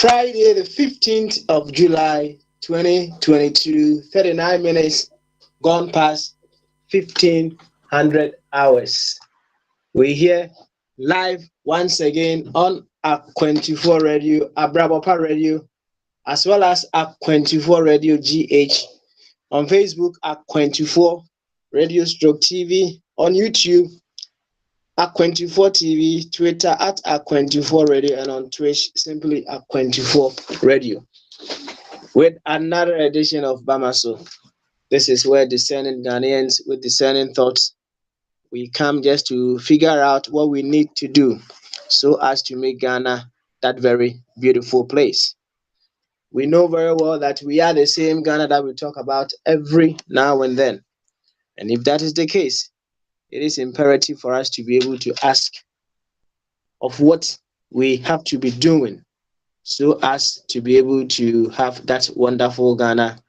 Friday, the 15th of July, 2022, 39 minutes gone past 1500 hours. We're here live once again on Ak24 Radio, Abrabopa Radio, as well as Ak24 Radio GH, on Facebook, Ak24 Radio Stroke TV, on YouTube, Ak24 TV, Twitter at Ak24 Radio, and on Twitch, simply Ak24 Radio. With another edition of Bamaso. This is where discerning Ghanaians with discerning thoughts, we come just to figure out what we need to do so as to make Ghana that very beautiful place. We know very well that we are the same Ghana that we talk about every now and then. And if that is the case, it is imperative for us to be able to ask of what we have to be doing so as to be able to have that wonderful Ghana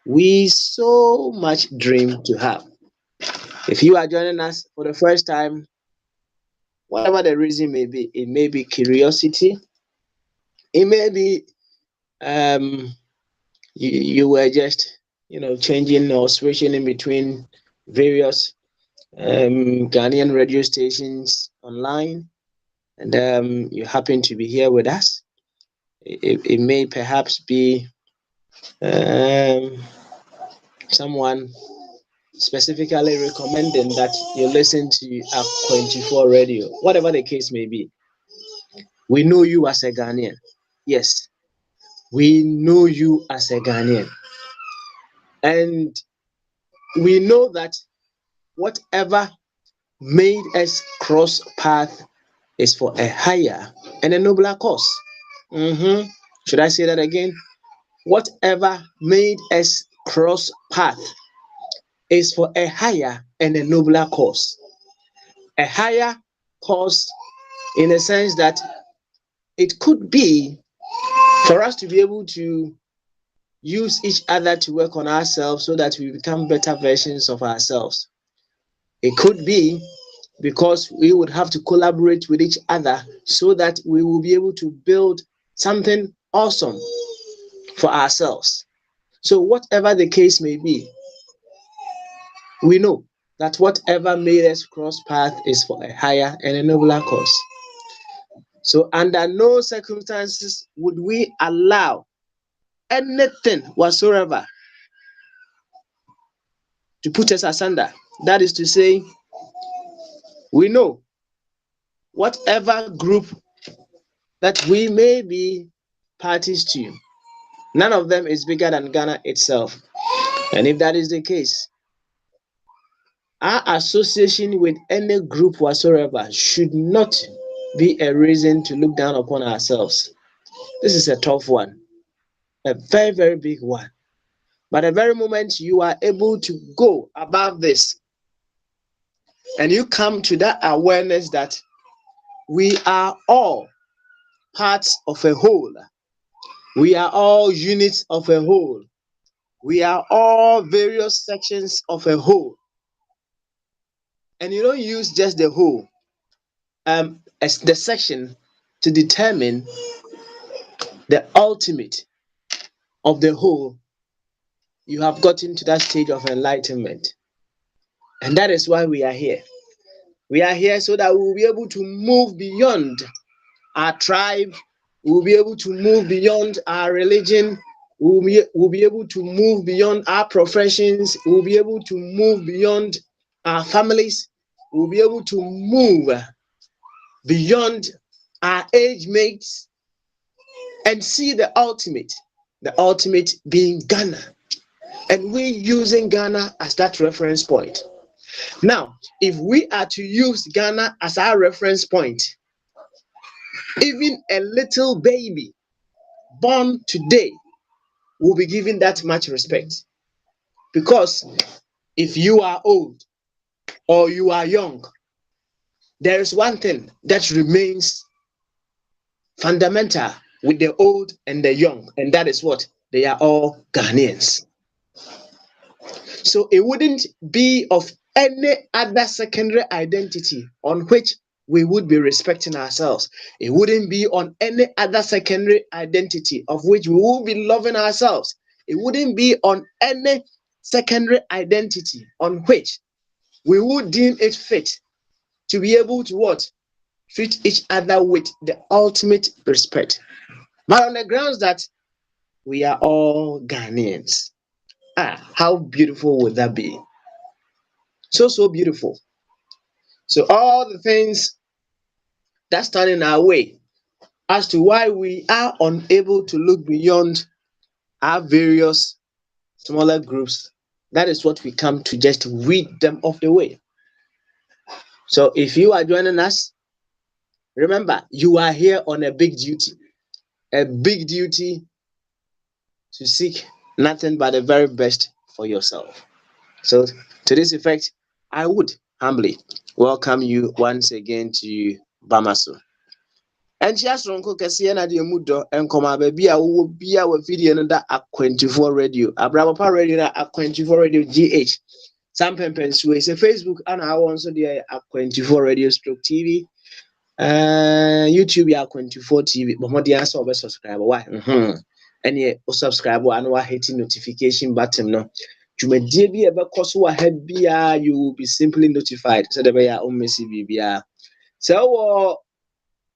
we so much dream to have. If you are joining us for the first time, whatever the reason may be, it may be curiosity, it may be you were just changing or switching in between various Ghanaian radio stations online, and you happen to be here with us. It may perhaps be someone specifically recommending that you listen to Ak24 Radio. Whatever the case may be, we know you as a Ghanaian. Yes, we know you as a Ghanaian. And we know that whatever made us cross path is for a higher and a nobler cause. Should I say that again? Whatever made us cross path is for a higher and a nobler cause. A higher cause in the sense that it could be for us to be able to use each other to work on ourselves so that we become better versions of ourselves. It could be because we would have to collaborate with each other so that we will be able to build something awesome for ourselves. So whatever the case may be, we know that whatever made us cross path is for a higher and a nobler cause. So under no circumstances would we allow anything whatsoever to put us asunder. That is to say, we know whatever group that we may be parties to, none of them is bigger than Ghana itself. And if that is the case, our association with any group whatsoever should not be a reason to look down upon ourselves. This is a tough one, a very, very big one. But the very moment you are able to go above this and you come to that awareness that we are all parts of a whole, we are all units of a whole, we are all various sections of a whole, and you don't use just the whole as the section to determine the ultimate of the whole, you have gotten to that stage of enlightenment. And that is why we are here. We are here so that we will be able to move beyond our tribe, we will be able to move beyond our religion, we will be able to move beyond our professions, we will be able to move beyond our families, we will be able to move beyond our age mates and see the ultimate the ultimate being Ghana, and we using Ghana as that reference point. Now, if we are to use Ghana as our reference point, even a little baby born today will be given that much respect. Because if you are old or you are young, there is one thing that remains fundamental with the old and the young, and that is what? They are all Ghanaians. So it wouldn't be of any other secondary identity on which we would be respecting ourselves. It wouldn't be on any other secondary identity of which we will be loving ourselves. It wouldn't be on any secondary identity on which we would deem it fit to be able to what? Treat each other with the ultimate respect. But on the grounds that we are all Ghanaians. How beautiful would that be? So beautiful. So all the things that stand in our way as to why we are unable to look beyond our various smaller groups, that is what we come to just weed them off the way. So if you are joining us, remember, you are here on a big duty to seek nothing but the very best for yourself. So to this effect, I would humbly welcome you once again to Bamaso. And just Ronco Cassiana de Mudo and Coma Baby, I will be our video and that at 24 radio. Abrapa radio at 24 radio GH. Sam Pempens is a Facebook and I also there at 24 radio stroke TV. YouTube at 24 TV, but more the answer of a subscriber. Why? And yeah, subscribe and we're hitting notification button. No, you may be about cause who ahead be you will be simply notified. So the way I almost see. So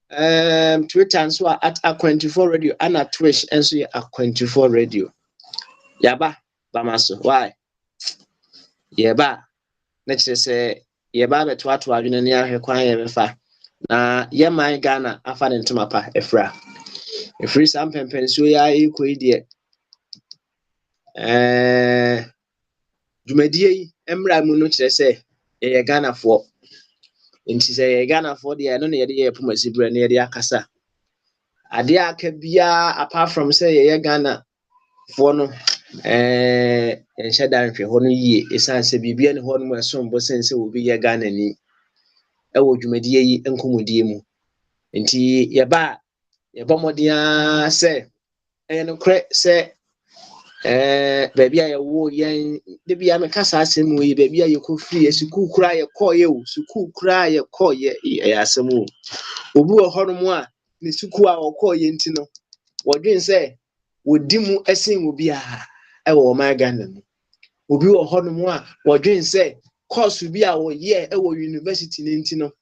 Twitter and so at 24 radio and at Twitch and so at 24 radio. Yaba Bamaso. Why? Yaba. Next say Yaba bet what we are doing near her quiet. Na ye man Ghana afa ne ntoma pa efra sam pempensuo ya ekoi de dwumadie yi emra mu no kire se ye Ghana fo nti se ye Ghana fo de no na ye de ye pomasibra na ye de akasa ade aka bia apart from say ye Ghana fo no enhye dan hwe ho no yie esan se bibia ne ho no esombo sense obi ye Ghana ni ewo dwumadie yi enkomodie mu nti ye ba modia se no kre se baby a wo yen de bia me kasa asem wo yi baby a ye ko free school kura ye ko ye wo school kura ye ko ye asem wo obi wo hono mu a ne school a wo ko ye ntino wodwen se wodi mu esen wo bia wo ma Ghana mu obi wo hono mu a wodwen se course bi a wo ye wo university ne ntino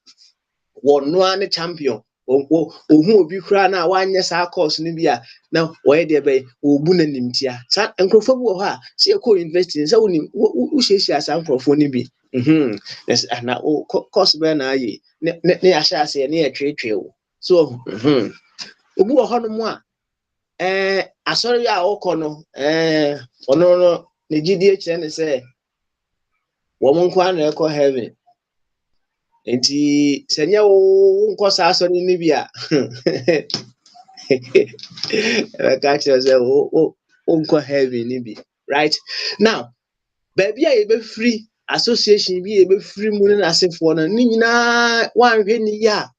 wo no an champion ohun obi kura na wanye sa course ni bia na woye de be obu na nimtia sa enkrofo bi wo ha se ko university se woni wo hyehyia sa enkrofo ni bi na course be na ayi ne ya sha se ne ya twetwe wo so obi wo hono mu a asori a wokọ no ono no ne gidi kire ne se wo mo nkwa na ekọ heaven enti senya wo nko sa asori ni bia catch yourself nko heaven ni bi right now baby a be free association bi e be free mu na asefo no ni nyina wanhwe ni ya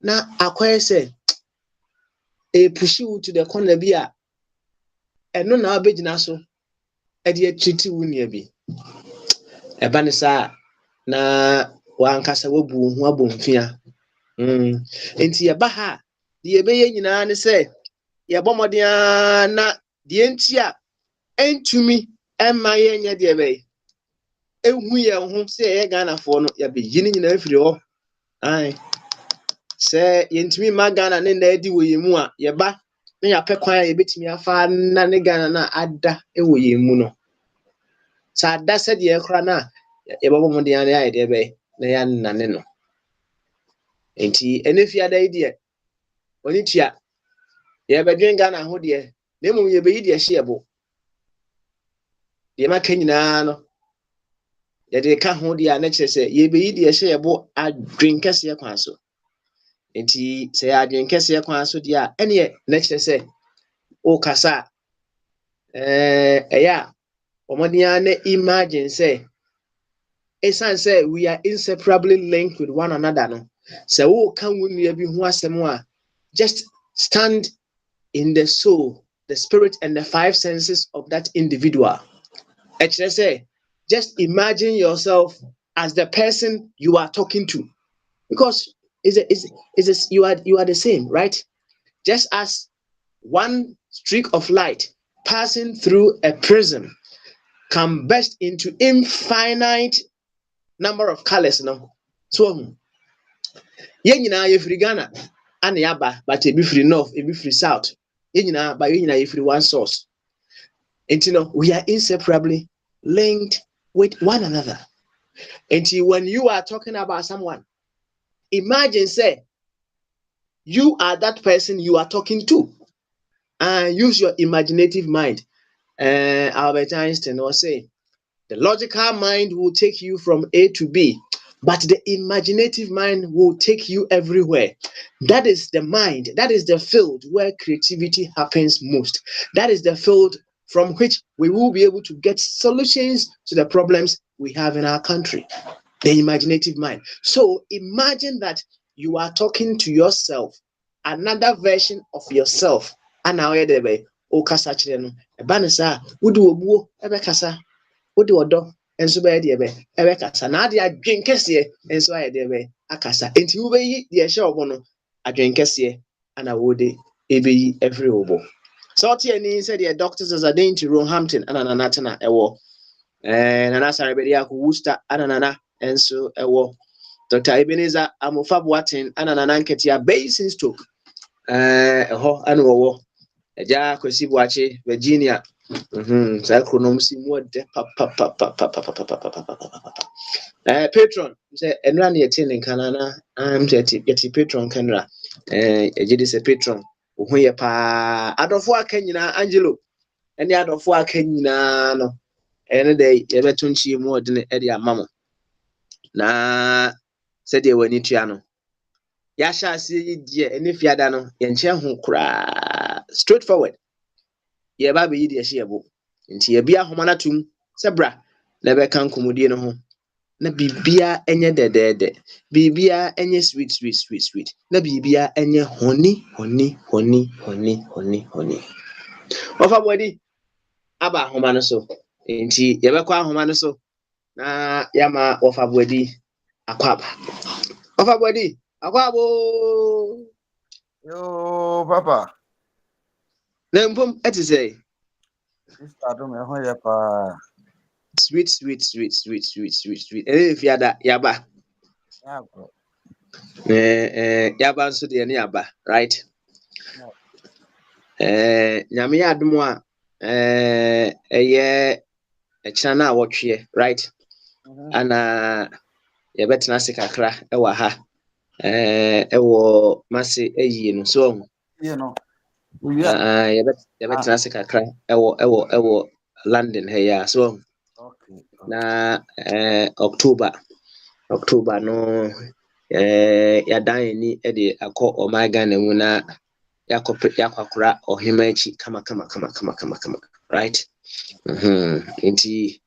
na akwaye se push you to the corner bi a eno na abegina so e de treat wu nia bi e ba ne sa na wankasa wabu hu abomfia enti ye ba ha de ye be ye nyina ne se ye bomodea na de enti a entumi emma ye nya de be ehu ye hu se ye Ghana fo no ye be yini nyina afiri ho se ye ntumi ma Ghana ne na adi wo ye mu a ye ba na ya pekwan ye betimi afa na ne Ghana na ada wo ye mu no sa ada se de ye kra na ye bomodea na ye de be na ya nane no enti enefia da ide oni tua ye bedwen Ghana ho de Nemo ye be the shareable. The Makina no. Yet can't hold the nature say ye be the shareable at drinkers your council. And he say I drinkers your council, dear, any nature say, O Cassa. Yeah, Omodiane imagine say. Esan say we are inseparably linked with one another. No, so can we be who just stand in the soul, the spirit, and the five senses of that individual. Actually, say just imagine yourself as the person you are talking to, because you are the same, right? Just as one streak of light passing through a prism can burst into infinite number of colors, no. So yen nyinaa yɛfiri Ghana ana yaba, but ebi firi north, ebi firi south. Yen nyinaa yɛfiri one source. And we are inseparably linked with one another. And when you are talking about someone, imagine say you are that person you are talking to, and use your imaginative mind. Albert Einstein was saying, the logical mind will take you from A to B, but the imaginative mind will take you everywhere. That is the mind. That is the field where creativity happens most. That is the field from which we will be able to get solutions to the problems we have in our country. The imaginative mind. So imagine that you are talking to yourself, another version of yourself. And now you're there, okasa chire no. Banisa, wudi obuo, ebe kasa. Wodi odo enso be de be ebe kasa na ade adwen kese enso aye de be akasa enti wo be yi de ehye obo no adwen kese ana wo de ebe yi every obo so tie ni said the doctors as a danger Roehampton ana na ewo nana sare be ya ku Worcester ana na enso ewo Dr. Ebenezer Amofa Boateng ana na nketia Basin Stoke ho ana wo eja Kwesi Boakye Virginia Patron say enra na yeti nkana na yeti patron kenra ejidi se patron ohun ye pa adofo aka nyina Angelo ene adofo aka nyina no ene de ye beto nchie mu odene e de amamo na se de wani tua no ya sha ase yi de ene fiada no ye nche ho kura straightforward ye ba be yi de hye yebo nti ye bia homa na tum sebra na be kan komodie no ho na bibia enye dedede bibia enye sweet na bibia enye honey ofa body aba homa no so nti ye be kwa homa no so na yama ofa body akwaba ofa body akwabo Yo, Papa. na mpom eti say Sister do me ho ye pa. sweet if yada yaba Ya bro. yaba nso de ne yaba right nyame adom a eye ekira na wotwe right ana ye betena se kakra ewa ha ewo mase eyi no so You know. Yeah. ye betena se kakra ewo London he ya so Okay. na October no ya dan ni e de akọ Omega na mu na yakwakura ohima echi kama right nti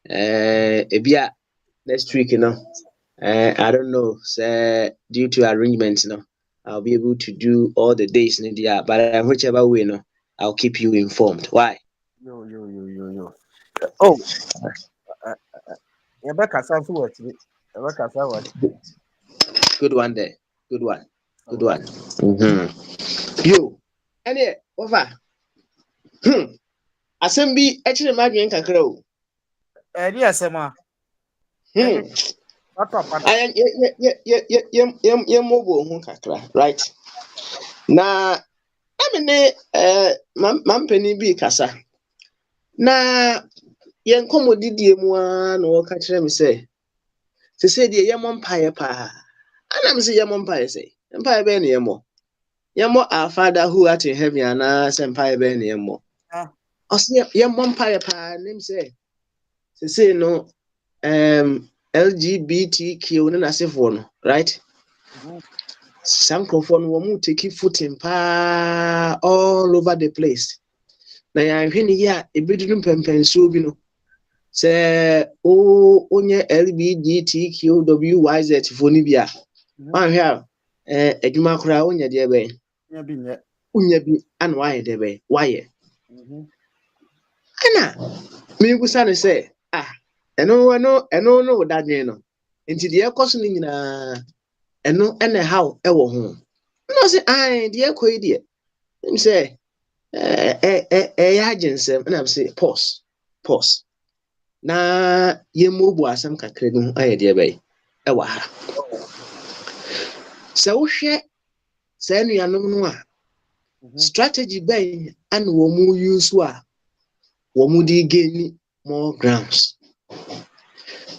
ebia next week I don't know say due to arrangements I'll be able to do all the days in India, but whichever way I'll keep you informed. Why? Yo. Oh, ye be kasa fu wati. Ye be kasa wati. Good one there. Good one. Yo, any over. Assemble actually imagine kakra o. Di asema. Papa. Ye mobile ho kakra, right? Na amene mampani bi kasa. Na ye nkomodidie mu a na wo ka kire me say. Se say de ye mo mpaye pa. Ana me say ye mo mpaye say. Mpaye be na ye mo. Yamo our Father who art in heaven and empire ben yamo. Ah. Ɔsɛ yɛmmɔ mpaeɛ paa nim sɛ sesei no LGBTQ ne n'asefoɔ no right saa nkurɔfoɔ no wɔn take footing paa all over the place na yɛahwɛ ne yie a ebinom mpɛmpɛnsuo bi no sɛ onye LGBTQWYZ foɔ no bi a wanhwɛ a adwuma koraa wonya deɛ bɛyɛ wonya bi ana wayɛ deɛ bɛyɛ wayɛ ɛna mebusa no sɛ ɛno no dadwen no nti deɛ ɛkɔ so no nyinaa ɛno ɛna haw ɛwɔ ho na ɔsɛ deɛ ɛkɔ yi deɛ nim sɛ ɛyɛ agyensɛm ɛna sɛ pause na yɛmmuobu asɛm kakra bi ho ayɛ deɛ bɛyɛ ɛwɔ ha sɛ wohwɛ saa nnuanom no a strategy bɛn ana wɔn mu use a wɔn de gain more grounds.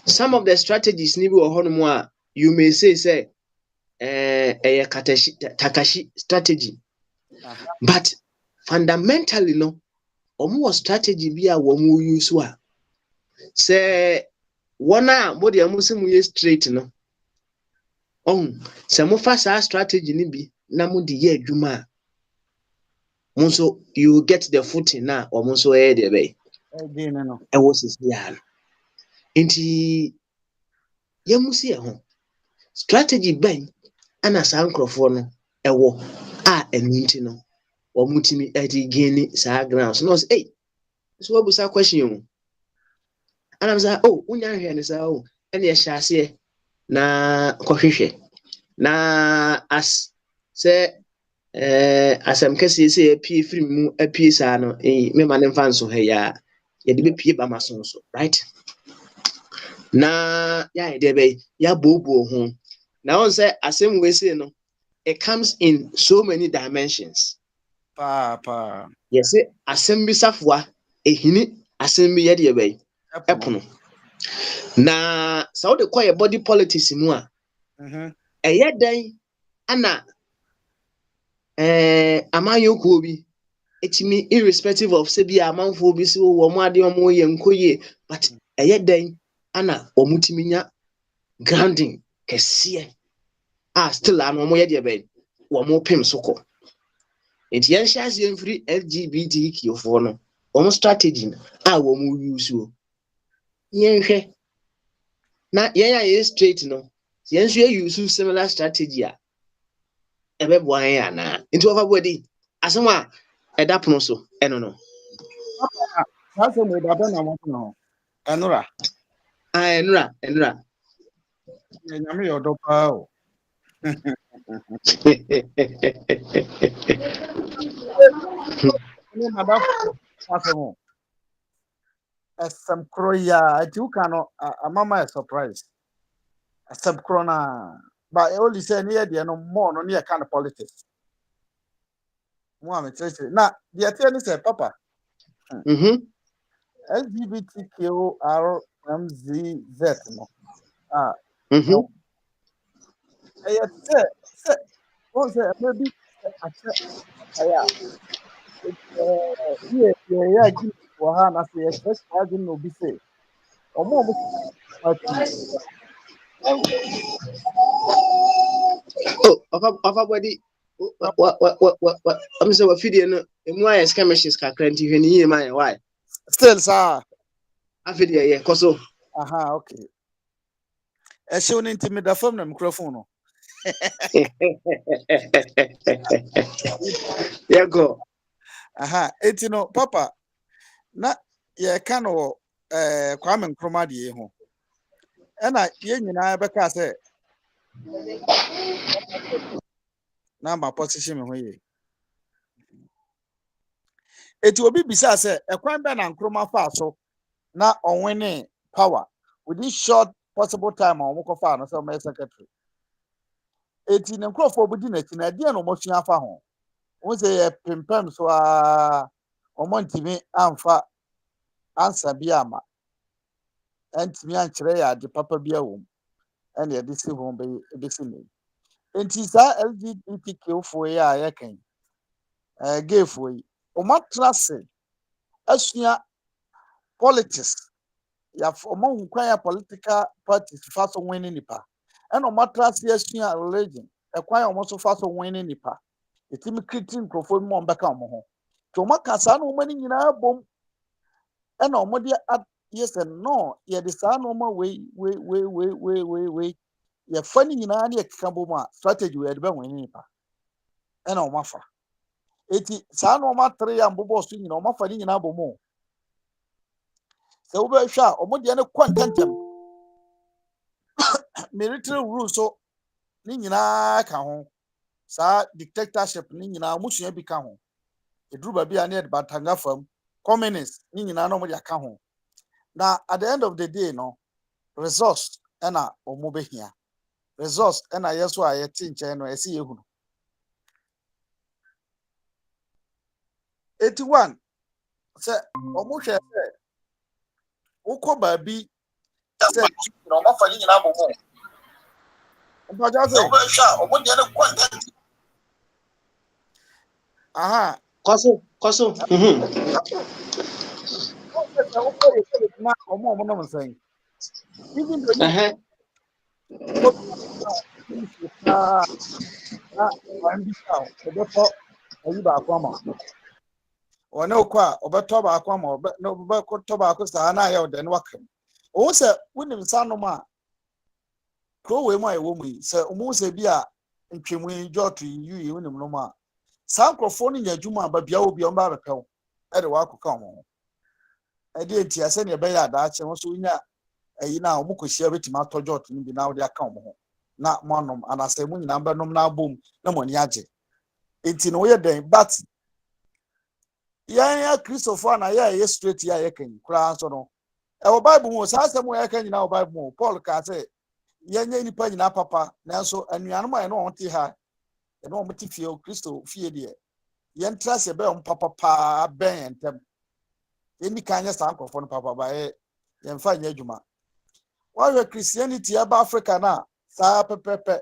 Some of the strategies ni bi wɔ hɔnom a you may say ɛyɛ Takashi strategy but fundamentally no wɔn wɔ strategy bi a wɔn use a sɛ wɔn a mo deɛ mo sɛ mo yɛ straight no sɛ mo fa saa strategy ni bi na mo de yɛ adwuma a mo nso you get the footing na wɔn nso ɛyɛ deɛ bɛyɛ ɛwɔ sisi ya no nti yɛmu si ho strategy bɛn ana saa nkurɔfoɔ no ɛwɔ a ɛno nti no wɔn tumi ɛde gain saa grounds no sɛ so wabusa question o ana sɛ wonya hwɛ ne saa ɛna ɛhyɛ aseɛ na kɔhwehwɛ na as sɛ asɛm kɛseɛ sɛ apie firi mu apie saa no mema ne mfa nso ha ya yɛde bɛpie ba ma so nso right na yɛayɛ deɛ bɛyɛ yɛabɔɔbɔɔ ho na wɔn sɛ asɛm wei sei no it comes in so many dimensions yɛsɛ asɛm bi safoa ehini asɛm bi yɛ deɛ bɛyɛ ɛpono na sɛ wode kɔ yɛ body politics mu a ɛyɛ dɛn ana amanyɔkuo bi etimi irrespective of sɛ bi amanfoɔ bi sɛ wɔn ade wɔn yɛ nkɔyie but ɛyɛ dɛn ana wɔn timi nya grounding kɛseɛ still ano wɔn yɛ deɛ bɛyɛ wɔn pem so kɔ nti yɛn hyɛ aseɛ mfiri LGBTQ foɔ no wɔn strategy a wɔn use o yɛn hwɛ na yɛn a yɛ straight no yɛn nso yɛ use similar strategy a ɛbɛboa yɛn anaa nti wɔfa bɔ di asɛm a ɛda pono so ɛno no asɛm wɔ dada na wɔn no ɛnura nyame yɛ ɔdɔ paa o ne nada asɛm asɛm koro ya ati uka no amama yɛ surprise asɛm koro na ba only say ne yɛ deɛ no more no ne yɛ kind of politics mo a mekyerɛkyerɛ na deɛ teɛ ne sɛ papa LGBTQRMZZ no ɛyɛ sɛ wɔn sɛ ɛbɛbi akyɛ ɛyɛ yɛ agyi wɔ ha na sɛ yɛkyerɛ saa agyi na obi sɛ ɔmo ɔfa bɔdi I'm so afidie no emu ayɛ skirmishes kakra nti hwɛ ne yie ma yɛ why still saa afidie yɛ kɔ so okay ɛhyɛw ne nti meda fam na microphone no yɛkɔ eti no papa na yɛka no Kwame Nkrumah deɛ ho ɛna yɛn nyinaa bɛka sɛ na ma position me ho yɛ eti obi bisa sɛ ɛkwan bɛ na Nkrumah fa so na ɔnwene power within short possible time a ɔmo kɔfa no sɛ ɔmo yɛ secretary eti ne nkurɔfoɔ bi di n'akyi na ɛdeɛ na ɔmo sua afa ho wɔn sɛ yɛ pimpɛm so ɔmo ntumi amfa ansa bi ama ɛntumi ankyerɛ yɛ ade papa bi awɔ mu ɛna yɛde si ho bɛsi ne enti saa LGBTQ fo yi a yɛkan gay fo yi ɔmatena se asua politics ɔmo hu kwan a political parties fa so win nipa ɛna ɔmatena se asua religion ɛkwan a ɔmo so fa so win nipa ɛtumi kiriti nkurɔfoɔ mu a ɔmbɛka ɔmo ho nti ɔmaka saa na ɔmo ani nyinaa bom ɛna ɔmo de yɛ sɛ no yɛde saa nneɛma wei yɛfa ne nyinaa ne yɛkeka bom a strategy wei yɛde bɛwin nipa ɛna ɔmo afa eti saa nneɛma tere a mbobɔ so nyinaa ɔmo afa ne nyinaa bom o sɛ wobɛhwɛ a ɔmo deɛ ne kɔ ntɛntɛm military rule so ne nyinaa ka ho saa dictatorship ne nyinaa ɔmo sua bi ka ho eduru baabi a ne yɛde batanga fam communist ne nyinaa na ɔmo de aka ho na at the end of the day no resource ɛna ɔmo behia resource ɛna yɛ so a yɛte nkyɛn no ɛsɛ yɛhunu 81 sɛ ɔmo hwɛ sɛ wokɔ baabi sɛ na ɔmo afa ne nyinaa bɔ mo mpagyɛ sɛ ɔbɛhwɛ a ɔmo deɛ ne kɔ aha Koso. na ɔmo nom nsɛn even though na ambisa ɔbɛtɔ ayi baako ama ɔne okɔ a ɔbɛtɔ baako ama ɔbɛtɔ baako saa na ayɛ ɔdɛ ne waka ɔmo sɛ wonim nsa nom a kuro wei mu a ɛwɔ mu yi sɛ ɔmo sɛ bi a ntwemu yi jɔto yi wonim nom a saa nkurɔfoɔ no nya adwuma a babia wo bia ɔmo ba bɛpɛw ɛde wakɔka ɔmo ho ɛde enti asɛ ne ɛbɛyɛ adaakye ho so nya ayi na ɔmo kɔhyia bɛtumi atɔ jɔto no bi na ɔde aka ɔmo ho na mo anom anasɛ mo nyinaa bɛnom na abom na mo ani agye enti no woyɛ dɛn but yɛn ya kristofoɔ na yɛ straight ya yɛ kan koraa nso no ɛwɔ bible mu saa asɛm yɛ kan nyinaa wɔ bible mu paul ka sɛ yɛnyɛ nipa nyinaa papa nanso anuanom a yɛne wɔn te ha yɛne wɔn te fie kristo fie deɛ yɛn tra sɛ bɛyɛ wɔn papa paa bɛn yɛn ntɛm yɛn kan nyɛ saa nkurɔfoɔ no papa ba yɛn fa nyɛ adwuma wɔhwɛ christianity ɛba africa na saa pɛpɛpɛ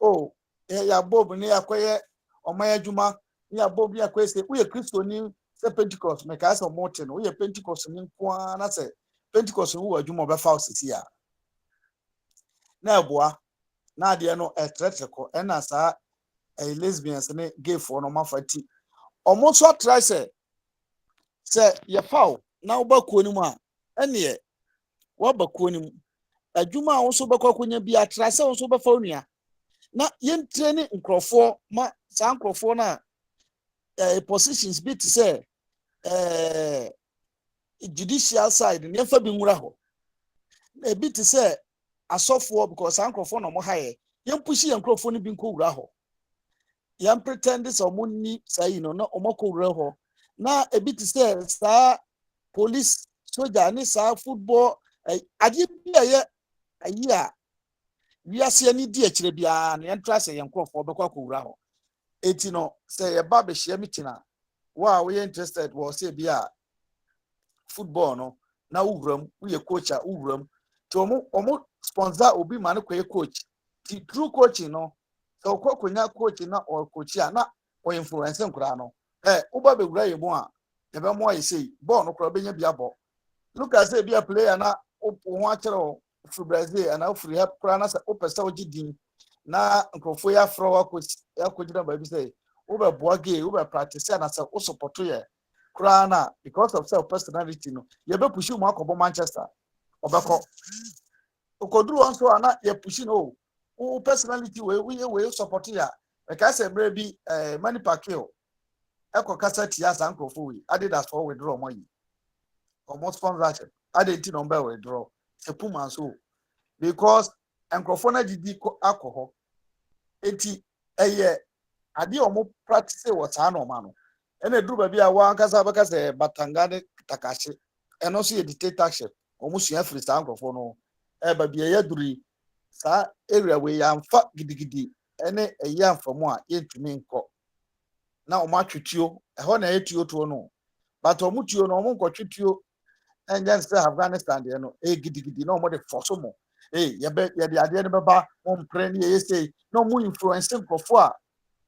o yɛabɔ bu ne yɛakɔyɛ ɔman adwuma ne yɛabɔ bu ne yɛakɔyɛ sɛ woyɛ kristoni sɛ pentecost mɛka sɛ ɔmo te no woyɛ pentecost ne nkoa na sɛ pentecost no wɔ adwuma ɔbɛfa osisi a na ɛboa na adeɛ no ɛtrɛtrɛ kɔ ɛna saa lesbians ne gayfoɔ no mafa ti ɔmo nso atra sɛ yɛfa wo na woba kuo no mu a ɛneɛ woaba kuo no mu adwuma a wo nso bɛkɔ akɔnya bi atra sɛ wo nso bɛfa wo nua na yɛntre ne nkurɔfoɔ ma saa nkurɔfoɔ no a positions bi te sɛ judicial side ne yɛmfa bi nwura hɔ na ebi te sɛ asɔfoɔ because saa nkurɔfoɔ na ɔmo ha yɛ yɛmpushi yɛn nkurɔfoɔ no bi nkɔwura hɔ yɛn pretend sɛ ɔmo ni saa yi no na ɔmo kɔwura hɔ na ebi te sɛ saa police soldier ne saa football adeɛ bi a yɛ ayi a wiase ani di akyire biara na yɛn tra sɛ yɛn nkurɔfoɔ bɛkɔ akɔwura hɔ eti no sɛ yɛba bɛhyia meeting a wo a woyɛ interested wɔ sɛ bi a football no na wowuram woyɛ coach a wowuram ti ɔmo sponsor obi ma no kɔyɛ coach ti true coaching no sɛ ɔkɔ kɔnya coach na ɔcoach a na ɔyɛ influence nkora no woba bɛwura yɛ mu a yɛbɛmo ayɛ sei ball no koraa bɛnya bi abɔ look at say bi a player na wo ho akyerɛ wo firi Brazil ana wofiri ha koraa na sɛ wopɛ sɛ wogye din na nkurɔfoɔ yɛ afrɛ wakɔgyina baabi sɛ wobɛboa gay wobɛ practice ana sɛ wo support yɛ koraa na because of self personality no yɛbɛpushi mu akɔbɔ Manchester ɔbɛkɔ okoduru wɔn so ana yɛpushi no wo personality wei support yɛ ɛka sɛ mmerɛ bi Manny Pacquiao ɛkɔ kasa tia saa nkurɔfoɔ wei Adidas for withdraw mo yi ɔmo sponsorship ade nti na ɔmbɛ withdraw sɛ Puma so because nkurɔfoɔ na didi akɔ hɔ eti ɛyɛ ade ɔmo practice wɔ saa na ɔma no ɛna eduru baabi a wɔn ankasa bɛka sɛ batanga ne takahye ɛno nso yɛ dictatorship ɔmo sua firi saa nkurɔfoɔ no baabi ɛyɛ duri saa area wei yɛamfa gidigidi ɛne ɛyɛ amfamu a yɛntumi nkɔ na ɔmo atwitio ɛhɔ na ɛyɛ tuo no but ɔmo tuo no ɔmo nkɔtwitio ɛnyɛ sɛ Afghanistan deɛ no gidigidi na ɔmo de fɔso mo hey ya the ade no beba mo mpre ne ye say no mo influence nkofo a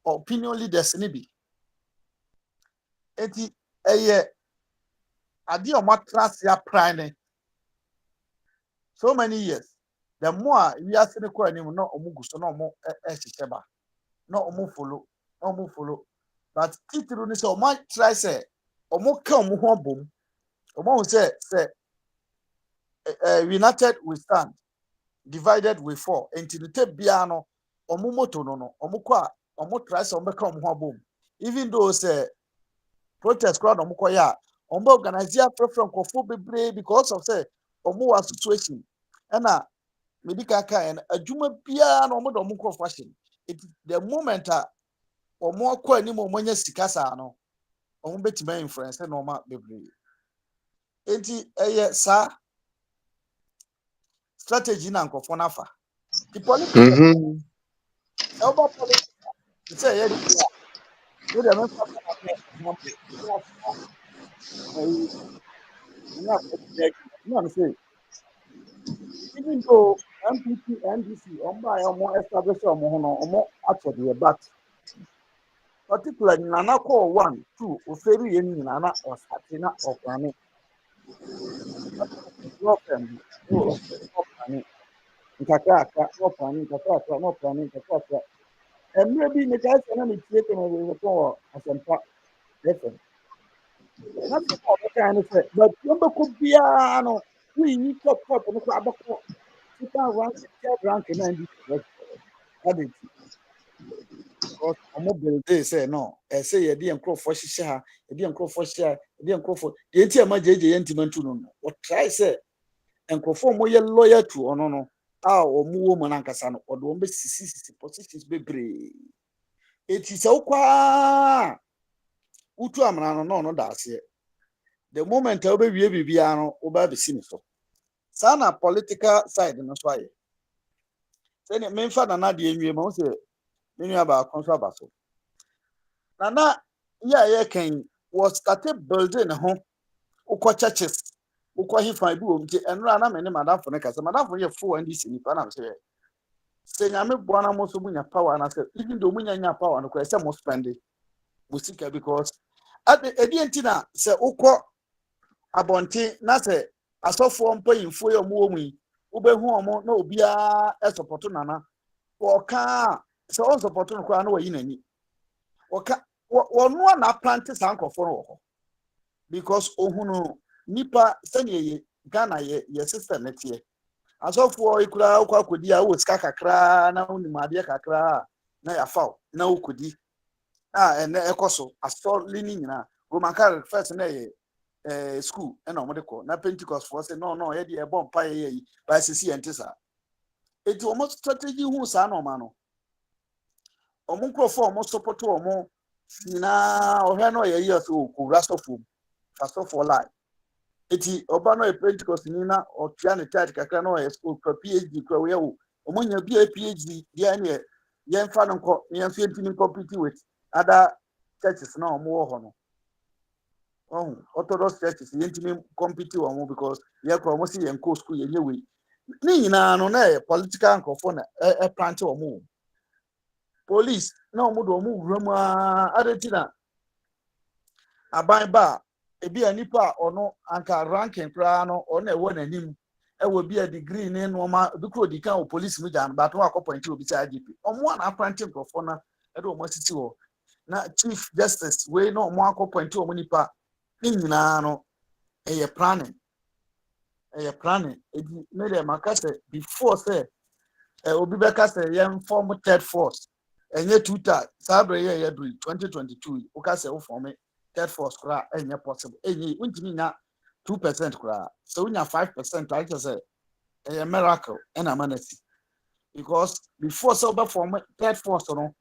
opinion leaders ni bi enti eye ade o matrase ya prane so many years the more we are seeing kwa anim no omuguso no omo ehyehyɛ ba no omo follow but titru ni say omo try say omo ka omo ho bom omo say united we stand divided we fall enti the tape bia no omo moto no omo kwa omo try say omo ka omo ho bom even though say protest crowd omo kwa ya omo organize ya preference kofo bebre because of say omo wa situation na medical car and adwuma bia na omo do omo crop fashion it the moment omo kwa ni mo nya sika sa no omo betima influence na omo bebre enti sa strategy na nkofo na fa the political elbow politics say yeah we dey make no say even though MPP NDC omo establish omo actually but particularly Nana call 1 2 oferi ye ni Nana osatina oplane problem oplane nkaka oplane and maybe me guys na me tie to no ko asempa listen not all the kind of say but number could be no we need to talk no abako rank na ndi that because omo build say no say ye dey enkrofo hihye ha ye dey enkrofo hihye ye dey enkrofo ye nti ma jeje ye ntimantu no what try say enkrofo mo ye loyal to ono no omo wo mo nankasa no odo omo sisi positions bebre eti se ukwa utu amana no da ase the moment obe wie bibia no oba be sini so sana political side no so aye say ne memfa na de enwie ma wo say menua ba konso abaso Nana yeah can was started building home ukwa churches ukwa hifa bi wo mti enra na me ne madam for ne kasa madam for ye fo NDC ni pa na say nyame boa na mo so munya power na say even though munya power no kwa say mo spend musika because at the edientina say ukwa abonte na say asofo mpanyimfo ye mo wo mu ubehu omo na obia e support nana woka say on support no kwa na wayi nani woka wonu na plant sankofo no because ohunu nipa sene Ghana ye system netie asofo ikura ukwa kodi a wo sika kakra na unimade kakra na ya faw na ukodi ene ekoso asoli ni nyina Roman Catholic first na ye school na omode ko na Pentecost for say no ye de ebom pa ye yi ba sisi entisa eti omo strategy hu sa na oma no omo nkrofo omo support omo na ohwe no ye yi so ku rasofo asofo life eti oba no Pentecost ni na otua ne tide kakra no ye school kwa PhD kwa we wo omonya bi PhD dia ne ye mfa no nko ye mfa ntimi compete with other churches na omo wo ho no Orthodox churches ye ntimi compete wo mo because ye kwa omo si ye nko school ye nyewe ni nyina no na political nkofo na plant omo police na omo do omo wura mu adetina aban ba ebi anipa ono anka ranking kra no ono ewo nanim ewo bi a degree ne no ma bi kro di kan o police mu jan ba to akọpọnti obi sa IGP omo na apprentice profo na e do omo siti wo na chief justice we no omo akọpọnti omo nipa ni nyina no eye planning ebi me dem akase before say obi be kase yem form third force enye tuta sabre ye do 2022 o kase o form third force kura enye possible enye untimi nya 2% kura so unya 5% I just say a miracle and a manasi because before so be form third force no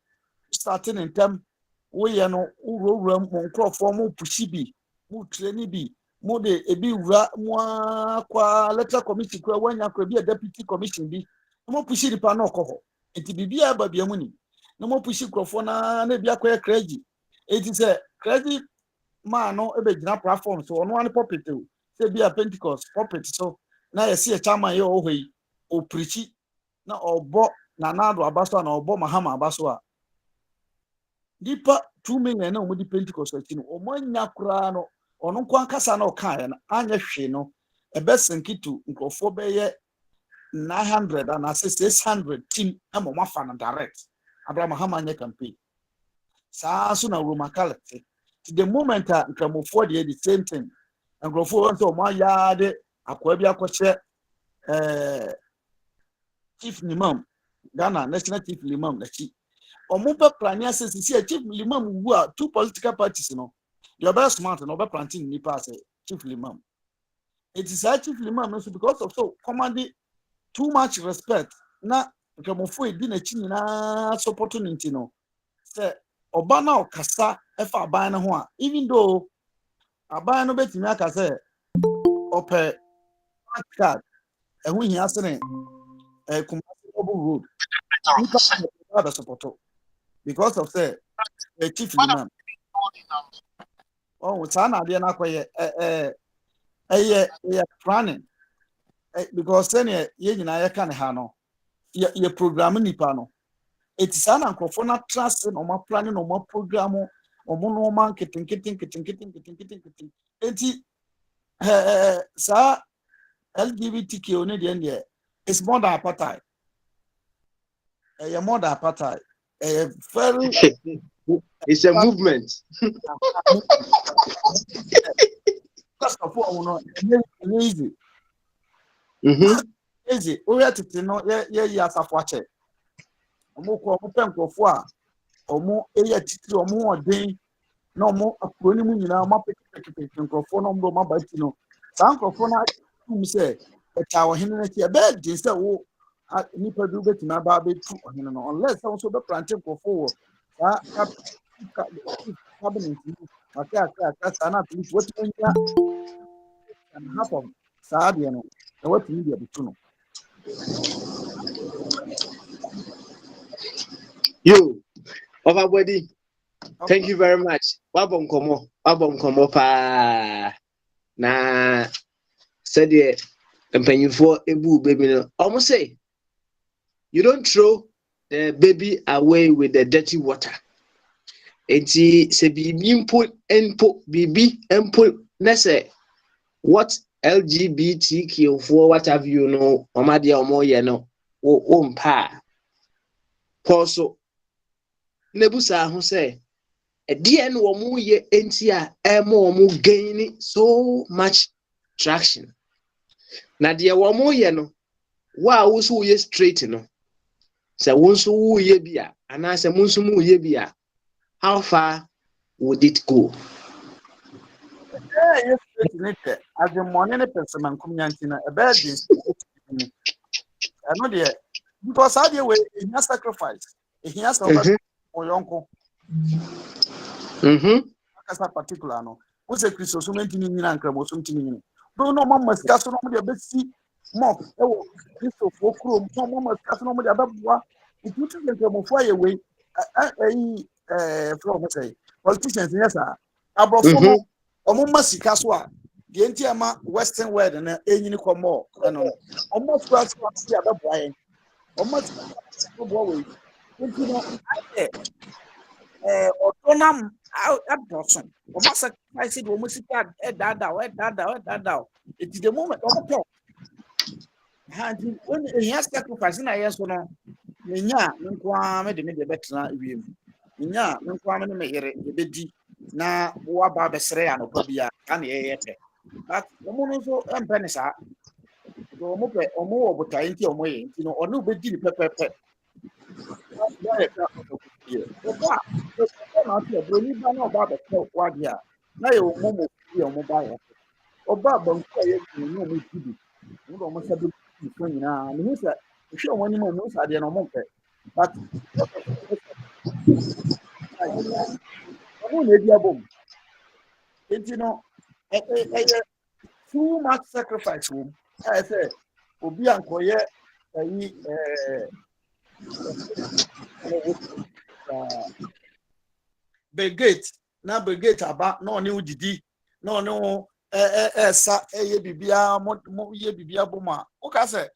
starting in term we no uro mo nkrofo mo pushi bi mo training bi mo de ebi wura mo akwa electoral committee kura wanya kura bi a deputy commission bi mo pushi di pa na okoho enti bibia ba bia mu ni no mo pushi krofo na bi akwa crazy enti say crazy man no ebe gina platform so ono an puppet o say be a Pentecost puppet so na ye see a chairman ye o hoi oprichi na obo Nanado Abaso na obo Mahama Abaso a nipa 2 million na omudi Pentecost ati no omanya kura no ono nko ankasa na oka na anya hwe no ebesenkitu nkrofo beye 900 and 600 team ama mafa na direct Abraham Mahama anya campaign saa so na Romakalete to the moment a nkramofo de the same thing nkrofo won so mo yaade akwa bi akwache chief imam Ghana national chief imam na chi omupe plania says chief imam wu a 2 political parties no you be smart no be planting nipa say chief imam it is a chief imam so because of so commanding too much respect na nkamofo edi na chi nyina supporting no say oba na okasa efa aban no ho a even though aban no betimi aka say ope card ehu hia sene Kumasi road nipa na support because of say chief imam oh sana ade na akoye planning because senior ye nyina ye kan ha no ye program nipa no it is an ankofo na trust no ma planning no ma program omo no ma kitten enti sa LGBTQ oni de ndie it's more than apartheid more than apartheid very it's a movement. First of all, no, easy. Easy. We have to know, yeah, Safache. Omo penkrofo a omo eya titiri omo odin na omo akroni mu nyina omo pekepeke penkrofo no mbo mabati no. Sa nkrofo na tum se e cha wo hene na ti e be din se wo nipa du betima ba be tu ohene no unless so so be planting nkrofo wo sa cabinet aka sana at least what and half of Sadia no what media betuno. You, everybody, thank you very much. Wabom komo pa na said ye for ebu baby no. Almost say you don't throw the baby away with the dirty water. Enti se bibi bibi input nese what LGBTQ for what have you know omadia omoye no o mpa poso nebusa ho say die no omo ye enti a omo gain so much traction na die omo ye no wa wo so ye straight no se won so wo ye bia ana se mun so mu ye bia how far would it go? Yes, as the morning person man community na a bad this. I know there because how the way he has sacrifice. He has to for your uncle. As a particular no. What's a Christo so many in Ankram or something. Don't know mamma's castle on the best mock. Oh, Christo for crew, mamma's castle on the above. If you took them fly away, from say politicians, yes, sir. Abrofono, Omuma Sikaswa, the Antiama Western World and any more, and almost was the other boy. Almost boy. You know, Otonam out at Dawson. Almost sacrifice it, almost at that. It is the moment of the when he has sacrificing, I yes or no. Nya nkwa me de betra wiem nya nkwa me me yere ebedi na wo aba besere ya no pa bia ka na yeyete but omo no so empene sa do omo pe omo wo botai nti omo ye nti no ono obedi ni pepepe ya ye ka ko ye oba na ti bro ni ba na oba be ko wa dia na ye omo mo ye omo ba ye oba ba nko ye ni omo tibi no omo sabe ko nyina ni hu sa hwe omo ni mo sa de no omo pe but too much sacrifice. I say, Obi Ankoye, Brigade, now Brigade about no new Didi, no, sa ye bibia, mo ye bibia boma. Okay, say,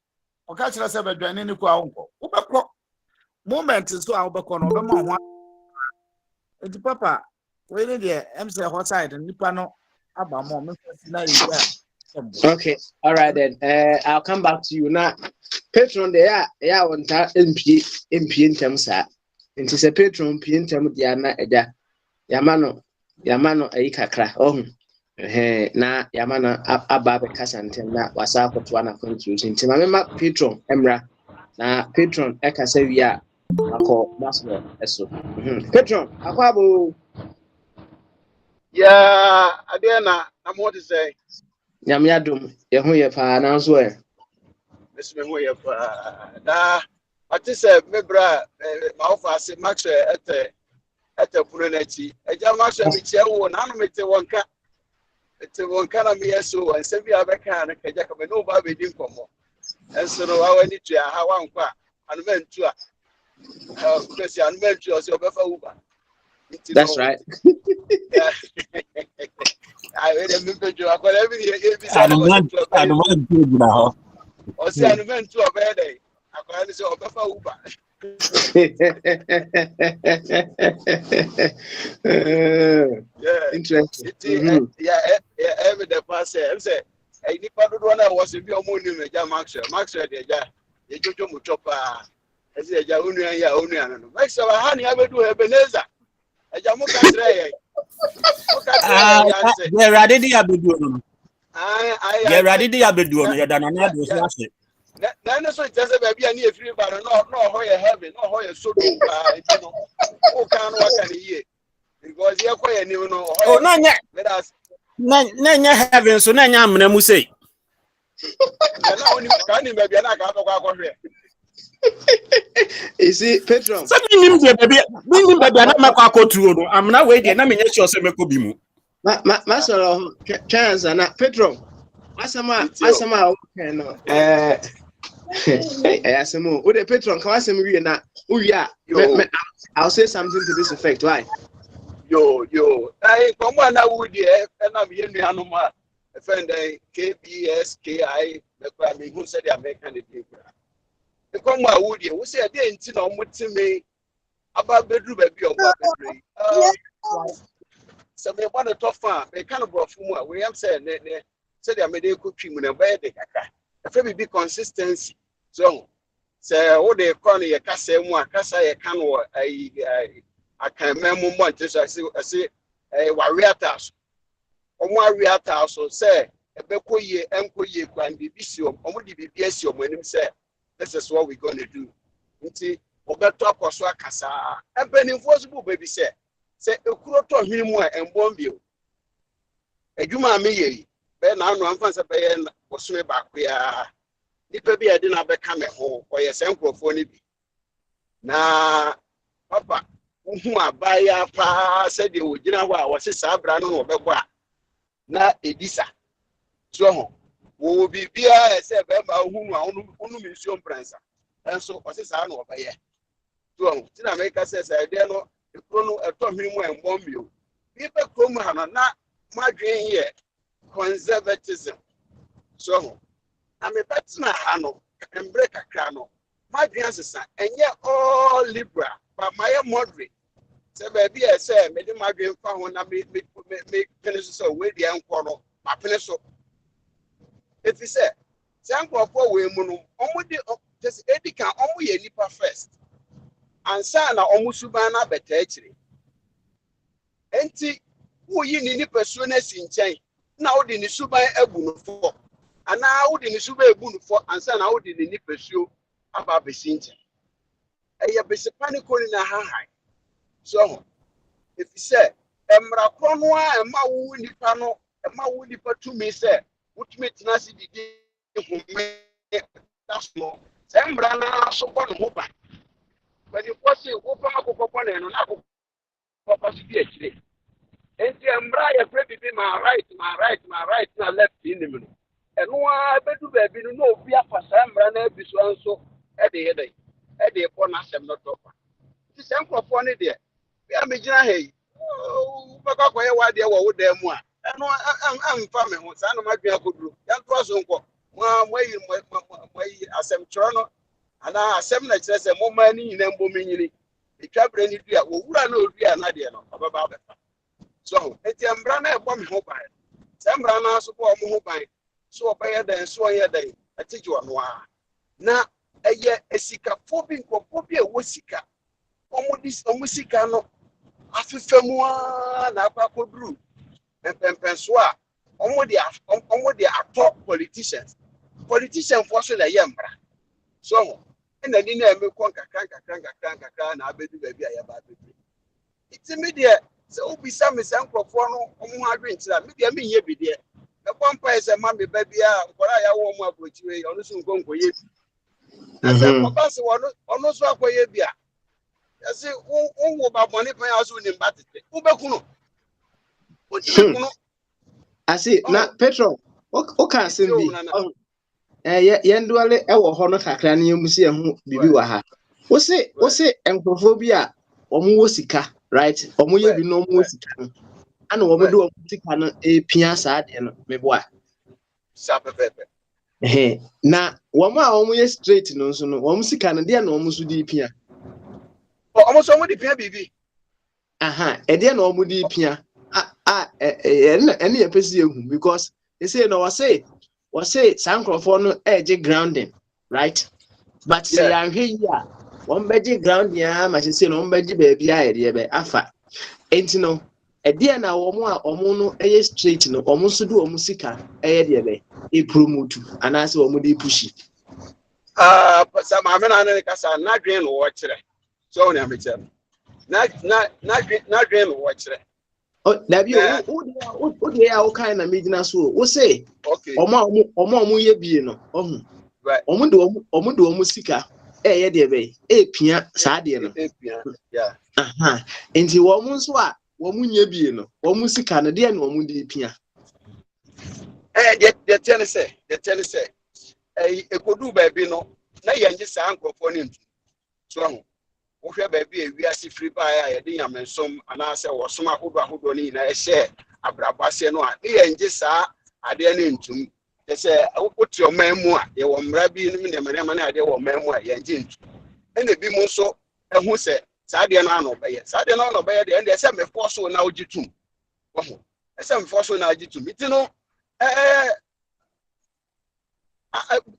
oka kire se bedwane ni kwa wonko wobekọ moment so a wobekọ no obema ho enti papa we need the MC hot side nipa no aba mo me fasi na ya. Okay, all right then. I'll come back to you now. Patron, there, yeah, on that MP in terms of it is a patron P in terms of the Yamano, a kakra. Oh, na Yamano Ababe Cassantem, that was up to one contribution. Timama patron, Emra, na patron, Eka Sevilla, I call Maswell. So, patron, Aquabo. Yeah, Adriana, I'm what to say. Yamiadum, Yahuya Pa, now swear. Miss me who you na. I just said, my bra, my office, Max at the Punetti. A jam Max and Michel, one animated one cat. It's a one kind of me so, and send me a can and Kajaka, no baby didn't come more. And so I need to how I'm quite and meant to because I'm meant to us, your Uber. That's right. Yeah. I remember you. I got everything. I don't want to now. Or say I'm meant to a bad day. I got this over Uber. Yeah. Interesting. Yeah, every day pass I say, I need to do one was if you're moving with Max, you do Muchopa. I say, Yaunian. Max, honey, I will do a Beneza. A Jamuka say, yeah, ready to abedu no. Yeah, ready to abedu no. Yeah, dana na do so ase. Na so just say baby ani efiri ba no ho ye heaven, no ho ye so do ba, you know. O kan no aka ni ye. Because ye kwa ye ni no ho. Oh, na nya. Na nya heaven so na nya amna mu sei. Na oni kan ni baby na ka akwa hwe. You see, Petron. So minim de baby na makwa akotuo no. Amna we de na menye sure se meko bi mu. Ma solo chance na Petron. Asama okay no. Asamo. O de Petron ka asem wi na. I'll say something to this effect. Why? Yo. I come on na would e na me nu anoma. Friend KBSKI me kwa me hu say the American dey. The come on would e. We say dey nti na omutime aba bedru ba bi oba bedru. So me want to talk fan. Me kind of brought from what we am saying. Say they made a good team in a bed. If we be consistency, so say what they call a cassa one, cassa a can or I can remember one. I say a warrior task. Or warrior task. So say a bekoye, emkoye, and be bisio, or would be BSO when him say, this is what we're going to do. Until Obeto Koswa Cassa, and Ben enforceable baby say. Say a kuroto him and bombio. A juma me, Ben, I know I'm fancy paying or swim back. We are Nipa be I didn't have a camera home or a sample for Nibi. Na Papa, who are buyer said you would dinner was a sabran or Beba. Na Edisa. So, will be beer, said Beba, whom I only mission prince. And so, what's his son over here? So, America says, I dare not. Chrono a Tommy and Bombio. People come on, not my dream here. Conservatism. So, I'm a better Hano and break a crano. My dreams and yet all Libra, but my moderate. So, baby, I say, made my dream found when I make pencils away the uncle, my pencil. If you say, Sanko for women, only just Eddie can only a nipper first. And sana omusubana betechiri enti wo yi ni persona sinchen na wo de ni suban abu no fo ana wo de ni suban abu no fo ansa na wo de ni persuo aba besinchen eye besepani ko ni na ha so if you say emra krono a ema wo nipa no ema wo nipa tumi say wotumi tena si didi hume that's no emra na so ko no ho ba. But you see, open up upon and not possibility. And the Embraer be my right, now left in the middle. And why bet to be no fear for some runner be so at the headache. At the upon us, I'm not over. The same for funny there. We are making a hay. Oh, but why they were with them one. And I'm family who son of my dear could do. That was uncle. asɛm kyerɛ no anaa asɛm na kyerɛ sɛ moma ni nyina mbɔ me nyini etwa brɛ ni dua wowura na odua na deɛ no ɔbɛba abɛfa so eti mbra na ɛbɔ me ho ban sɛ mbra na so bɔ ɔmo ho ban so ɔbɛyɛ dɛn so ɔyɛ dɛn ɛtegye ɔno a na ɛyɛ esikafo bi nkɔfo bi a ɛwɔ sika ɔmo sika no afefa mu a na akɔ akɔduru mpɛmpɛnso a ɔmo de atɔ politicians for so na ɛyɛ mbra so ɛna ni na ɛmɛ kɔ nkakra na abɛdu baabi a yɛba abɛdu iti mi deɛ sɛ obisa mi sɛ nkurɔfoɔ no ɔmo ho adwe nkyira mi deɛ mi nyɛ bi deɛ ɛbɔ mpa yɛ sɛ ma mi ba bi a nkɔla a yɛawɔ ɔmo aburokyire ɔno so nkɔyɛ bi na sɛ kɔba sɛ ɔno so akɔyɛ bi a yɛsɛ wo ba bɔne pan a so ne mba tete wobɛku no ase na Petro o ka asɛm bi yɛnduale ɛwɔ hɔ no kakra ne yɛmu si ɛho bibi wɔ ha wo se nkurɔfoɔ bi a ɔmo wɔ sika right ɔmo yɛ bi no ɔmo wɔ sika no ana ɔmo de ɔmo sika no epia saa deɛ no meboa sa pepepe na wɔn a ɔmo yɛ straight no nso no ɔmo sika no deɛ na ɔmo so de pia ɔmo so ɔmo de pia bibi ɛdeɛ na ɔmo de pia ɛne yɛ pɛsi ehu because they say no wɔse saa nkurɔfoɔ no ɛgye grounding right but sɛ yɛahwɛ yi a wɔn bɛgye grounding a ma sɛ no wɔn bɛgye baabi a yɛde bɛ afa enti no ɛdeɛ na wɔn no ɛyɛ straight no wɔn nso de wɔn sika ɛyɛ deɛ bɛ epromote anaasɛ wɔn de pushi sa maame na ne kasa na dwen no wɔ kyerɛ so wɔn ame kyerɛ na dwen no wɔ kyerɛ dabi o de ya o kan na medina so o say omo ye bie no ohun omo de omo sika ye de be pia saa de no enti wo mo nso a wo mo nya bie no wo mo sika no de na wo mo de pia de tell say ekodu ba bi no na yenge saa nkofo ne ntu so wohwɛ baabi a wiase firi baa a yɛde nyamensom anaasɛ wɔsom ahodoɔ ne nyinaa ɛhyɛ abrabase no a ne yɛngye saa adeɛ ne ntum ɛ sɛ wote ɔman mu a yɛwɔ mmara bi no ne mmarima ne adeɛ wɔ ɔman mu a yɛngye ntum ɛna bi mu nso ɛho sɛ saa adeɛ no ano ɔbɛyɛ saa adeɛ no ano ɔbɛyɛ deɛ ɛndeɛ sɛ mefoɔ so na wogye tum wɔho ɛsɛ mefoɔ so na wogye tum nti no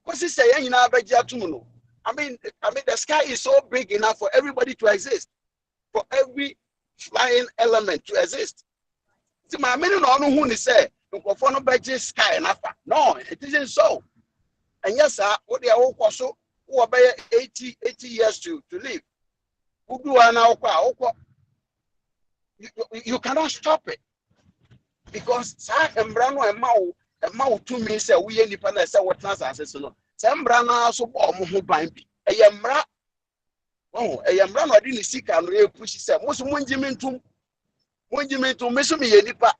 kɔsi sɛ yɛn nyinaa bɛgye atum no I mean, the sky is so big enough for everybody to exist, for every flying element to exist. See, my meaning on who say, for no budget sky enough. No, it isn't so. And yes, sir, what they are all so who are 80 years to live. Who do I now? You cannot stop it because sir and Brano and Mao to me say we independent say what transaction no. Sembra na so bo mo ho ban bi eyemra eyemra no de ni sika no e push se mo so monjimentum me so me ye nipa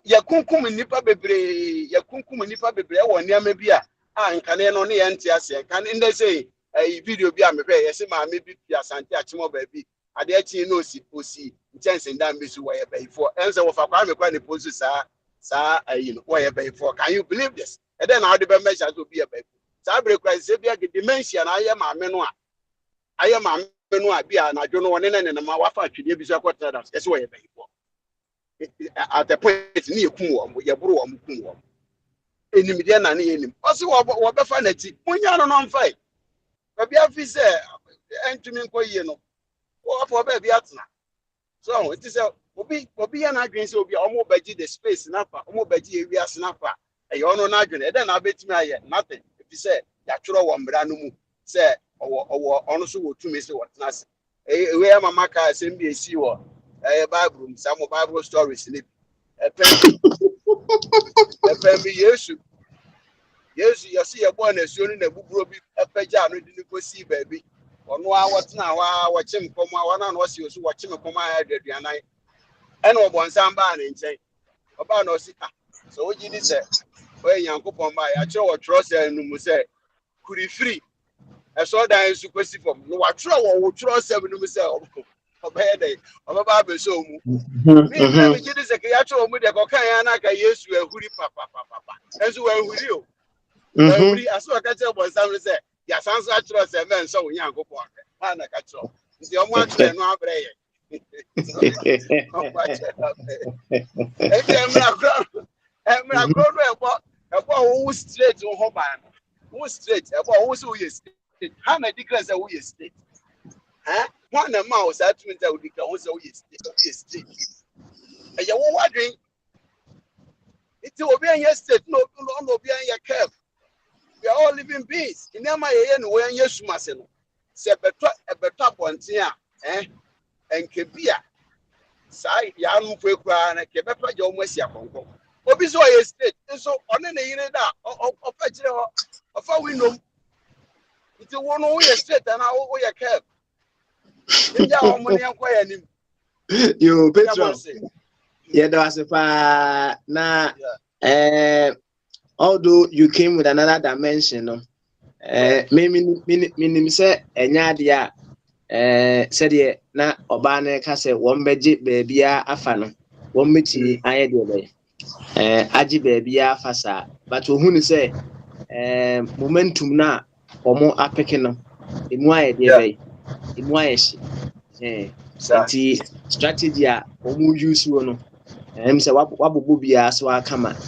ya kunkum nipa bebre wo niam bi a nkane no ne ye ntia se kan nde say video bi a me hwe ye se ma me bi asante achimo ba bi ade achi no osi ntense ndan be so wo ye ba ifo ense wo fa kwa me kwa ne post saa wo ye ba ifo. Can you believe this? And then how the measure to be a baby. Sabre Christ, dementia, I am a menua. I am a menua, be an I don't know one in and my wife actually be so quarter. That's why I pay for. At the point, near Kumwam, with your bro, Kumwam. In the median and in him. Also, what the fancy, when you're on fight. But be a fee, and to me, or for baby atna. So it is a be an agreement will be almost by the space snapper, almost by the snapper. You know, not doing then I bet me nothing. If you say that you're one brand new, say, or honestly, to me, say what's not. Where my maca is MBC or a Bible, some Bible stories in it. A pen be yes, you see a boy as soon in a book, a pajama, didn't go see baby. Or no, what's now, watch him come one on was you watch him come my head and I know one somebody and say, about no sicker. So what you did say? When you go on my, I show a trust and you say, could he free? I saw that in super from no, I trust 7 myself. Obey, I'm about to show you. Me, this is a catch with the Kokayana, yes, you are hoodie papa. as well with you. Mhm. I saw a catcher was some say, yes, answer us a man so young go walk. And a catcher. The much and no break. I'm not Mhm. grown about who straight to home. Who straight about who is straight. Hannah declares that we is straight. Huh? One a mouse that means that we can also is straight. And you're wondering, it will be in your state, no, be in your curve. We are all living beings. In my end, when yes, Maseno, say a better one, eh? And Kebia, Sai, Yanu Pekra, and a Quebec, your Messia Congo. Obiso is state, and so on any unit of our window. It's one way state and our way a curve. In your money, I'm quite him. Yo, Come Petro. say. Yeah, there was a na Yeah. although you came with another dimension, no. Me say enya dia said na oba na ka say won beje baabia afa no. Won metimi aye de be. Agi baabia afa sa. But ohun say momentum na omo apeke no. Emu aye de Yeah. be. Emu aye hye. Sir. Nti strategy a omo use no. Sɛ wabobɔ biara so akama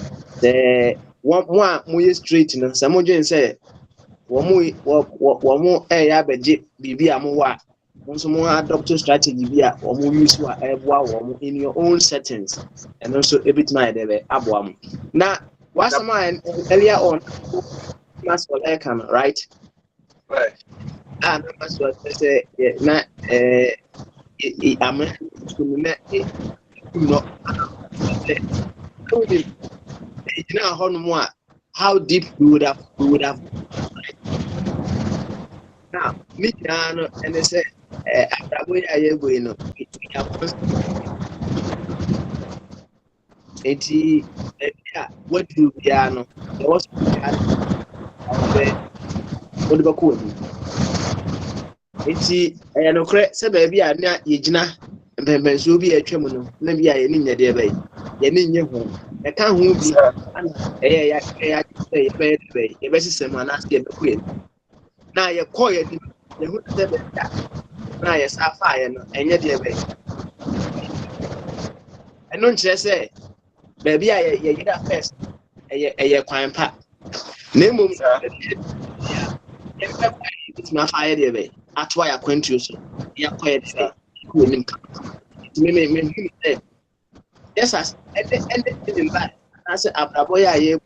sɛ mo a moyɛ straight no sɛ modwen sɛ wɔn ɛyɛ abɛgye biribi a mowɔ a mo nso mo adopt strategy bi a wɔn use a ɛboa wɔn in your own settings ɛno nso ebitumi ayɛ dɛ bɛ aboa mo na wasɛm a earlier on Maxwell ɛka no right Right. na Maxwell sɛ na ama na no how deep we would have now me no and they say after I go no what do we no there was what the cool no cre say baby a na yegyina mpempenso bi atwam no na bi a ye ni nya de bai ye ni nye ho e ka ho bi ana ya ye be system ana se be ku na ye call ye di ye hu se be da na ye sa fa ye no enye de bai eno nkyere se baby a ye yida first ye kwan pa na emom ye be kwa it ma fa ye de bai atwa ya kwantuo so ya kwa ye de bai ku nim ka me yes as and in that I said abraboy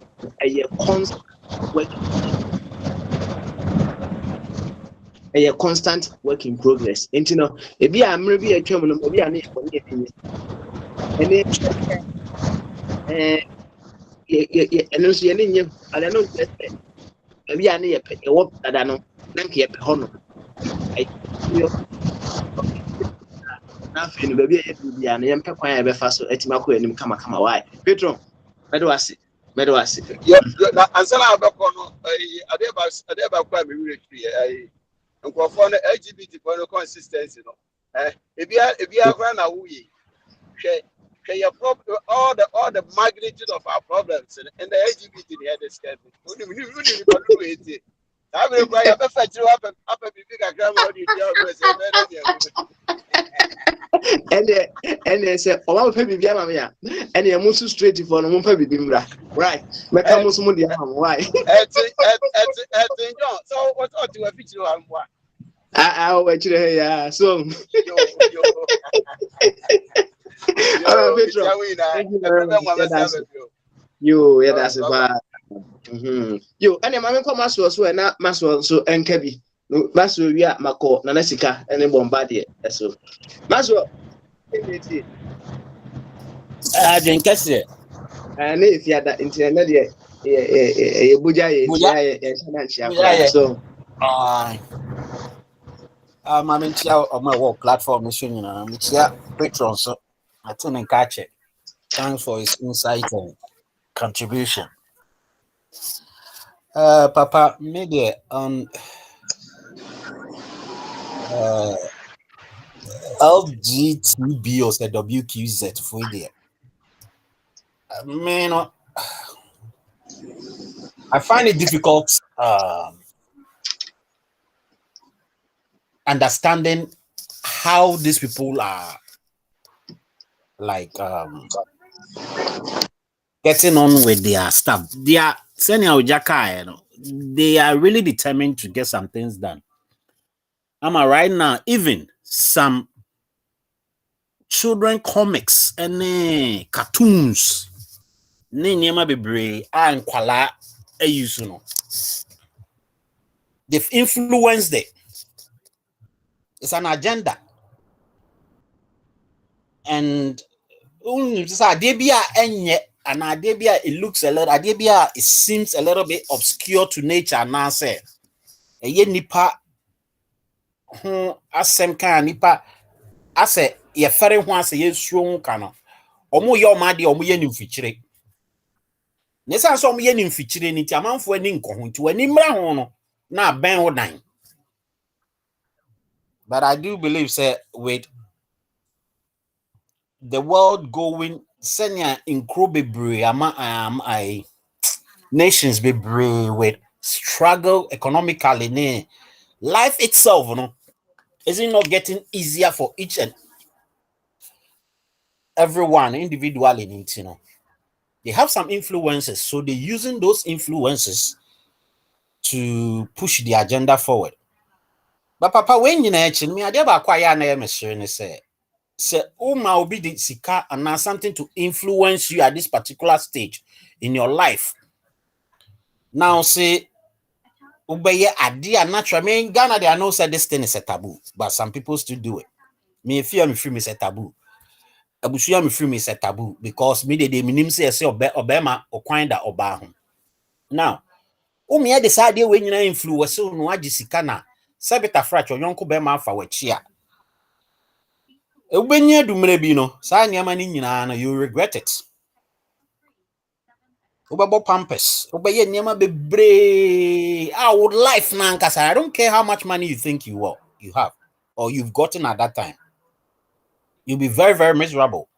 a constant work in progress and you know if you are maybe a terminal maybe I need and and also you I don't know maybe I need a work that I know thank you honor I nothing baby and I am quite a fast so etimako and come why Petro medwasi Yeah, and so I'm back on I never quite me. And for LGBT for no consistency, no. If you are run away, your problem, all the magnitude of our problems and the LGBT here this can be. We do it. I will cry up a you up a big grandma and say oh pay bibi ama me a and e mo so straight for no mo pay bibi mra right me ka mo so mo dia am why so what do you feature on what we chire ya so yo Petro thank you very much yeah, that's you yeah that's ba yo and ma me ko maso so na maso so enka bi no maso wi a mako na sika ene bomba de so maso Adwen kɛseɛ. na if ya da internet de Bogyae ya shana nchia kra so Ma menkyia ɔmo a ɛwɔ platform no so nyinaa. Mekyia Patron so. Ato ne nka akyɛ. Thanks for his insight and contribution. Papa, me on LGTB or say WQZ for there. Me no I find it difficult understanding how these people are like getting on with their stuff. They are sending out Jaka, you know, they are really determined to get some things done. Am I right now? Even some children comics and cartoons. Name bebre and kwala use no. They've influenced it. It's an agenda. And and it looks a little it seems a little bit obscure to nature now say a ye nipa asem kan nipa ase ye fere ho ase ye suo ka no omo ye o ma de omo ye nimfikyire ne san so omo ye nimfikyire ni ti amanfo ani nko ho ti wani mra ho no na ben ho dan. But I do believe say with the world going senior incredible I nations be with struggle economically, life itself, you know, is it not getting easier for each and everyone individually in it, you know? They have some influences, so they're using those influences to push the agenda forward. But Papa, when you mention me, I never acquire name say Uma will be the sika and something to influence you at this particular stage in your life. Now say Ubeye idea natural. I mean, Ghana, they know said this thing is a taboo, but some people still do it. Me fear me free is a taboo. Abusuya me free is a taboo because me de minim say obema okwanda oba ho. Now, umia decide when you influence so no agisika na sebita fracture yonko bema afa wachia. Ubenya dumre bi no, sa niama ni nyina na you regret it. Ubabo pampers, ubeye niama bebre. Our life na nkasa. I don't care how much money you think you have or you've gotten at that time. You'll be very, very miserable.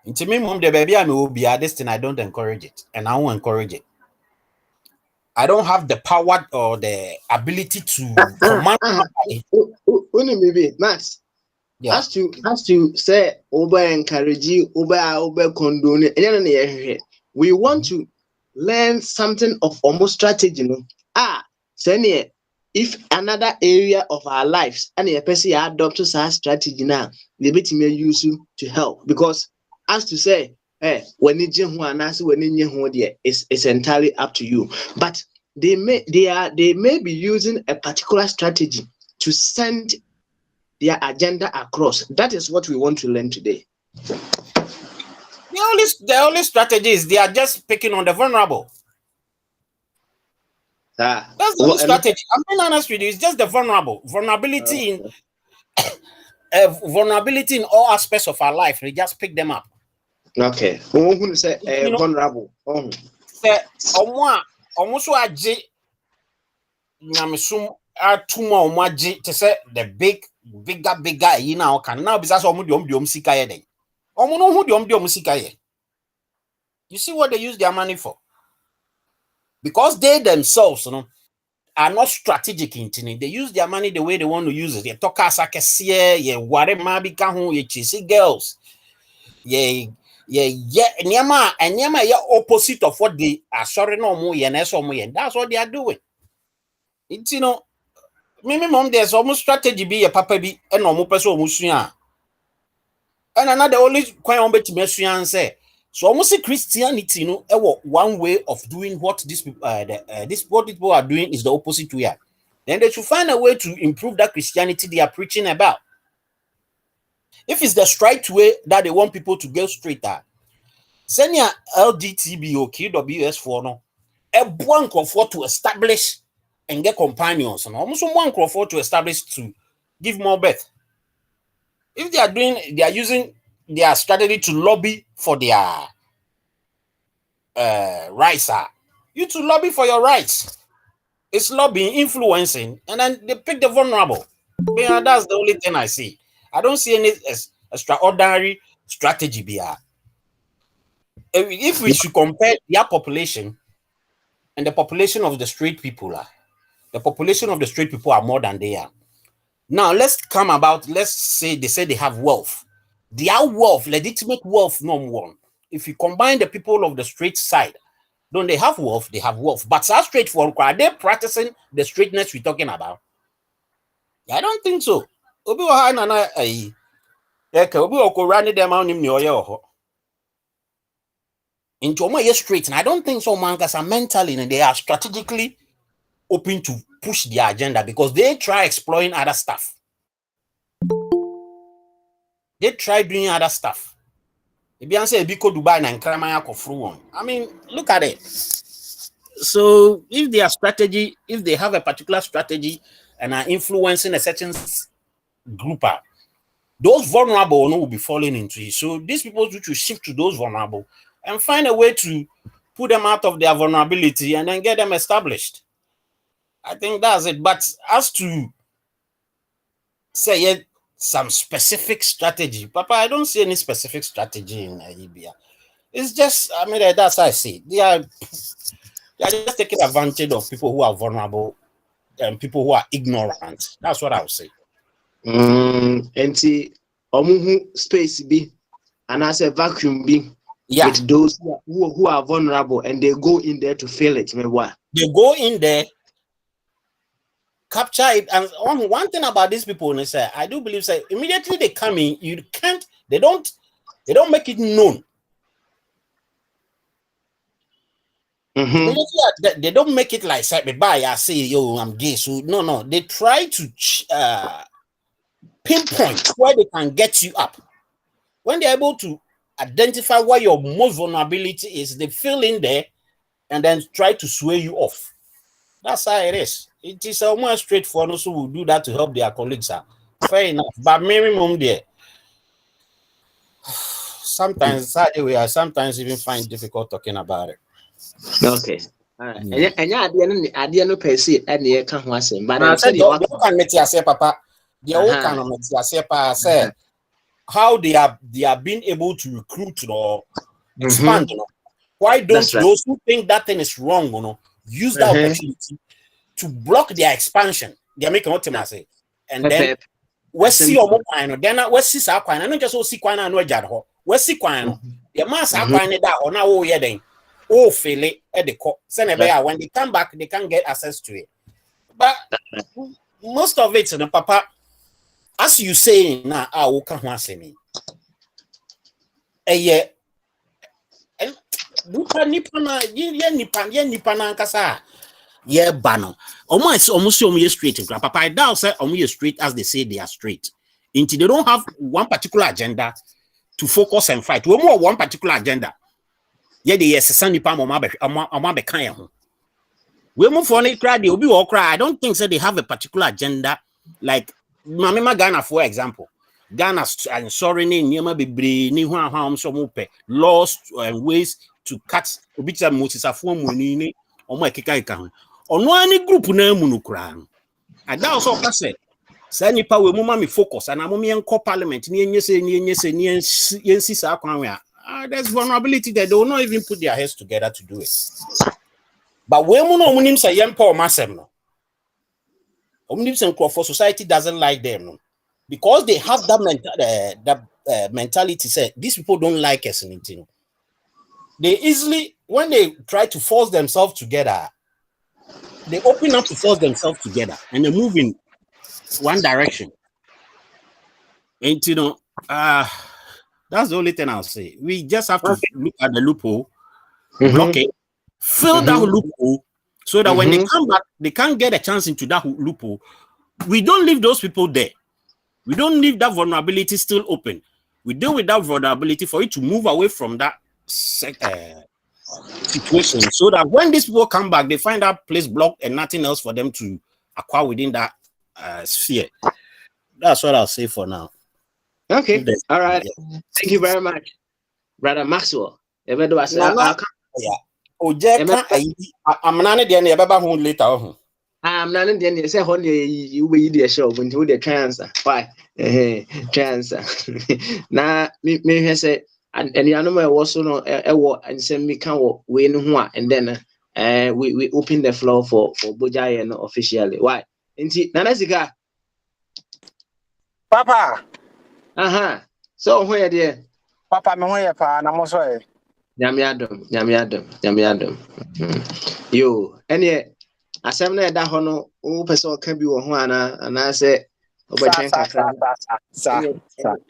Into me, mom, the baby, I will be at this thing. I don't encourage it, and I won't encourage it. I don't have the power or the ability to command somebody. Maybe Max. Yeah. As to say over encourage over condone. We want to learn something of almost strategy. You know? Senior. If another area of our lives and a person adopts our strategy now, they may use you to help. Because as to say, when it's entirely up to you. But they may be using a particular strategy to send their agenda across. That is what we want to learn today. The only strategy is they are just picking on the vulnerable. That's the only strategy. I'm being honest with you. It's just the vulnerability in all aspects of our life. We just pick them up. Okay. Who say vulnerable? Almost aji nyamesum atuma omaji to say the bigger you now can now because omu sika ye den. Omu no hu diom sika ye. You see what they use their money for? Because they themselves, you know, are not strategic in it. They use their money the way they want to use it. They talk as ye ware mabika hu ye chisi girls. Ye nyama ye opposite of what they are sorry no more ye na so more. That's what they are doing. It's you know, minimum there's almost strategy be a papa be and no more person musua. And another only quite on bet me say. So almost Christianity, you know, one way of doing what these people, what people are doing is the opposite way. Then they should find a way to improve that Christianity they are preaching about. If it's the straight way that they want people to get straighter, send your LGTB or KWS for no, a one comfort to establish and get companions, and almost one comfort to establish to give more birth. If they are using their strategy to lobby for their rights, you to lobby for your rights. It's lobbying, influencing, and then they pick the vulnerable. Yeah, that's the only thing I see. I don't see any extraordinary strategy. if we should compare their population and the population of the straight people, the population of the straight people are more than they are. Now let's say they have wealth. Their wealth, legitimate wealth, no one. If you combine the people of the straight side, don't they have wealth? They have wealth. But so straightforward, are they practicing the straightness we're talking about? I don't think so. Obi wa na na ayi. Eka obi okorani dem anim ni oye oho. Into omo ye straight, and I don't think so mangas are mentally and they are strategically open to push their agenda because they try exploring other stuff. They try doing other stuff. If you say Biko Dubai and Kramaya one. I mean, look at it. So if their strategy, if they have a particular strategy and are influencing a certain group, those vulnerable will be falling into it. So these people should shift to those vulnerable and find a way to put them out of their vulnerability and then get them established. I think that's it. But as to say some specific strategy, Papa, I don't see any specific strategy in Libya. It's just, I mean, that's how I see. They are just taking advantage of people who are vulnerable and people who are ignorant. That's what I would say. And see, space be and as a vacuum be with those who are vulnerable and they go in there to fill it. They go in there, capture it, and one thing about these people, they say, I do believe, say immediately they come in, they don't make it known. They don't make it like say, bye, I say, yo, I'm gay. So no, they try to pinpoint where they can get you up. When they're able to identify where your most vulnerability is, they fill in there and then try to sway you off. That's how it is. It is almost straightforward. So will do that to help their colleagues. Fair enough. But minimum there. Sometimes we are sometimes even find difficult talking about it. Okay. All right. And yeah, no per se, and you can't was him. But I said, you can make yourself, Papa. The old kind of make yourself, say how they are being able to recruit or expand. Why don't those who think that thing is wrong, use that opportunity to block their expansion? They are making what I say, and then we see your mobile. Then we see our coin. I don't just see coin and no jadho. We see coin. The mass our coin that or now oh yeah then. Oh, fail it at the court. When they come back, they can't get access to it. But most of it, Papa, as you say now, I will come once me. Yeah, and nipana kasa. Yeah, bano. Almost straight. Papa, I doubt say straight as they say they are straight. Until they don't have one particular agenda to focus and fight. We more one particular agenda. Yeah, the Sani Pam Omabe Kaya. We move on it, cry, they will be all cry. I don't think so they have a particular agenda. Like Mamma Ghana, for example. Ghana and Sorry, Nima Bibri, Niwa Ham Somope, laws and ways to cut Obita Moses a form winning or my Kikakan. On one group Munukran. And that also said, Sani Power Mummy focus and Amomian co parliament near Yensi. There's vulnerability that they will not even put their heads together to do it. But when we say young poor massive no, for society doesn't like them no, because they have that mentality. Say these people don't like us anything. They easily, when they try to force themselves together, they open up to force themselves together and they move in one direction. And that's the only thing I'll say. We just have to look at the loophole, block it, fill that loophole, so that when they come back, they can't get a chance into that loophole. We don't leave those people there. We don't leave that vulnerability still open. We deal with that vulnerability for it to move away from that situation, so that when these people come back, they find that place blocked and nothing else for them to acquire within that sphere. That's what I'll say for now. Okay. All right. Thank you very much, Brother Maxwell. I'm not later. I'm not in the say honey you will the show when you the transfer. Why? Transfer. Now me say and yanom also no and send me can we no and then we open the floor for Bogyae no officially. Why? Inti Nanasika. Papa. So where there? Papa me ho ye pa na mo so e. Nyame adom. Yo, ene asem na eda ho no wo pese o ka bi wo ho ana se obetwen kakra. Sa.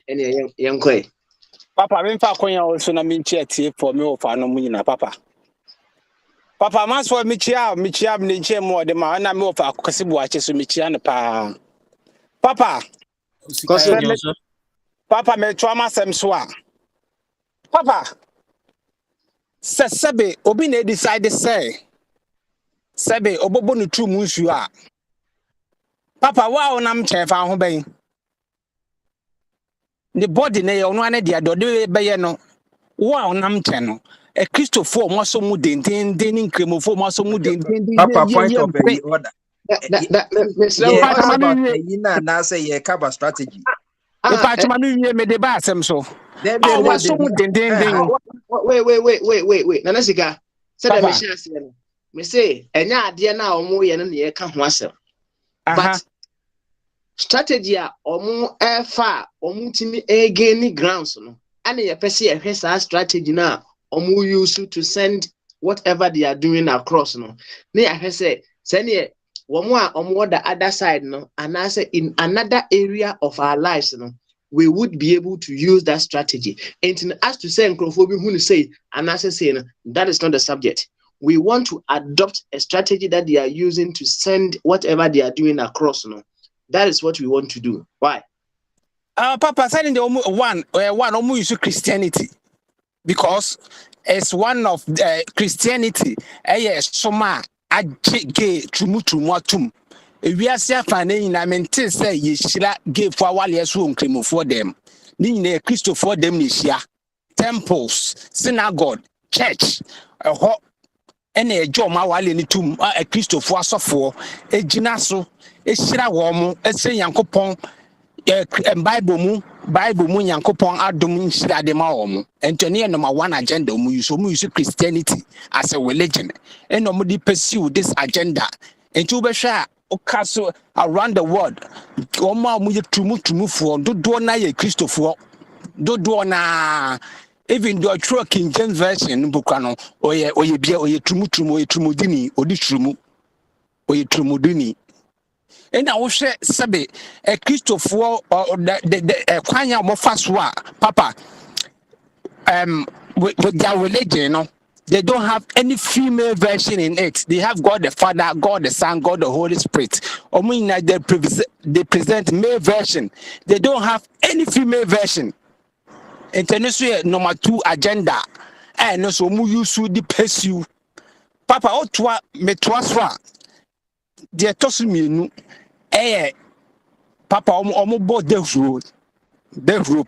Ene yenkoi. Papa me fa konya o so na me nchi atie for me o fa no mu nyina papa. Papa mas for me chia me nchi mo de ma na me o fa akokase bu ache so me chia ne pa. Papa. Papa me twa masem so a. Papa. Sebe obi na decide say sebe obobo no tru mu nsu a. Papa wa o nam che fa ho ben. The body na ye ono ane dia do de be ye no wa o nam che no e Christopher mo so mu den ni nkremofo mo so mu den Papa, point of the order. Na say ye cover strategy. Papa chama no wie me de ba asem so. Wa so mu den. Wait. Nanasika. Said that me share say no. Me say enya ade na omo ye no na ye ka ho asem. But strategy a omo efa omo timi gain grounds no. And ye pese ye hwe sa strategy na omo use to send whatever they are doing across no. Na ye hwe say ne omo the other side no, and I say in another area of our lives no, we would be able to use that strategy. And as to say nkrofo who say and I say no, that is not the subject. We want to adopt a strategy that they are using to send whatever they are doing across no. That is what we want to do. Why? Papa said in the one use Christianity because it's one of Christianity. Soma gay trumutum. We are say fane na mente say ye shira gay for wale so nkremo for them. Ni na Christo for them ni shia. Temples, synagogue, church, ene ejo ma wale ni tum a Christo for asofo ejina so ehira wo mo ese Yankopon Bible mu Yankopon adom nhira de ma wo mo entone number one agenda mu use Christianity as a religion and no dey pursue this agenda enti we hwa okaso around the world oma mu ye trumufu dodo na ye Christopher dodo na even the true King James version bukwa no oye bia oye trumudini odi trumu oye trumudini and I will say sabe a Christopher the kwanya mo faswa papa with their religion no, they don't have any female version in it. They have God the Father, God the Son, God the Holy Spirit. They present male version. They don't have any female version. International number 2 agenda. And also use the pursue. Papa otwa metwaswa. They toss me Papa omo bo the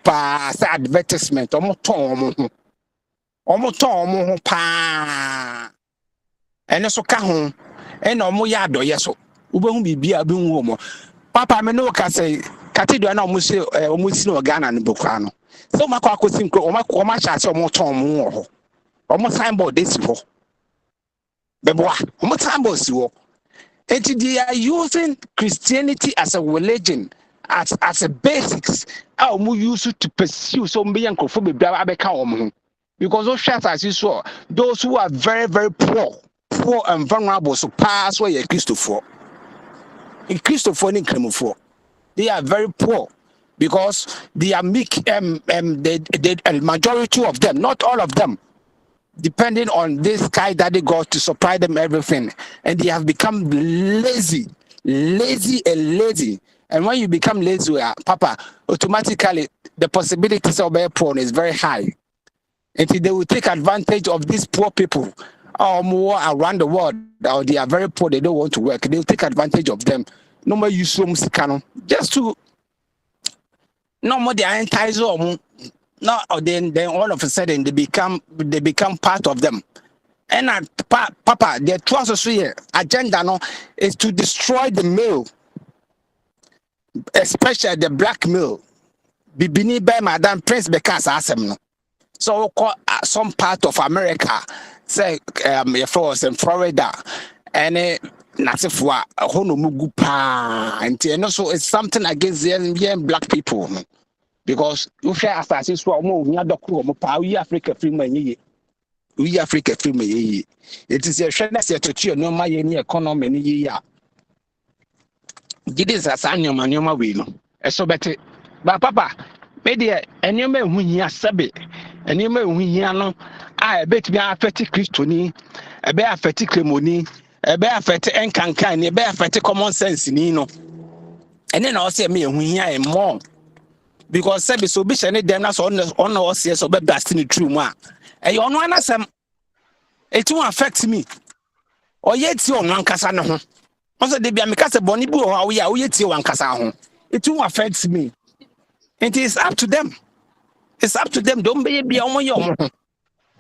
pa sa advertisement omo ton omo ho pa ene so ka ho ene omo ya adoye so ubehu bibia be hu omo papa me no ka say cathedral na omo si no Ghana no bokwa no so makwa akosi nkro omo cha se omo ton omo ho omo signboard dey si ho beboa omo signboard si ho. And they are using Christianity as a religion, as a basics. How we use it to pursue some being because those shots as you saw, those who are very, very poor and vulnerable, so pass where you're Christopher. In Christopher in Cremofo, they are very poor because they are the majority of them, not all of them, depending on this guy that they got to supply them everything, and they have become lazy. And when you become lazy, Papa, automatically the possibilities of being poor is very high. And they will take advantage of these poor people more around the world, or they are very poor, they don't want to work. They will take advantage of them. No more use just to no more they are enticed. No, then all of a sudden they become part of them. And Papa, their trust agenda no is to destroy the male, especially the black male. Bibini by Madam Prince Bekas asem no. So some part of America, say if I was in Florida, and Nasifwa, Honomugu pa, and so it's something against the black people. Because you share as I say, more we are the crew, we Africa free money, we Africa free money. It is a share that's to cheer no my any economy any year. It is as annual manuma wheel. So better, but papa, media, and you may win ya sabi, and you may win ya no. I bet me affect Christoni, a bear affect Cremoni, a bear affect Encancan, a bear affect common sense in Nino. And then I'll say me win ya and more. Because sabi so be shane dem na so on us yes so be blasting the true ma e you no anasem it won't affect me or yet you on ankasa ne ho also dey be ameka se boni bi o ha wo ya wo yeti o ankasa ho it won't affect me. It is up to them. It's up to them. Don't be omo yo mo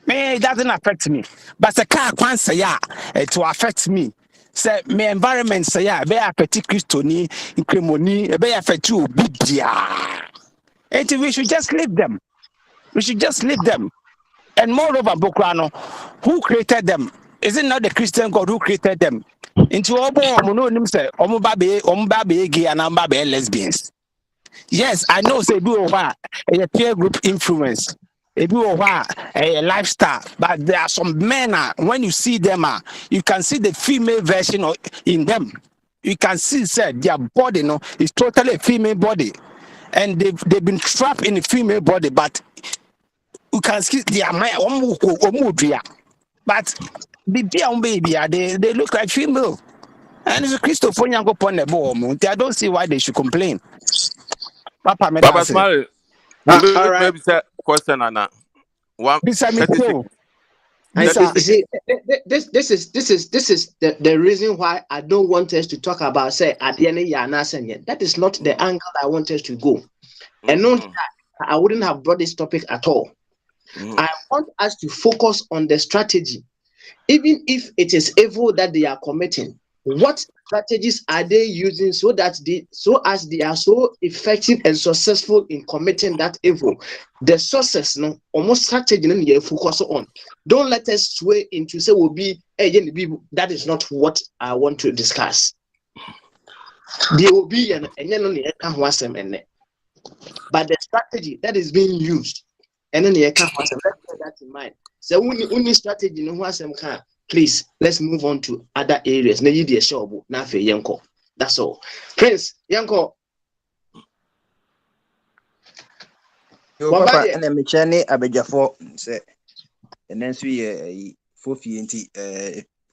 me, it doesn't affect me, but the car kwan say ya it will affect me. Say me environment say ya be affect Christoni incremoni e be affect you bibia. And we should just leave them. We should just leave them. And moreover, Bokrano, who created them? Is it not the Christian God who created them? Into omubabe gay and ambabe lesbians. Yes, I know say do a peer group influence. A lifestyle, but there are some men when you see them you can see the female version in them. You can see said their body is totally a female body. And they've been trapped in the female body, but you can see their mind, but they look like female. And it's a Christopher Yango Ponebo. I don't see why they should complain. Papa, me Baba that's it. Smile, All right. maybe say question and one This is me 36. too. And This is see, this is the reason why I don't want us to talk about say at the end of Yana. That is not the angle I want us to go. And not I wouldn't have brought this topic at all. I want us to focus on the strategy. Even if it is evil that they are committing, what strategies are they using so as they are so effective and successful in committing that evil? The sources, almost strategy you focus on. Don't let us sway into say will be that is not what I want to discuss. There will be but the strategy that is being used, and then let's bear that in mind. So only strategy please let's move on to other areas. That's all. Prince Yanko. Yo papa ene me chane abejafo se enen so ye fofi nti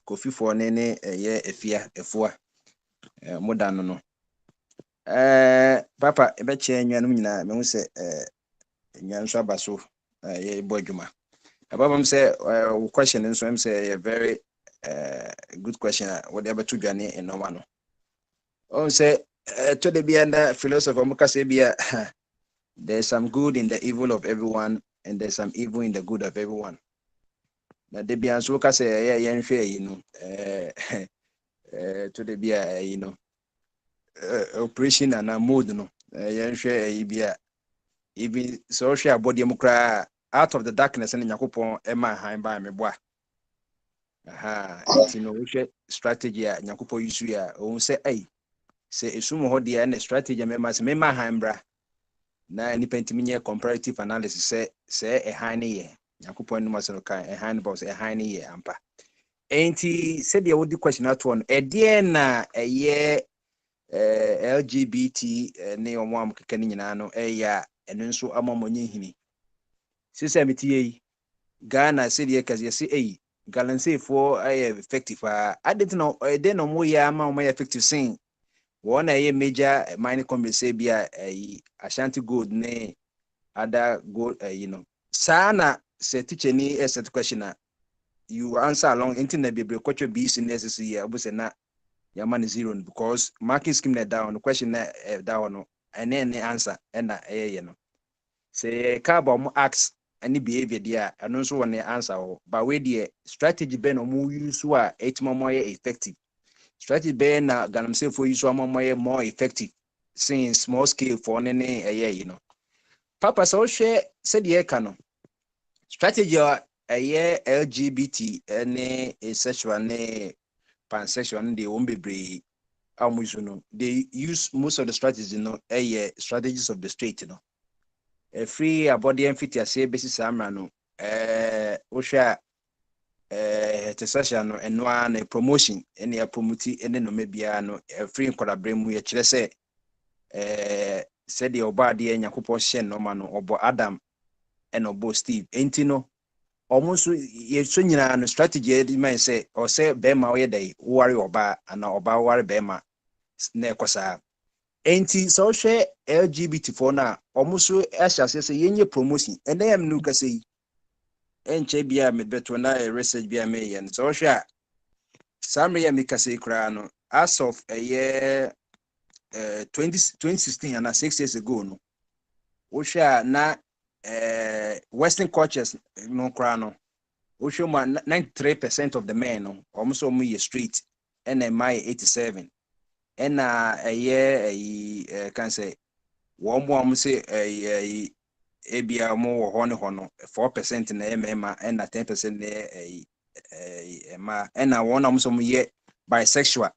kofi fo ne ye efia efua moda no papa ebe che nwanum nyina me hu se nwanso abaso ye bodwuma papa me say question nso me say a very good question what they to dwane enoma no on say to the be under philosopher mo kase bia there's some good in the evil of everyone and there's some evil in the good of everyone. Na de bia so kase yen hwe yi no to the bia you know operation and mode no yen hwe yi bia even so hwe body mu kra out of the darkness and yakopon e ma han ba me boa it's no hwe strategy a yakopon use ya o say ai say esumo ho de na strategy me ma han bra na ni pentimi comparative analysis say e han ne ye yakopon no masoro kan e han boss e han ne ye ampa enti said the would question at one e de na eye LGBT ne omam keka ni nyina no ya eno nso amamonye hini sisa metiye Ghana said ye kaze say galanse for effective adet no de no mo ya ama mo effective sin one major mining company say bia Ashanti Gold ne other gold sana say teacher ni set question you answer along internet be kwacho BC necessary obuse na yaman zero because marking scheme na down the question na down no and then the answer and say carbon acts any behavior there and also one answer but we the strategy be no mu use wa more effective strategy be na ganam say for use more effective since small scale for any papa so share said the kano strategy LGBT ne asexual ne pansexual ne de won bebre amuzuno. They use most of the strategies strategies of the straight free body and fit say basis amra no osha heterosexual no eno na promotion ene promote ene no mebia no free nkwadabre mu ye kire say said the oba de yakopon hye no ma no obo Adam and obo Steve enti no almost ye so nyina no strategy di man say or say be ma we dey worry oba ana oba worry be ma na ekosa enti so hwe LGBT for na almost asha say yenye promotion and dem no kase enche bia me beto na research bia me yen so hwe a samre ya me kase kra no as of a year 2016 and 6 years ago no Osha na Western cultures no krano. Osha 93% of the men no almost omu street and my 87. And a year can say one more say a ebia more hono 4% in the MMA and 10% ma and I want almost year bisexual.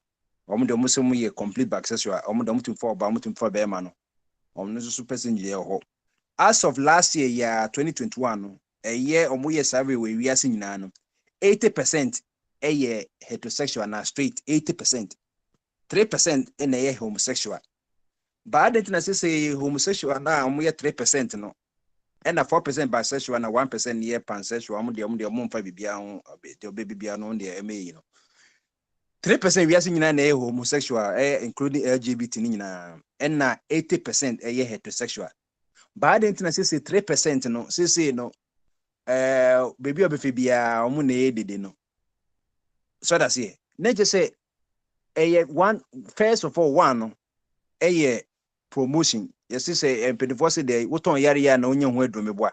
The muslim year complete bisexual. The mutum for Bema no. So person year as of last year 2021 a year year survey we are seeing now 80% a year heterosexual and straight 80%, 3% in a year homosexual. But I didn't say homosexual now 3% no and a 4% bisexual and a 1% year pansexual the baby no the 3% we are seeing now homosexual including LGBT and 80% a year heterosexual. But I didn't say 3% no say no baby obefibia omu na edede no so that's it nature say one first of all one no promotion yes say empedifo say dey woton yare ya na onye hu adromeboa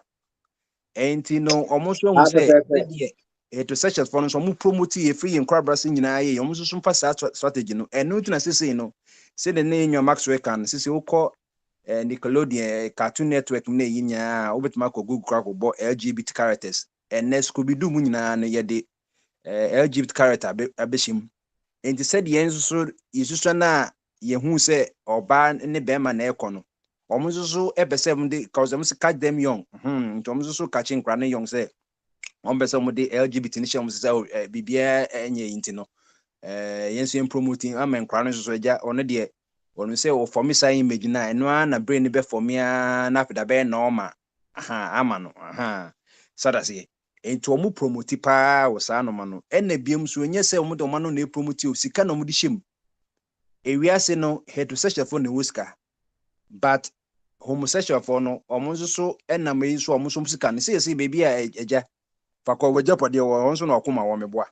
enti no almost hu say dey heterosexual for no so mu promote ye free incorporate nyina ye omu so mfa strategy no enu tuna say no say the name Maxwell can say ukọ Nickelodeon Cartoon Network na yinya obetima ko Google kwa ko bo LGBT characters and Scooby Doo mu nyina no ye de LGBT character abeshim enti said yen so yesusu na ye hu se oba ne bema na ekono omo so ebese mu de cause them catch them young nti omo so catching kra na young say omo bese mu de LGBT ni shem say bibia enye inti no yen so promoting amen kra no so ja ono de onu say o for me say image na eno na brain be for me na afida be normal ama no sada say enti omu promote pa wo sa no ma no ena biem so onye say omu de omo no na promote o sika na omu de shem ewiase no heterosexual for ne wuska but homosexual for no omo so ena mai so omo so sika ne say baby a eja fakọ wajja pade wo so na okoma wo meboa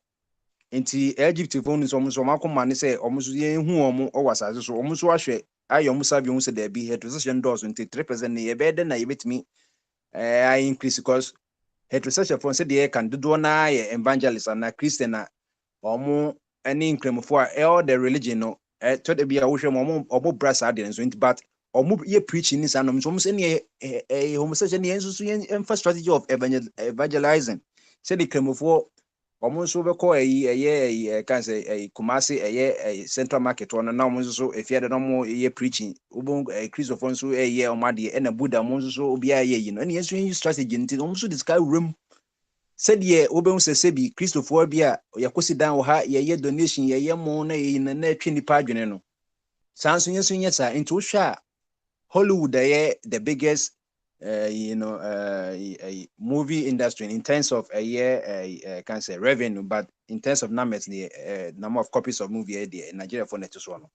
enti LGBT phone so omo makoma ne say omo so ye hu omo o wasase so omo so ahwe ayo omo sabi omo se da bi heterosexual doors enti 3% ne ye be de na ye betimi I increase because heterosexual phone say they can do na ye evangelist and Christian na omo any incremofo all the religion no to the bia wo hwem omo brass ade so enti but omo ye preaching ni sanom so omo say ne homosexual ne so emphasis strategy of evangelizing say the cremofo omo so be call can say Kumasi central market one na omo so efia de no ye preaching ubon Christopher so omo de na Buddha omo so obi ye no ne so use strategy nti omo so disguise room said ye oben se sebi Christopher bia yakosi dan wo ha ye donation ye mo na ye na atwe nipa adwene no sanso yeso nyesa into hwa Hollywood the biggest movie industry in terms of can say revenue, but in terms of numbers the number of copies of movie in Nigeria for net so no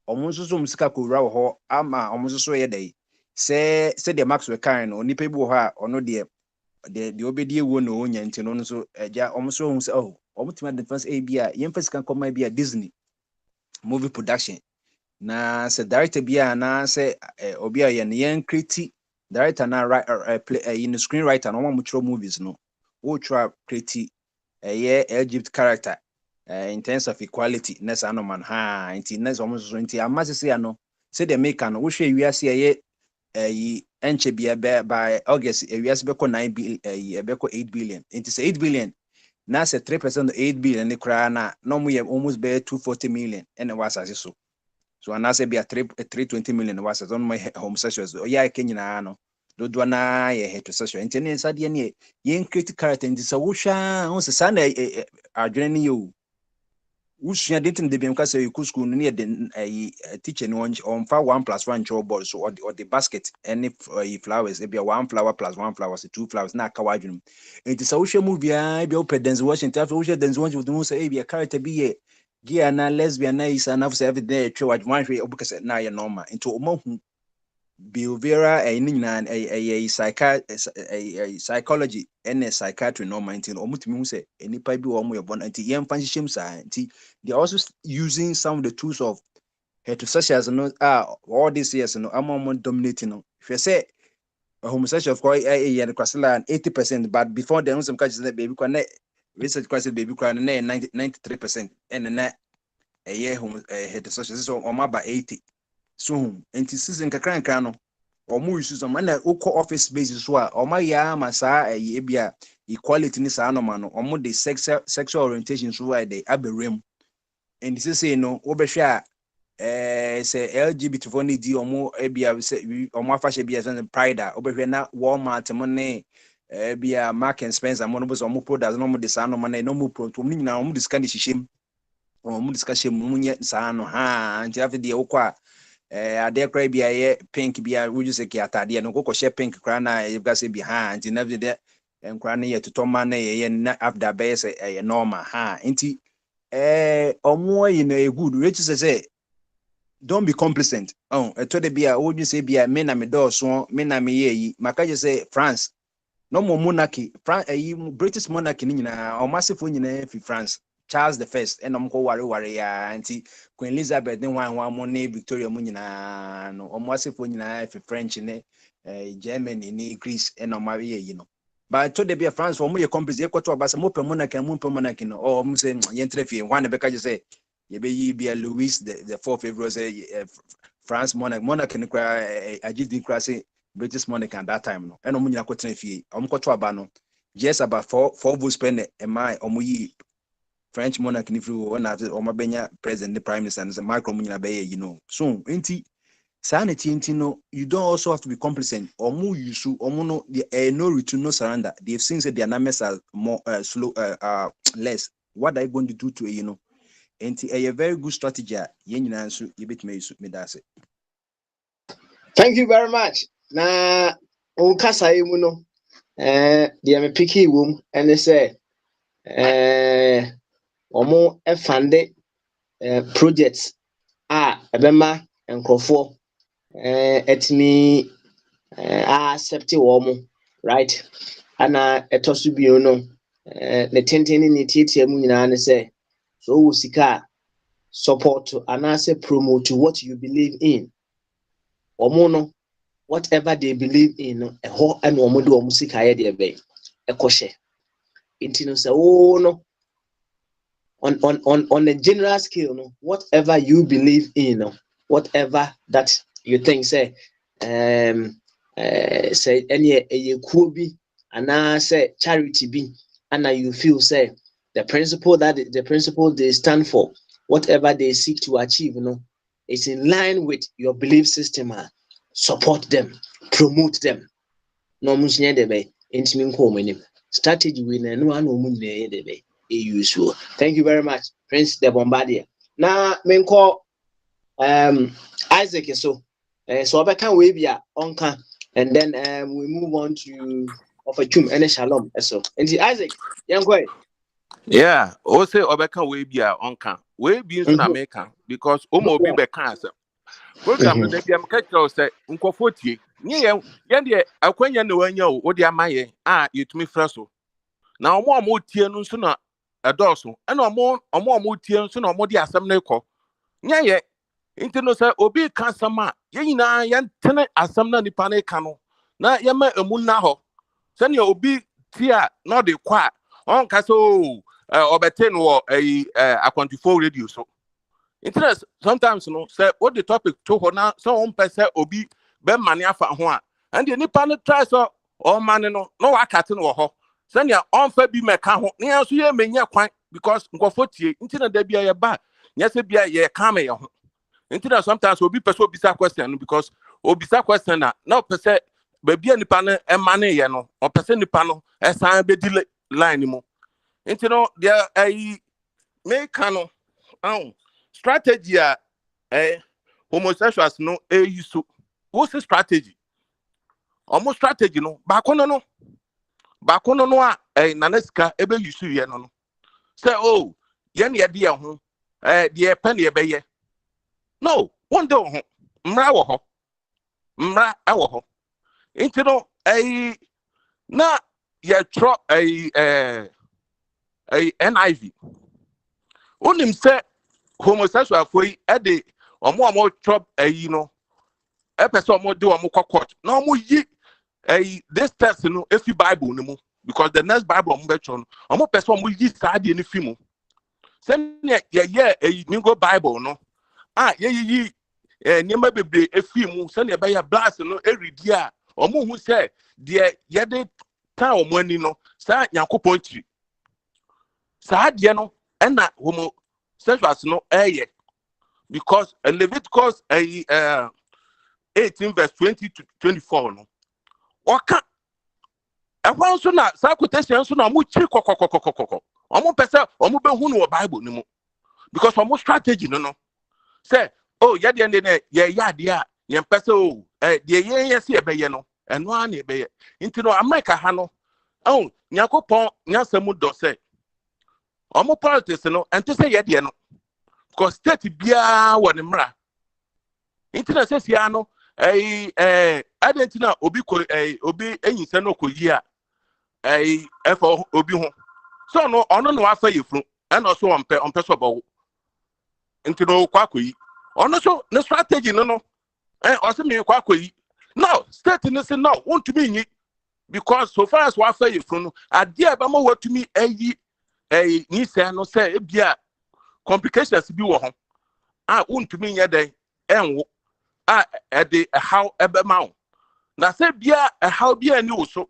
omunso so musika ko wura ho ama omunso so ye dey say the Maxwell kind no nipa bi wo ha ono de obedi ewo no onya nti no so eja omunso hu say oh omutima defense bia yemfasi kan koma bia Disney movie production na se director bia na se obi a ye ne create director na play in screenwriter no mo chro movies no wo try create LGBT character in terms of equality ness anoman inti ness almost so inti amasese ano say the make no wo hwe wiase enche bia by August ewiase beko 9 billion beko 8 billion. It is 8 billion. Now say 3% of 8 billion ne kra na no mu almost be 240 million and was as so. So and I say be a 320 million was on my homosexuals. Oh yeah, Kenya no. Do do na ye heterosexual. Enti ne sade ne ye create character ndi so wo hwa on se sa na adwene ne you. Usua dentin de biem ka say you school no ne the teacher no on fa 1+1 draw ball so or the basket any flowers e be 1 flower plus 1 flower so 2 flowers na ka wadwene. Enti so wo hwa movie a be open dance Washington after wo hwa dance Washington wo say e be a character be ye gay na lesbian na is enough say every day twa wadwan hwe obuka say na ye normal into omahu behavioral a psychology and psychiatry normal into omutimi hu say enipa bi wo mo yebon anti yem fan hyehyem sa anti they are also using some of the tools of heterosexuals no all these years no among dominating no if say homosexual of course the kwasela 80% but before them some catch say baby kwa na research kwase baby kwa na 93% and na heterosexual so omaba 80 so enti season kakranka no omo use so man na uko office basis so a omo ya ma saa ebia equality ni saa no ma no omo the sexual orientation so why they aberem and this say no obehwe a say LGBT for ni di omo ebia omo afahye bia say pride a obehwe na Walmart mo ne ebia Mark and Spencer mo no bo so omo products no mo de saa no ma na no mo pro to mo nyina omo discuss ni hyehyem omo discuss hyehyem mo nye saa no ha anti after de okwa ade kra bia ye pink bia would you say ki atade no kokko she pink kra na you ga say behind in every day enkra na ye totoma na ye na after be say normal ha nti omo yi na good rich say don't be complacent to the bia would you say bia me na me do so me na me yi maka je say France no more monarchy British monarchy ni nyina o masifo nyina fi France Charles the First and I'm ware ya anti Queen Elizabeth ne wan mo ne Victoria mo nyina no o masifo nyina fi French ne Germany ne Greece and o ma ye no but to the be France for mo ye companies ye kwato abasa mo pe monarchy no o mo say ye entrefie wan be ka je say ye be yi be Louis the 4th February say France monarchy ne kwa agidi kwa say British monarchy at that time no and o mo nyina kwotena fie o mo kwato aba no just about 4 votes per my o mo yi French monarch ni free one after o mabenya president the prime minister and Macron nyina be you know so enti sanity no you don't also have to be complacent or mu use or no no return no surrender they've seen that their numbers are more slow less what are you going to do to you know enti a very good strategy ye nyina nso ye betime use me that say Thank you very much. Na on kasa emu no the me picky wom and say omo fund projects ebema nkrofo etimi accept wo right ana etoso bio no ne tenten ni tietia mu nyina ne say so wo sika support and say promote what you believe in omo no whatever they believe in ho and omo do omo sika ye de be ekoshe intino say oh no on a general scale no whatever you believe in no, whatever that you think say say any cool be and say charity be and you feel say the principle they stand for whatever they seek to achieve is in line with your belief system support them promote them no munya de be intimi nko omanim strategy we na no an omu de be useful. Thank you very much, Prince the Bombardier. Now, menko Isaac so I can we be onka, and then we move on to Ofachum and Shalom. So, and Isaac, young boy. Yeah, also Obeka we be a onka. We be in America because be be cancer. Program no dey am catch us say nkofoti. Nye yan de akwanya na wanya wo de amaye yetumi fra so. Na omo tie no so na edoso. Na omo tie so na omo de asem na ekọ. Nye nti no say obi ka asem a ye nyina yan tene asem na nipa na ka no. Na ye ma emu na ho. Se ne obi tia na de kwa on ka so obeten wo akwantifo radio so. Interest sometimes no say what the topic to ho na so on person obi be mane afa ho a and the nipa no try so all man no wakate no ho send ya onfa bi meka ho na so ye menya kwan because nkofo tie ntina da bia ye ba nya se bia ye kame ye ho ntina sometimes obi person obisa question no because obisa question na pese ba bia nipa no emane ye no o pese nipa no esan be di line mu ntino dia make no strategy homosexuals no use what's strategy almost strategy no bakono no a naneska ebe use ye no say oh ye na ye de ho de pen ye beye no one do ho mra wo ho mra awo ho ntino na ye tro NIV onim say homosexual foi de omo chop no e person omo de omo court na omo yi this text no efi Bible no mu because the next Bible omo be chon omo person omo yi sa de ni fi mu say ye ni go Bible no ye niema bebre efi mu say ne be ya blast no eridi a omo hu say de ye de ta omo ani no sa Yakobon tiri sa de no na homosexuals no because Leviticus 18 verse 20 to 24 no oka ehwan so na sa quotation so na mo chi kokokokokoko omo pese omo be hu no Bible ni mu because omo strategy no say oh ye de ne ye de a ye pese oh de ye se ebe ye no eno a na ebe ye nti no America ha no Yakobon nyasemu do say omo politics no ente say ye de no because state bia won mra internet says ya no identity obi ko obi enyise no ko yi a efo obi ho so no ono no afa yefru and also on person bo into no kwa ko yi ono so the strategy no also me kwa ko yi now state no say no want to be because so far as wa afa yefru no ade aba mo wa to me ni say no say bia complications bi wo ho wontumi nya den enwo ede how ebe ma na se bia how bia ni wo so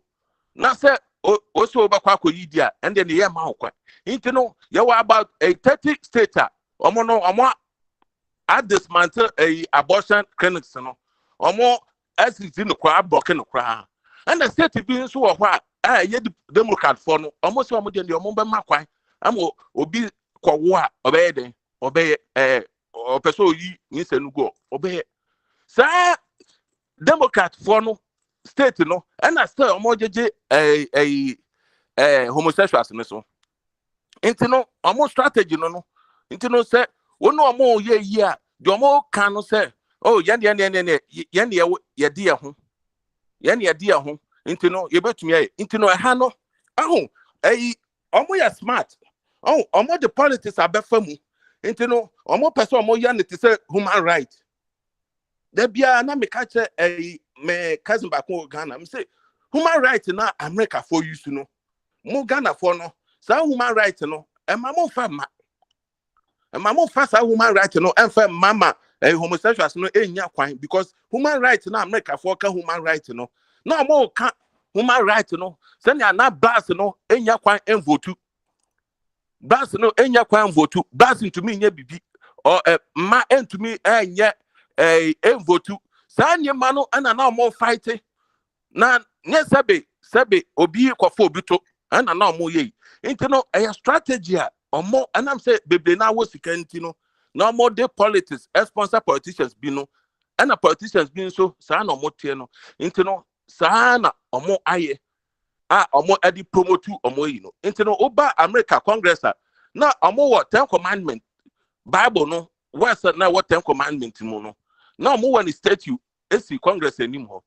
na se o so ba kwa koyi dia and then ye ma kwa nti no ye wa about a 30 state omo at dismantle abortion clinics no omo asiti no kwa block no kwa and the state bi so wo ho ye democrat for no omo so omo de omo be ma kwa amo obi wo a obeye den obeye o person yi ni senu go obeye sa democrat for no state no and I still omo jeje homosexuals no so enti no omo strategy no enti no say wono omo ye yi a de omo kan no say oh ye de ho enti no ye betumi ye enti no ha no omo ya smart omo the politics abefamu enti no omo person omo ya ne say human right da bia na me catch me cousin back in Ghana me say human right na America for you to know mo Ghana for no sa human right no e ma mo fa sa human right no e fa mama homosexuals no enya kwan because human right na America for ka human right no na mo ka human right no say na blast no enya kwan envote blast no enya kwan vote blast to me nya bibi or ma to me enya envote sa nyema no ana na mo fight na nye sebe obi kwafo obi to ana na mo ye nti no strategy a omo anam say bebre na wo sika nti no na mo de politics sponsor politicians bi no ana politicians bi so sa na omo tie no nti no sa na omo aye omo edi promote omo yi no nti no oba America Congress na omo what 10 commandment Bible no what's na what 10 commandment mu no na omo when statue esi Congress enim ho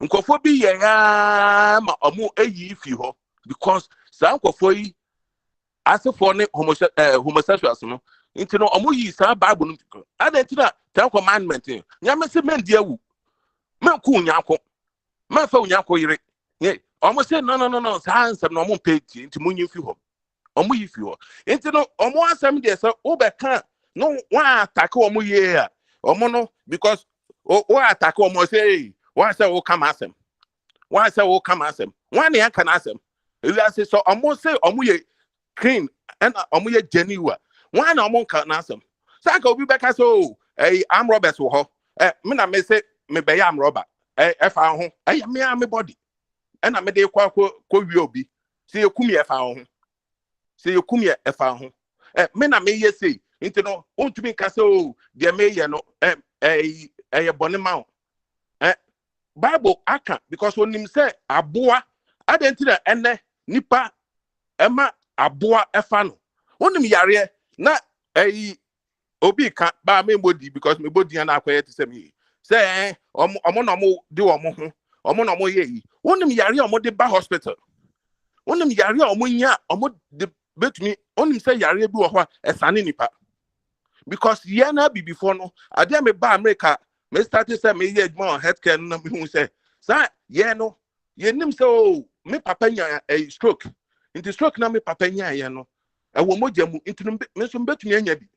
nkofo bi ye ya ma omo eyi fi ho because sa nkofo yi asefo ne homosexuals no nti no omo yi sa Bible no adenti na 10 commandment nyame se men dia wu men ku nyanko men fa nyanko yire omo say no sa ansem no omo page nti munyi fi ho omo yi fi ho nti no omo asem de say wo be kan no wa attack omo ye a omo no because o attack omo say wa say o come asem Why say oh come asem? Why they can asem? You say so almost say omuye clean and omuye genuine. Why no mon can asem? So I go be back so hey I'm Robert so ho. Me na me say me be am Robert. If I ho me am body. And I made a quack will be. See you come here found. See you come here if I ho. Men I may say, into no, want to be castle, dear may no, a bonny mount. Bible, I can't, because when him say, a boa, I didn't and nipa, Emma, a boa, a fan. One me yare, not a obi can't buy me body because my body and I quiet to say me. Say, I'm on do a mo, I'm on a mo ye. One me yare, I'm the hospital. One me yare, I'm the bet me on him say yare do a sani nipa. Because yana be before no, I dare me buy America. Me started say me ye more healthcare no me who say, sir, yeah no, ye nim so me papa nya a stroke. Into stroke na me papa nya ye no. E wo mo jamu into me so bet me nya bi.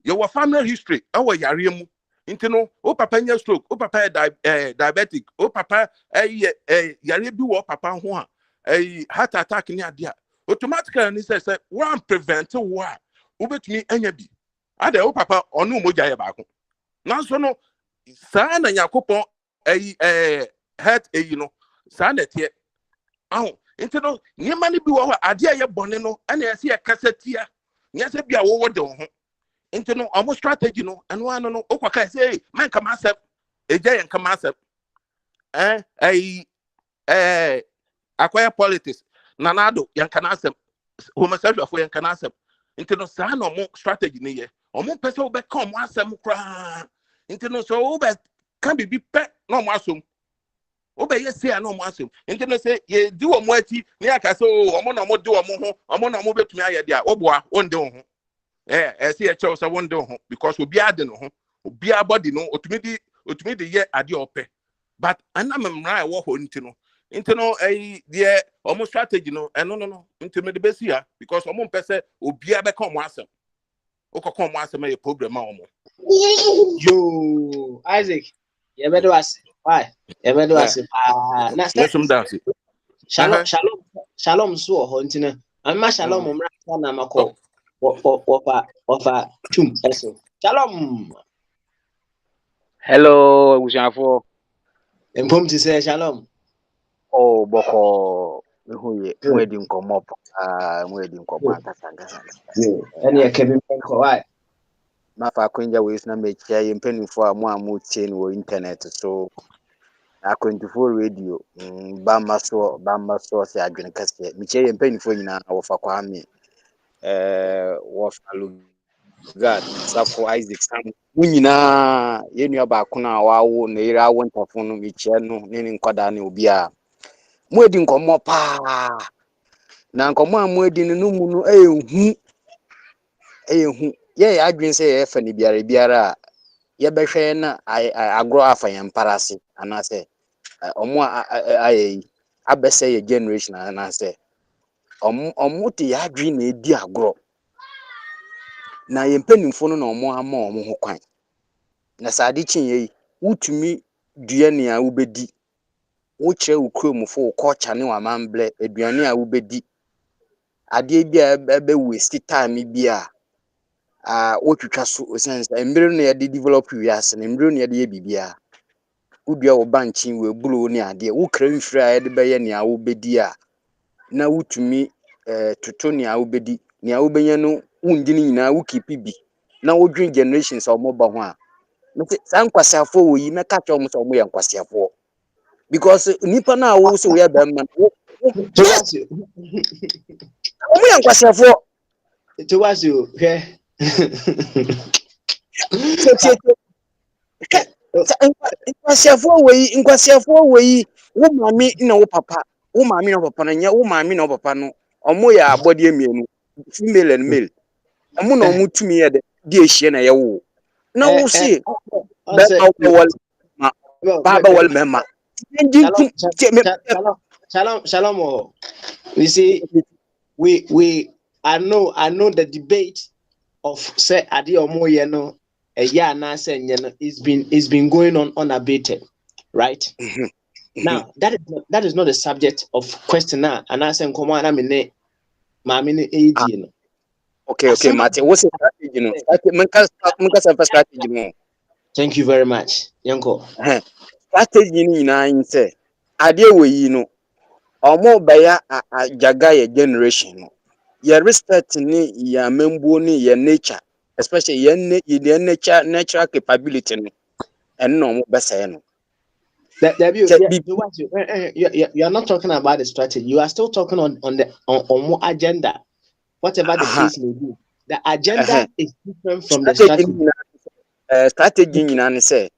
Your family history, our yare mu. Into no, o papa nya stroke, o papa diabetic, o papa yare bi wo papa ho a heart attack ni adia. Automatically ni say one prevent war. Ubetumi anya bi. Ade o papa onu moja ye baako. Nanso no saa na yakopon heart you know saa na tie. Aho nti no nyema ne bi wo ade ye bone no ana yesi ye kasatia. Nyase bia wo de ho. Nti no amo strategy no eno ano no okwaka say man kama asep eja yen kama asep. Acquire politics nanado yen kana asep homosexual for yen kana asep. Nti no saa na mo strategy ne ye. Omo pese wo be come asem kra. Nti no so wo be can be pe no mo asom. Wo be ye say na mo asom. Nti no say ye di wo mo ati ne aka so omo na mo di wo mo ho, omo na mo betumi aye dia. Wo boa wonde wo ho. See a chow say wonde wo ho because obi ade no ho. Obi abody no otumi di ye ade ope. But anamemra wo ho nti no. Nti no the almost strategy no no nti me de besi ya because omo pese obi abe come asem. Come once a problem. Yo, Isaac, you better ask. Why? You better ask. Shalom, so hunting. I'm my shalom, I'm a call. Wafa, chum, shalom. Hello, Ujanfo. And Pum to say shalom. Oh, Boko. Wedding come up. Wedding come out. And you Kevin Ponko, why? Mafa Quinja ways na make here in penny for a more chain or internet. So I couldn't for radio. Bamba so say I drink cast. Miche and penny for you now of a kwame. Was a look. God, Safo Isaac Sam. Winina, you about Kuna, wow, Naira went off on Michel, meaning Kodani Ubia. Wedding come up. Na nkɔmɔ a mo edi no mu no ehu ye adwen sɛ efa ne biara ye bɛhwɛ na agro afa yɛn parase anase ɔmo ayi abɛsɛ ye generation anase ɔmo te adwen na edi agro na yɛn mpanimfo no na ɔmo ama ɔmo ho kwan na saade kyenye wutumi dua ne a wobedi wo kyerɛ wo kuromfo wo culture ne wa mamble aduane a wobedi ade bi a ebe waste time bi a wotwitwa so sense embre no ye develop wiase na embre no ye de bibia wodua wo bankyin we bulu ne ade wo kra mfiri a ye de beye ne a wo bedi a na wutumi toto ne a wo bedi ne a wo benya no wundi ne nyina wo keep bi na wo dream generations a mo ba ho a mete san kwasiafo wo yi meka twa mo so mo ye kwasiafo because nipa na wo so we ba man wo mo ye kwasiafo to was you, okay? Nkwasiafo wei wo mami na wo papa na nya wo mami na wo papa no omo ya abode mienu female and male omo na omo tumi ye de ehie na ye wo na wo se baba wal mema Shalom. We see, I know the debate of say adi omo ye no a year na say it's been going on unabated, right? Now that is not the subject of question now. And I say come on, I mean, mammy, AD. Okay, Martin. What's the strategy? No, strategy. No, Thank you very much, Yanko. strategy ni nyinaa say adeɛ wɔ yi no ɔmo bɛyɛ jaga yɛ generation no yɛ respect ni yɛ amembuo ni yɛ nature especially yɛ natural capability no ɛno na ɔmo bɛsɛɛ no. You are not talking about the strategy. You are still talking on more agenda. Whatever the case may be, the agenda is different from the strategy. Strategy nyinaa ni sɛ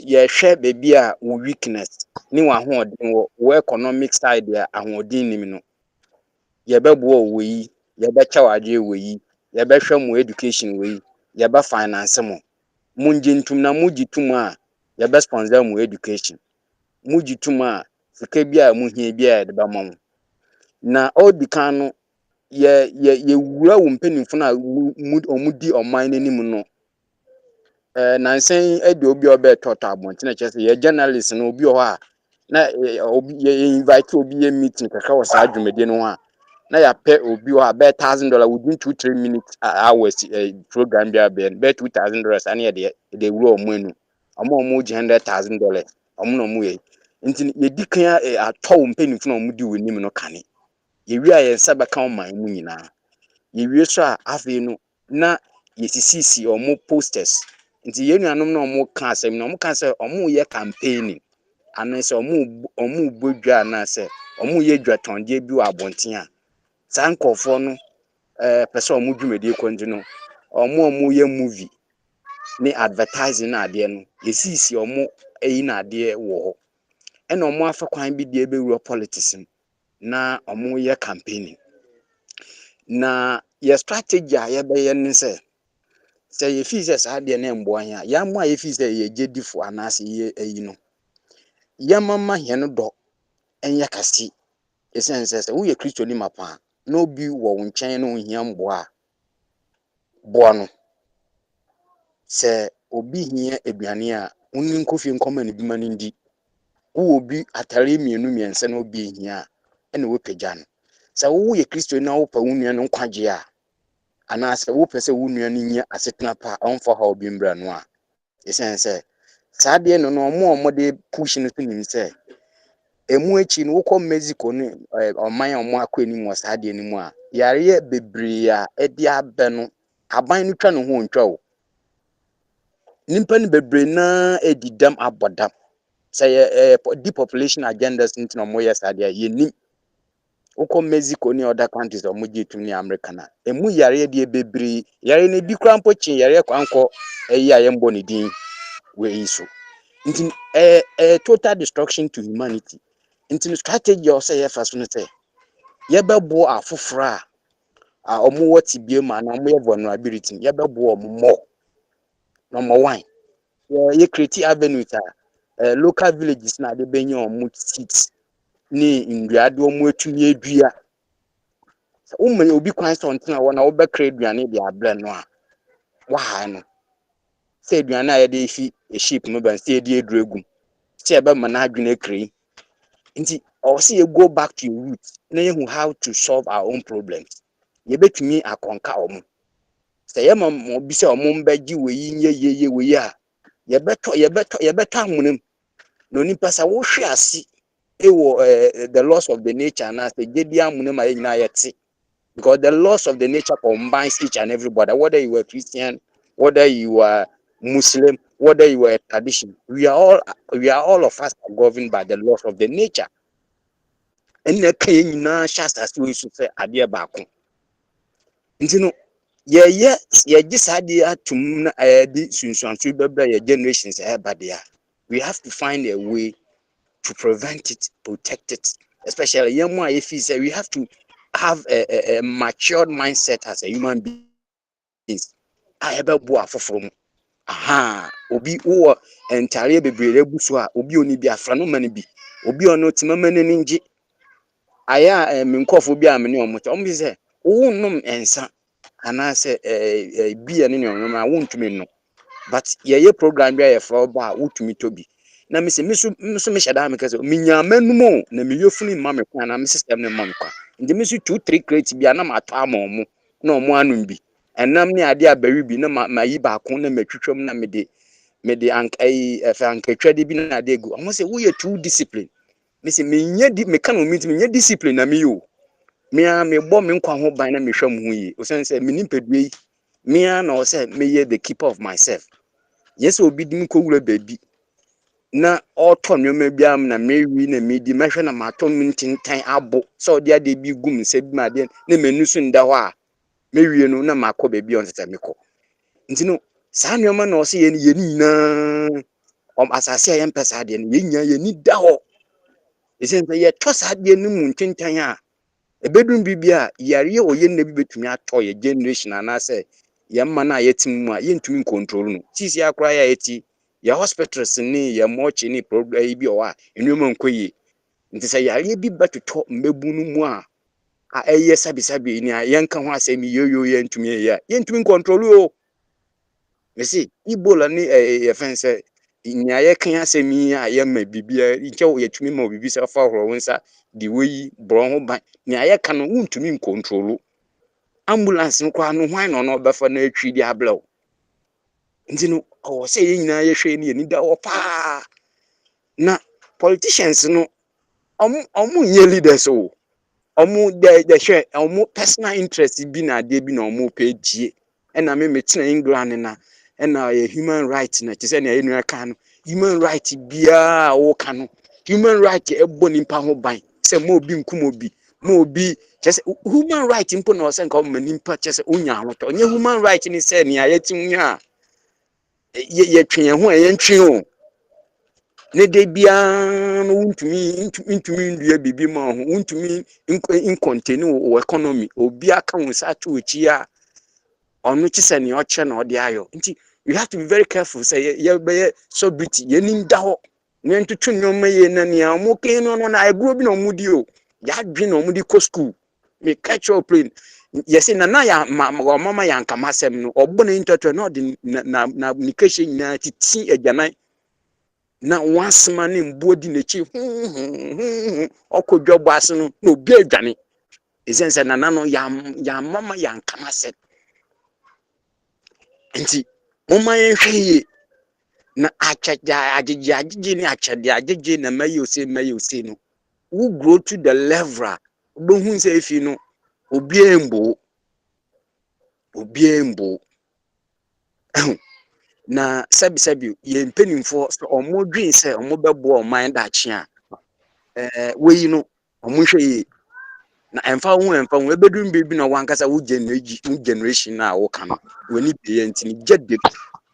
yɛhwɛ baabi a wo weakness ne w'ahoɔden wɔ economic side a ahoɔden nim no yɛbɛboa wɔ yi yɛbɛkyɛ w'adwene wɔ yi yɛbɛhwɛ mo education wɔ yi yɛbɛ finance mo ngye ntum na mogye tum a yɛbɛ sponsor mo education mogye tum a sika bi a mo hia bi a yɛde bɛma mo na ɔdi kan no yɛwura wo mpanimfo no a ɔmo di ɔman n'anim no nansan edi obi a ɔbɛtɔtɔ abɔnten kyerɛ sɛ yɛ journalist no obi wɔ hɔ a na obi yɛ invite obi yɛ meeting kakra wɔ saa dwumadie no ho a na yɛapɛ obi wɔ a bɛyɛ $1,000 within 2-3 minutes hours program bi abɛn bɛyɛ $2,000 ani yɛde wura ɔmo anu ɔmo gye $100,000 ɔmo na ɔmo yɛ nti yɛdi kan atɔ wo mpanimfo na ɔmo di wɔ anim no kane yɛwie a yɛn nsa bɛka ɔman mu nyinaa yɛwie so a afei no na yɛsisisi ɔmo posters nti yɛn nuanom na ɔmo ka asɛm na ɔmo ka sɛ ɔmo yɛ campaigning anaasɛ ɔmo bɔ dwa anaasɛ ɔmo yɛ dwatɔndeɛ bi wɔ abɔnten a saa nkɔfoɔ no pɛ sɛ ɔmo dwumadie kɔnti no ɔmo yɛ movie ne advertising na adeɛ no yɛsisi ɔmo ɛyi na adeɛ wɔ hɔ ɛna ɔmo afa kwan bi deɛ ɛbɛwura politics mu na ɔmo yɛ campaigning na yɛ strategy a yɛbɛyɛ ne sɛ yɛfi sɛ saa deɛ no mboa hɛ a yɛamo a yɛfi sɛ yɛgye difo anaasɛ yɛ ayi no yɛmama hɛ no dɔ ɛnyɛ kɛse ɛsiane sɛ woyɛ kristo ni mapa a na obi wɔ wo nkyɛn na ohia mboa a boa no sɛ obi hia aduane a wonni nkɔfie nkɔma ne bi ma no ndi wo obi atare mmiɛnsa na obi hia a ɛna wopagya no sɛ woyɛ kristo na wopɛ wo nua no nkwagye a anaasɛ wopɛ sɛ wo nua no nya asetena pa a ɔmfa ha obi mbra no a ɛsiane sɛ saa deɛ no ɔmo de push no so nim sɛ emu akyi no wokɔ Mexico ne ɔman a ɔmo akɔ anim wɔ saa deɛ no mu a yareɛ bebree a ɛde abɛ no aban no twa ne ho ntwa o nipa no bebree na ɛdidam abɔdam sɛ yɛ depopulation agendas nti na ɔmo yɛ saa deɛ yɛnim wokɔ Mexico ne other countries ɔmo gye tum ne America na emu yareɛ deɛ bebree yare no bi kora mpo kye yareɛ kwankɔ ɛyi a yɛmbɔ ne din wɔ yi so nti total destruction to humanity nti no strategy a ɔsɛ yɛfa so no sɛ yɛbɛboa afoforo a ɔmo wɔ tibie ma na ɔmo yɛ vulnerability yɛbɛboa ɔmo mmɔ number 1 yɛ create avenues a local villages na de bɛnya ɔmo seats ne nduade ɔmo atumi adua sɛ woma obi kwan sɛ ɔntena hɔ na wobɛkra aduane de abrɛ no a waha no sɛ aduane a yɛde fi sheep no ban sɛ yɛde aduru egum sɛ yɛbɛma no adwene akra nti ɔsɛ yɛ go back to your roots na yɛhu how to solve our own problems yɛbɛtumi akɔnka ɔmo sɛ yɛma obi sɛ ɔmo mbɛgye wɔ yi nyɛ yeye wɔ yi a yɛbɛtɔ amonam na onipa sɛ wohwe ase the loss of the nature na sɛ gyedi amonam a yɛnyina yɛte because the loss of the nature combines each and everybody whether you are Christian whether you are Muslim whether you are a tradition we are all of us are governed by the laws of the nature and na kan nyina shasta so isu sɛ adeɛ baako nti no yɛgye saa adeɛ atum na di sunsuanso bɛbɛ yɛ generations ɛbade a we have to find a way to prevent it protect it especially young one if say we have to have a matured mindset as a human beings I ever boa from obi wo entare bebree buso a obi oni bi afra no man bi obi ono timama n'ningi aya menkofo bi a me ne omo bi se wo nnom ensa ana se bi ene ne omo ma wo ntumi no but ye program bi a ye fra ba wotumi tobi na me se me so me shada me kase me nyama numo na me yofuni ma me kwa na me system ne ma me kwa ndi me so 2-3 crate bia na ma to ama omo na omo anum bi enam ne ade abawi bi na ma yi ba ko na matwitwam na me de ankai fa ankatwade bi na ade gu omo se wo ye too discipline me se me nya di me kan o me nya discipline na me yo me bo me nkwa ho ban na me hwam ho yi o sen se me nimpadue yi me na o se me ye the keeper of myself yes obi dim ko wura baby na auto nyoma bia am na mewi na medi mehwe na mato mintintan abo so de ade bi gum se bi ma de na menu so nda ho a mewie no na makọ baby on tete mekọ nti no saa nyoma na o se ye ni na asase a ye mpesa de no ye nya ye ni da ho ese ye to saa de no mu ntintan a ebedum bibia yare o ye na bi betumi atọ ye generation anase ye mma na ye tim mu a ye ntumi control no sisi akra ya eti ya hospitals ni ya mochi ni problem bi o a enwema nkoyi nti se yare bi betoto mbebu no mu a eye sabi ni a yenka ho asemi yoyo ye ntumi ye ntumi control o me see ibola ni ye fense nya ye kan asemi a ye ma bibia nke ye tumi ma bibi se fa horo wonsa di weyi bro ho ban nya ye kan no ntumi control ambulance nkwa no hwan no befa na atwi di ablaw nti no o se ye nyina ye hwe ni da o pa na politicians no omu nye leaders o omu de hwe omu personal interest bi na ade bi na omu pe die na me metina England na na ye human right na ti se na ye nua kan no human right bia o kan no human right ebo nimpa ho ban se mo obi nkum obi mo obi chese human right impo na o se nka o manimpa chese onya ho to nye human right ni se ni ayeti nya ye twen ho ye ntwen o ne de bia no ntumi ndua bibi ma ho ntumi in continue o economy obi aka won sa to chi a onu chi se ne o che na o de ayo nti you have to be very careful say ye be sobriety ye nim da ho ne ntutu nyoma ye na ne amu ken no na agro bi na omu di o ya dwe na omu di ko school me catch your plane yes na ya mama ya nka masem no ogbo na interest na de na nikeshe nyina titi agyanan na wansema ne mbuo di nechi okodwo ase no na obi adwane esense na no ya mama ya nka masem nti mama yen hweye na agege ni achade agege na mayose no who grow to the level obohun se efi no obi embo na sabi ye mpenimfo so omo dwen se omo bebo o mind dachi a weyi no omo hweye na emfa hu ebedum bebi na wankasa wo generation na wo kan woni be ntini gede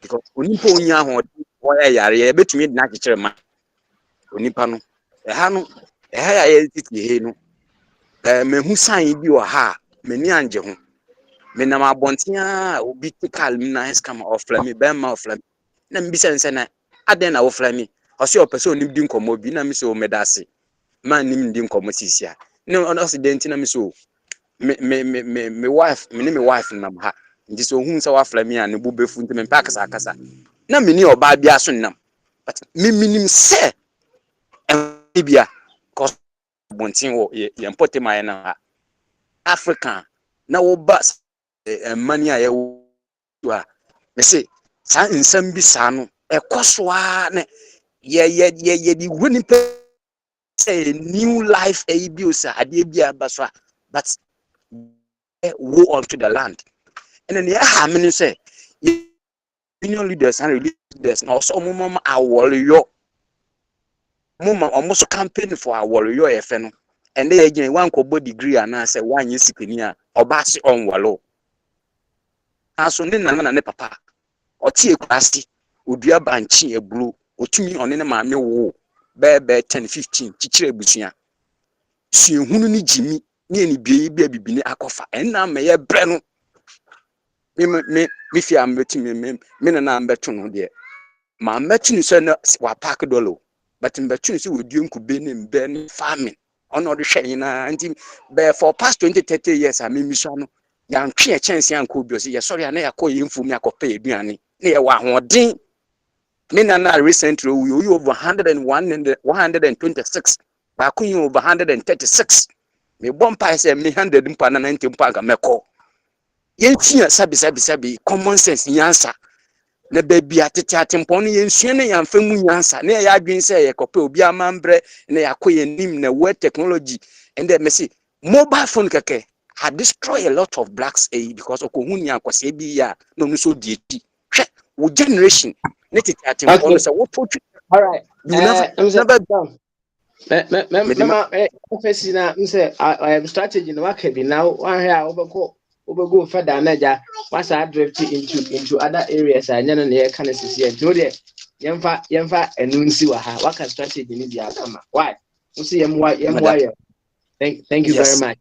because onipa onya ho wo ya yare e betumi de na kekere ma onipa no ya ye titi he no mehu sign bi o ha mani anje ho menam abontia obi tikal mi na eskama oflami be ma oflami na mbisa nse na aden na oflami o se opese onim di nkomo bi na mi se o medase man nim di nkomo sisia no on accident na mi so me wife me wife nam ha nti so hu se wa flami a ne bu befu nti me pa akasa na me ni oba bia so nam but me minim se bia cause bontin wo ye importe my na Africa na wo ba mani a ye wo a me say sa nsam bi sa no ekoso a ne ye di woni pe say new life e bi o sa ade bi abaso but wo onto the land and then ya ha me say union leaders and religious leaders na so mama aworiyo mama almost campaign for aworiyo efe no and they again one kobo degree and say one year sikini a obasi onwalo aso ne nana ne papa otie kwasti odua banchi ebulu otumi one ne maame wo bebe 10-15 chichire busia si ehunu ni jimi ne ni bie bi abibini akofa enna meye bre no me fi am betimi me na ambeto no de ma ambeto so na wa park dolo but mbeto so we due nkube ne mbe ne farming ono de hwe na nti be for past 20-30 years am mi so no ya ntwe chance an ko bi o se ye sorry na ya ko ye mfu mi akopa eduane na ye wa hoden Me na recently we over 101 and 126. Baako yi over 136. Me bompa say me 100 mpa na 90 mpa ga meko. Yentua sabi common sense nyansa. Na baby atete atempon no yensua na yamfa mu nyansa na ya adwen say ye kope obi amambre na yakoye nim na word technology and then me see mobile phone keke had destroyed a lot of blacks because okohuni akwase bi ya no no so dieti hwe wo generation na tete atempon no Okay. say what All right. you never I'm saying, never me de mema office na say I am strategy no waka bi now one here obego further na ja what's drift into other areas anya no na kind of sisi nti o de yemfa enunsi wa ha waka strategy ni dia kama why we see yemwa ye thank you very yes much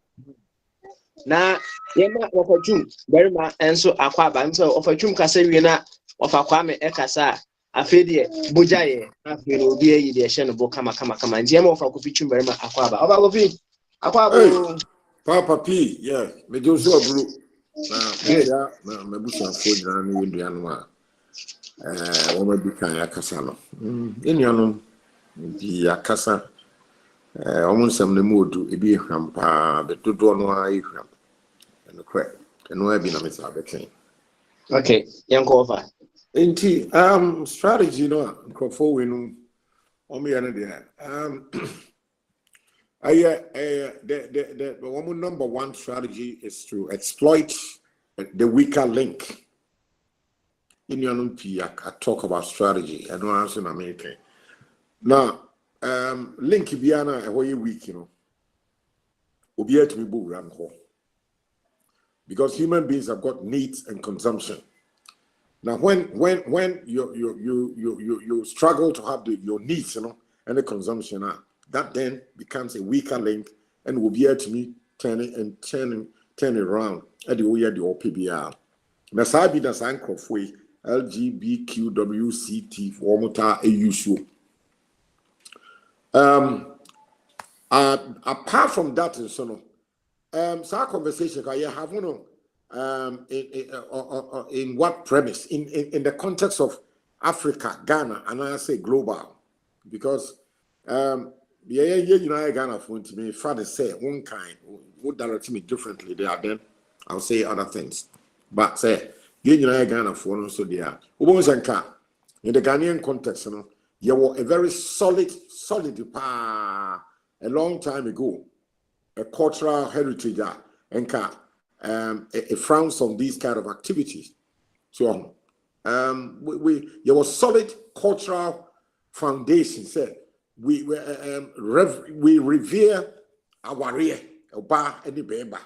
na yema ofachum very much enso akwaba nso ofachum kasa wie na ofakwa me ekasa afedie Bogyae afere obi eyi de hye no bo kama nje yema ofakofi chum very much akwaba obakofi Hey, akwabo Papa P, yeah, me do so bro. Na good ya na mabusa fo nyina no yendua no a wo ma bi kan akasa no. Yendua no bi akasa wo nsam na mu odu ebi ehwam pa be dodo no a ehwam. No kre. No abi na me sa betwen. okay yanko ofa Enti strategy no crofo we no o me ya no de the one number one strategy is to exploit the weaker link. In your own I talk about strategy. I don't answer in America. Now, link biana a way weak, you know. Obiya to be run because human beings have got needs and consumption. Now, when you struggle to have your needs, you know, and the consumption, that then becomes a weaker link, and will be able to me turn it around at the way the OPBR. Now, Sabi that's way LGBTQWCT for Mota AUSU. Apart from that, and so no, so our conversation I have one in what premise in the context of Africa, Ghana, and I say global because Ghana for me father say one kind would direct me differently there then I'll say other things but say Ghana for so there in the Ghanaian context you know you were a very solid a long time ago a cultural heritage and it frowns on these kind of activities. So there was solid cultural foundation. Said we revere our rear, Oba and the Beba.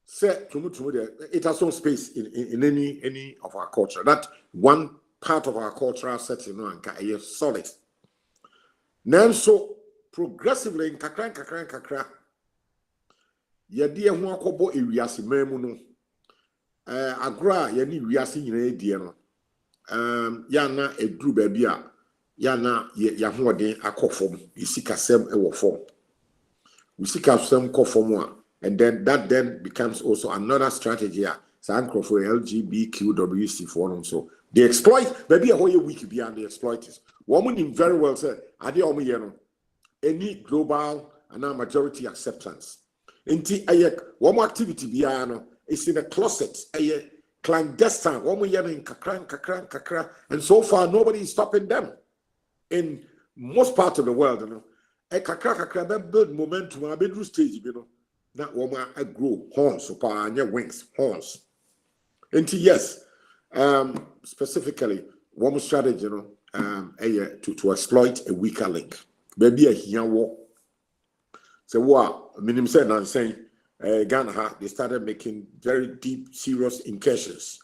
Said it has no space in any of our culture. That one part of our cultural setting is solid. Now so progressively in kakra. Yadi ho akobo ewiase mamu no agro ya ni wiase nyina edie no ya na eduru ba bia ya na ya hoden akofom isikasem e wo fom isikasem kofom a and then that then becomes also another strategy sankrofo for LGBTQWC for them so they exploit baby a hoye week bia and they exploit it woman very well said ade o ye no any global and majority acceptance. Inti ayek one activity biano is in a closet, a clandestine, one year in kakra, and so far nobody is stopping them. In most parts of the world, you know, a kakra build momentum, a bedroom stage, you know, not woman I grow horns or wings, horns. Inti yes, specifically, one strategy, you know, to exploit a weaker link. Maybe a here walk. So what minimum said I'm saying Ghana they started making very deep, serious incursions.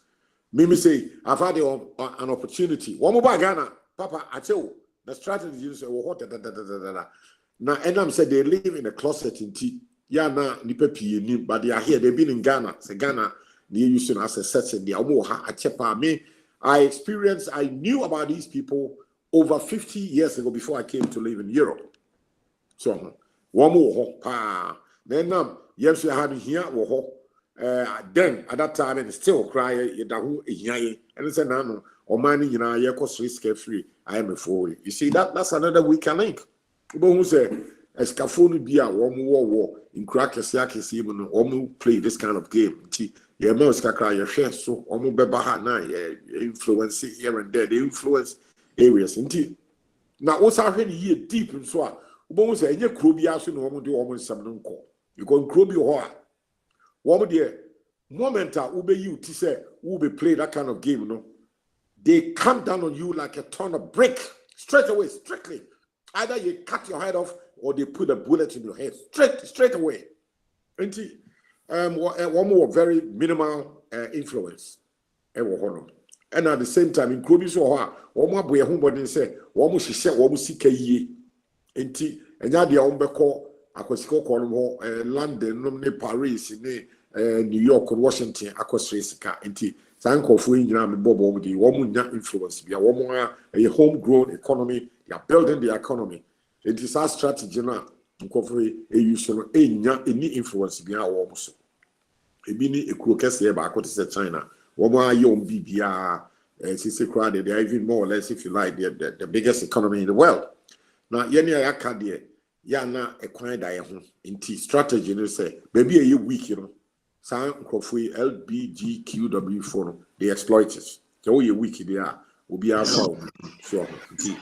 Mimi say I've had an opportunity. One more Ghana, Papa, I tell you, the strategy is what now and I'm said they live in a closet in tea. Yeah, na nipa pi but they are here, they've been in Ghana. Say Ghana, they used to as a setting, they are more I knew about these people over 50 years ago before I came to live in Europe. So one more then yes, you had here then at that time and still cry and it's a nano or money, you know, you cost risk free. I am a fool. You see, that's another weak link. But who say, as Cafoni be a war in crackers, yakis, even play this kind of game. Your mouse cry your share, so almost bebaha na influence here and there, the influence areas. Now, what's happening here deep in Swa? Who say, you could be asking woman do almost some call. You can crowby or woman, dear, momenta, ube you to say, ube play that kind of game, no? They come down on you like a ton of brick straight away, strictly. Either you cut your head off or they put a bullet in your head straight away. One more very minimal influence. And at the same time, in Kobe, so one more boy who say, one more she said, one more see ye. And now the Ombeko, I could call London, Paris, New York, Washington, I could say, thank you for Bobo, the woman influence, be a woman, a homegrown economy, they are building the economy. It is our strategy now. Any influence be our almost. A mini a crocus here back to China. One young BBR, they are even more or less, if you like, the biggest economy in the world. Now, Yenia Akadia, Yana acquired in T strategy, you say, maybe a week, you know. Sound Kofi LBGQW4, the exploiters. So you wiki they are will be our phone. So I see.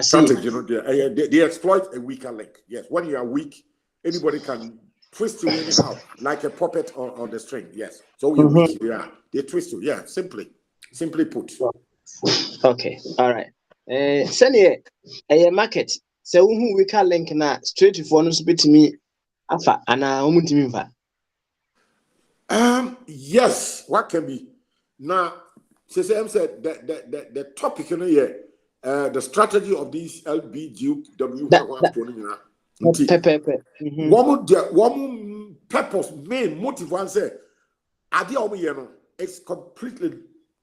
strategy, you know, they exploit a weaker link. Yes, when you are weak, anybody can twist you anyhow, like a puppet on the string. Yes. So you wiki they are. They twist you. Yeah, simply put. Okay, all right. Send a market. So who we can link na straight to phone speak to me. Afa ana umutimi. Yes, what can be now? CCM said that the topic, you know, the strategy of these LBGW one purpose, main motive, one say, it's completely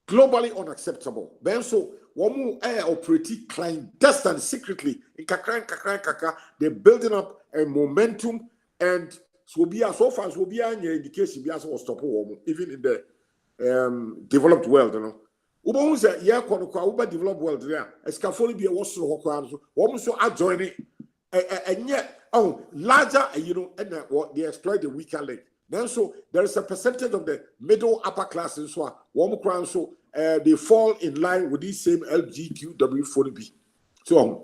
globally unacceptable. Then so one operate clandestine secretly in kakran, they're building up a momentum and. So far so be an indication be as was stop even in the developed world, you know. Ubo say yeah uba developed world there. Escafoli be a was so so adjoining and yet larger you know and what they exploit the weaker link. Then so there is a percentage of the middle upper classes so they fall in line with these same LGQW40B. So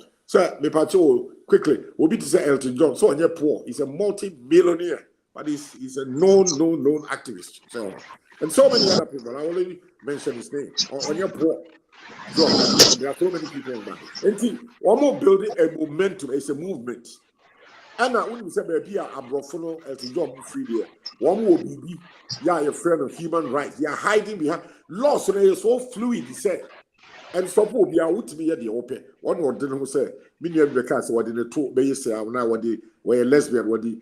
me pacho quickly, we'll be to say Elton John. So on your poor, he's a multi-millionaire, but he's a known activist. So and so many other people. I already mentioned his name. On your poor. So there are so many people in that. And see, one more building a momentum, it's a movement. And now when we say baby a brofono Elton John free there, one more be a friend of human rights. They are hiding behind laws, so they are so fluid, he said. And so people be out to be at the open. One word didn't say, many of the cats were in the two base now what they were lesbian, what the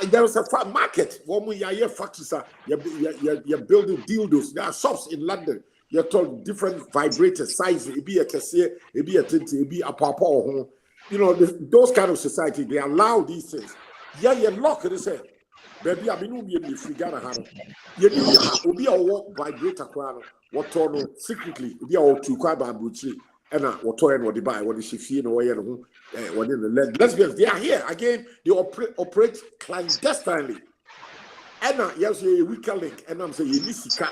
there was a market. One way your factories are you're building dildos. There are shops in London. You're told different vibrator sizes, it be a cassier, it be a tinty, it be a papa or you know, those kind of society, they allow these things. Yeah, you lock it, say, baby, I mean, you figure out you be a walk vibrator crown. What no secretly be all to kwaba buchi and what toy what they buy what she feel no way what in the lesbians they are here again they operate clandestinely and yes a weaker link and I'm saying you need to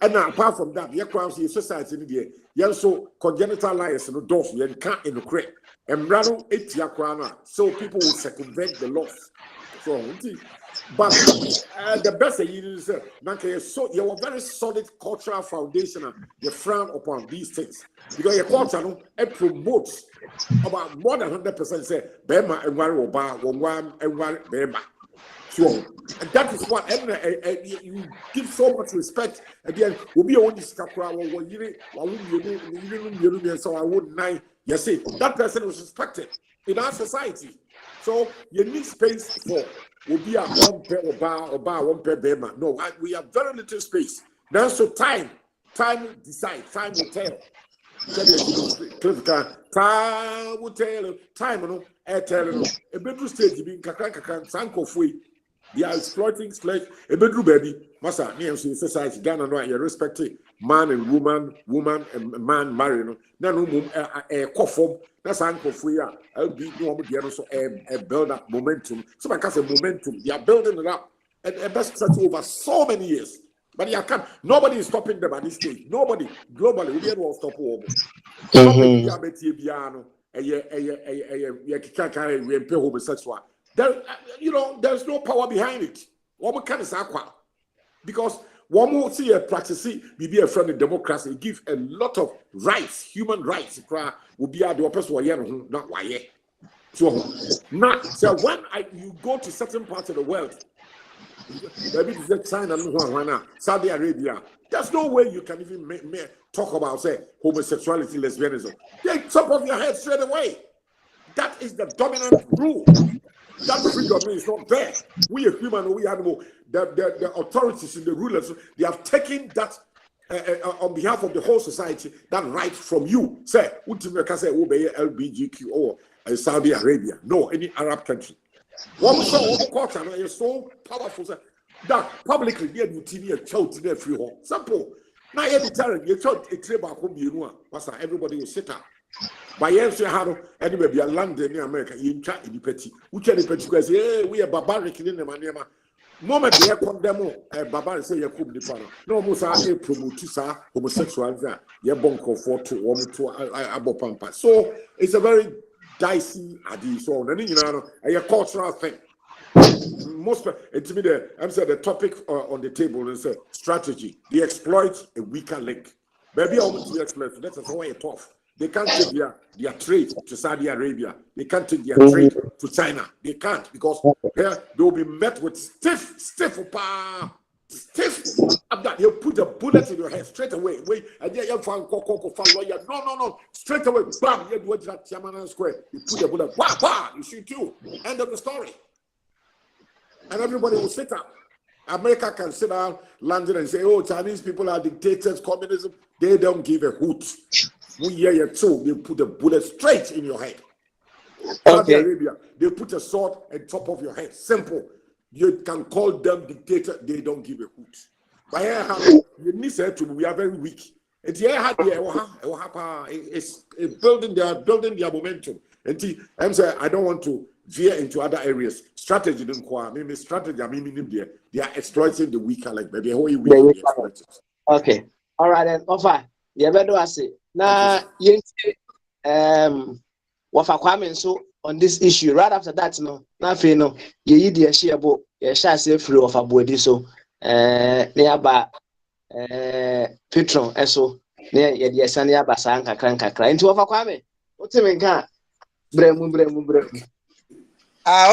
and apart from that your crowds in society in there you also congenital liars no doors you can't in the crate and rattle it yakwana so people will circumvent the laws so but the best is so you have a very solid cultural foundation. You frown upon these things because your culture it promotes about more than 100%. Say Bema and one Oba, one and one Bema. So and that is what you give so much respect. Again, will be only scapra or you so I wouldn't lie. You see, that person was respected in our society. So you need space for. Will be a one pair or bar, one pair bema. No, we have very little space. Now, so time will decide, time will tell. Time will tell, time, you know, air tell, you know. A bedroom stage, being kakran, sanko fui. They are exploiting slash a bedroom baby. Massa, near society, Ghana, no, you respect it. man and woman and man marrying. No mum a form. That's uncle for you. I'll be no more so a build up momentum. So I can say momentum. They are building it up and best stretch over so many years. But you can't. Nobody is stopping them at this stage. Nobody globally. We don't stop over. Stopping homosexual. There, there's no power behind it. What kind of aqua? Because one more see a practice, be a friend of democracy, give a lot of rights, human rights. Will be the person not why. So now, so when you go to certain parts of the world, maybe it's China, Saudi Arabia, there's no way you can even talk about say homosexuality, lesbianism. They chop off your head straight away. That is the dominant rule. That freedom is not there. We are human, we animal. The authorities and the rulers, they have taken that on behalf of the whole society, that right from you. Say, can say LBGQ or Saudi Arabia. No, any Arab country. One culture is so powerful that publicly they do TV a child in their free home. Simple. Now every time you child a trip back home, everybody will sit up. By years, you have anyway be a land in America, you chat in the petty. We can because we are barbaric in the manema. Moment they condemn a barbaric say you could be no Musa a promote homosexual, you're bonko for to woman to abopampa. So it's a very dicey idea. So, a cultural thing. Most it's me there. I'm saying the topic on the table is strategy. They exploit a weaker link. Maybe I want to exploit. That's why it's tough. They can't take their trade to Saudi Arabia. They can't take their trade to China. They can't because here they will be met with stiff. You put a bullet in your head straight away. Wait, and then you find lawyer. No. Straight away, bam! You do that Tiananmen Square. You put the bullet. Bah! You shoot you. End of the story. And everybody will sit up. America can sit down, London, and say, "Oh, Chinese people are dictators, communism." They don't give a hoot. We hear you too. They put a bullet straight in your head. Saudi Arabia, they put a sword on top of your head. Simple. You can call them dictator. They don't give a hoot. But you need to we are very weak. It's building their momentum. And I'm saying I don't want to veer into other areas. Strategy didn't quite. Maybe strategy. I mean, they are exploiting the weaker, like maybe a whole weak. Okay. All right then. Offer. You better ask it. Now, wafa kwame so on this issue. Right after that, now you the share about share say free of abodi so nearby patron eso near the sanya basanka kakra into wafa kwame. What you mean can bremu.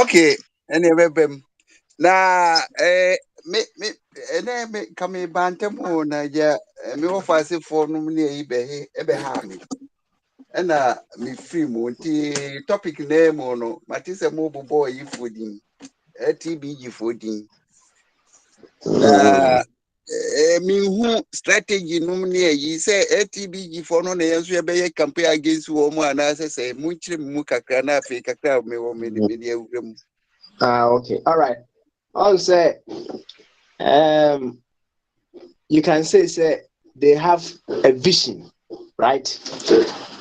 Okay. Anyway, na me kame bantemo na ya me ofase for no ne ebe ha me na me free mo nti topic name no matise mo bobo yi fodin TBG fodin na me hu strategy no ne yi say TBG for no na yenso ebe ye campaign against wo mo ana say mu chire mu kakra na afi kakra me wo me awurem. Okay, all right. I'll say you can say they have a vision, right?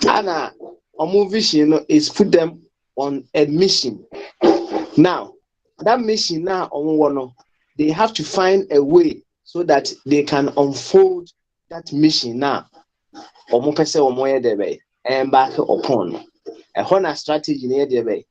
And a vision is put them on a mission. Now, that mission now they have to find a way so that they can unfold that mission now. Embark upon a honor strategy near the bay.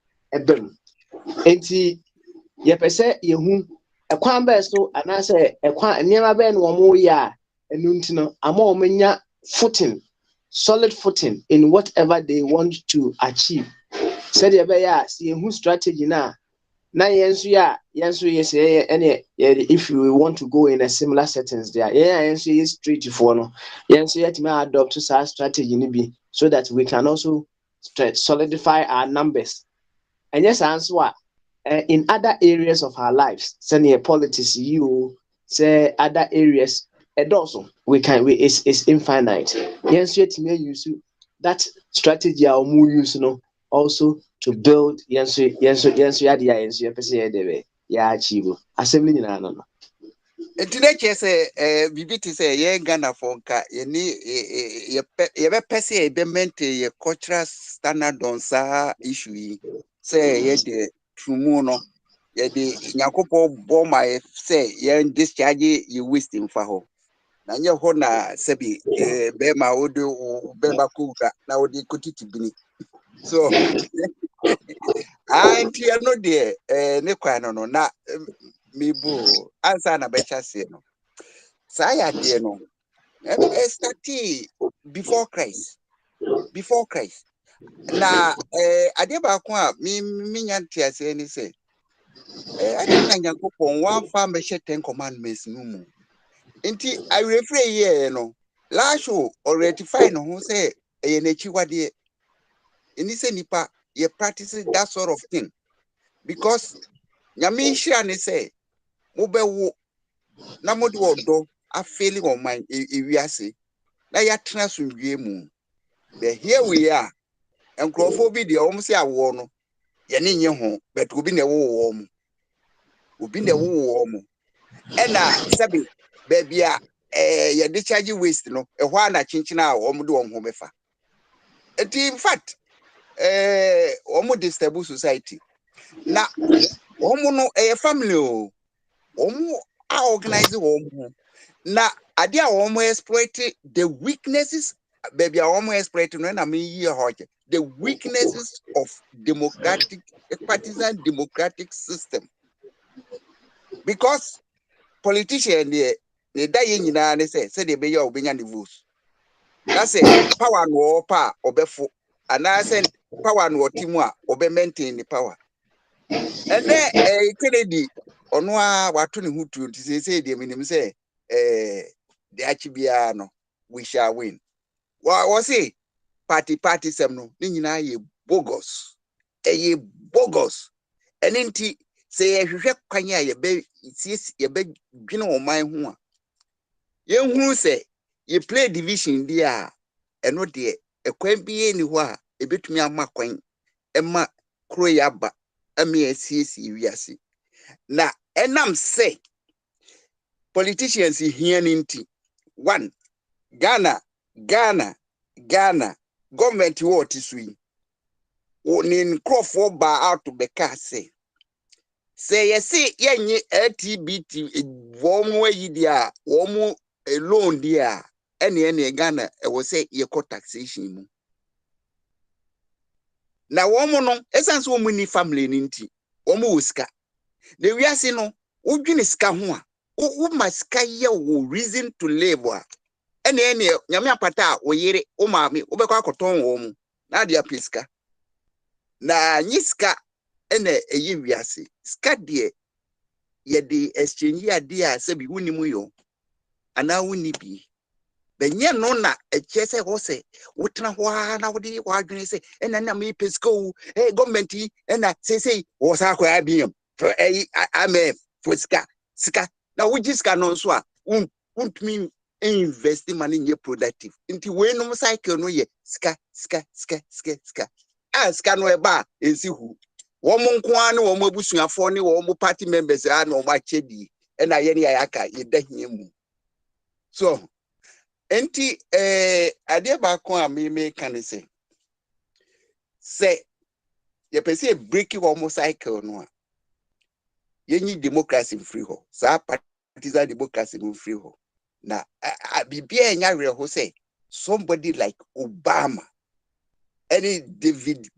Yepese yehu ekwan be so anase ekwan niema be no mo ya enunti no ama omenya footing, solid footing in whatever they want to achieve. Said ye be ya see yehu strategy na yenso yes if you want to go in a similar settings there yenso is straight for no yenso yet me adopt to such strategy ni bi so that we can also solidify our numbers. And yes answer in other areas of our lives, say politics, you say other areas, and also it's infinite. Yes, yet may use that strategy or more use also to build achieve assembly. Ntine say bibiti say ye Ghana for nka ye be pese ye be mente ye cultural standard on sa issue yi say ye de trumu no ye de nyakopo bo ma ye say ye discharge ye wasting fa ho na nye ho na sebi be ma odo be ba kuga na odi kotiti bini so anti no de ne kwa no na mibu ansa na be chase no saya de no started before Christ. Na ade ba ko a mi nya ntiase ni say ade na Nyankopɔn wan fa me hye 10 commandments no mu. Nti I refer here no. Lasho or ratify no ho say e na chi wade. Ini say nipa ye practice that sort of thing because nyame hira ne say mo be wo na mo de odo a feeling on mind e wiase na ya tena so wie mu. But here we are. And Crawford the almost say a war no. Yanin ho, but will be the warm. Will be the warm. And Sabi, baby, ya discharge waste no, a while na chinchina or do on homefa. In fact, almost stable society. Now, no a family, organize home. Now, idea almost exploit the weaknesses, baby, almost exploiting when I mean the weaknesses of democratic, partisan democratic system. Because politician they die in an say they be your opinion votes. That's it. Power no pa obefo. And I said power no timwa obe maintain the power. And then Kennedy onwa watu ni hutu nti say the minim say the achibiano we shall win. Was say party sem no ni nyina ye bogus. Ye bogus. And nti say hwehwe kwanya ye be dwene oman ho a ye hunu say ye play division dia eno de ekwan biye ni ho a ebetumi amakwan ema kro ya ba ame asiesi wiase na enam say politicians here nti one Ghana government what is we onin crofo ba out to be say yes yenye LTBT womu yi dia womu loan dia ene Ghana e wo say ye ko taxation mu na womu no essence womu ni family ni nti womu usika de wiase no wodwene sika ho a wo masika ye wo reason to live a ene nyame apata wo yire wo maame wo bekọ akoton wo mu na dia pesika na nyiska ene eyi wiase ska de ye de exchange ade a se bi wuni mu yo ana wuni bi benye no na eche se ho se wotena ho na wode wadwene se ena na me pesco government ena say wo sa kwa abiem for ame for ska na wuji ska no so a untumi invest money in productive nti we no cycle no ye ska ska no eba ensi hu womo nko ane womo abusuafo ne womo party members a na womo achedi na ye ne ayaka ye dahie mu so enti ade ba ko a me kan say ye pese break womo cycle no a ye nyi democracy free ho sa partisan democracy no free ho na bibia enya re ho say somebody like Obama any David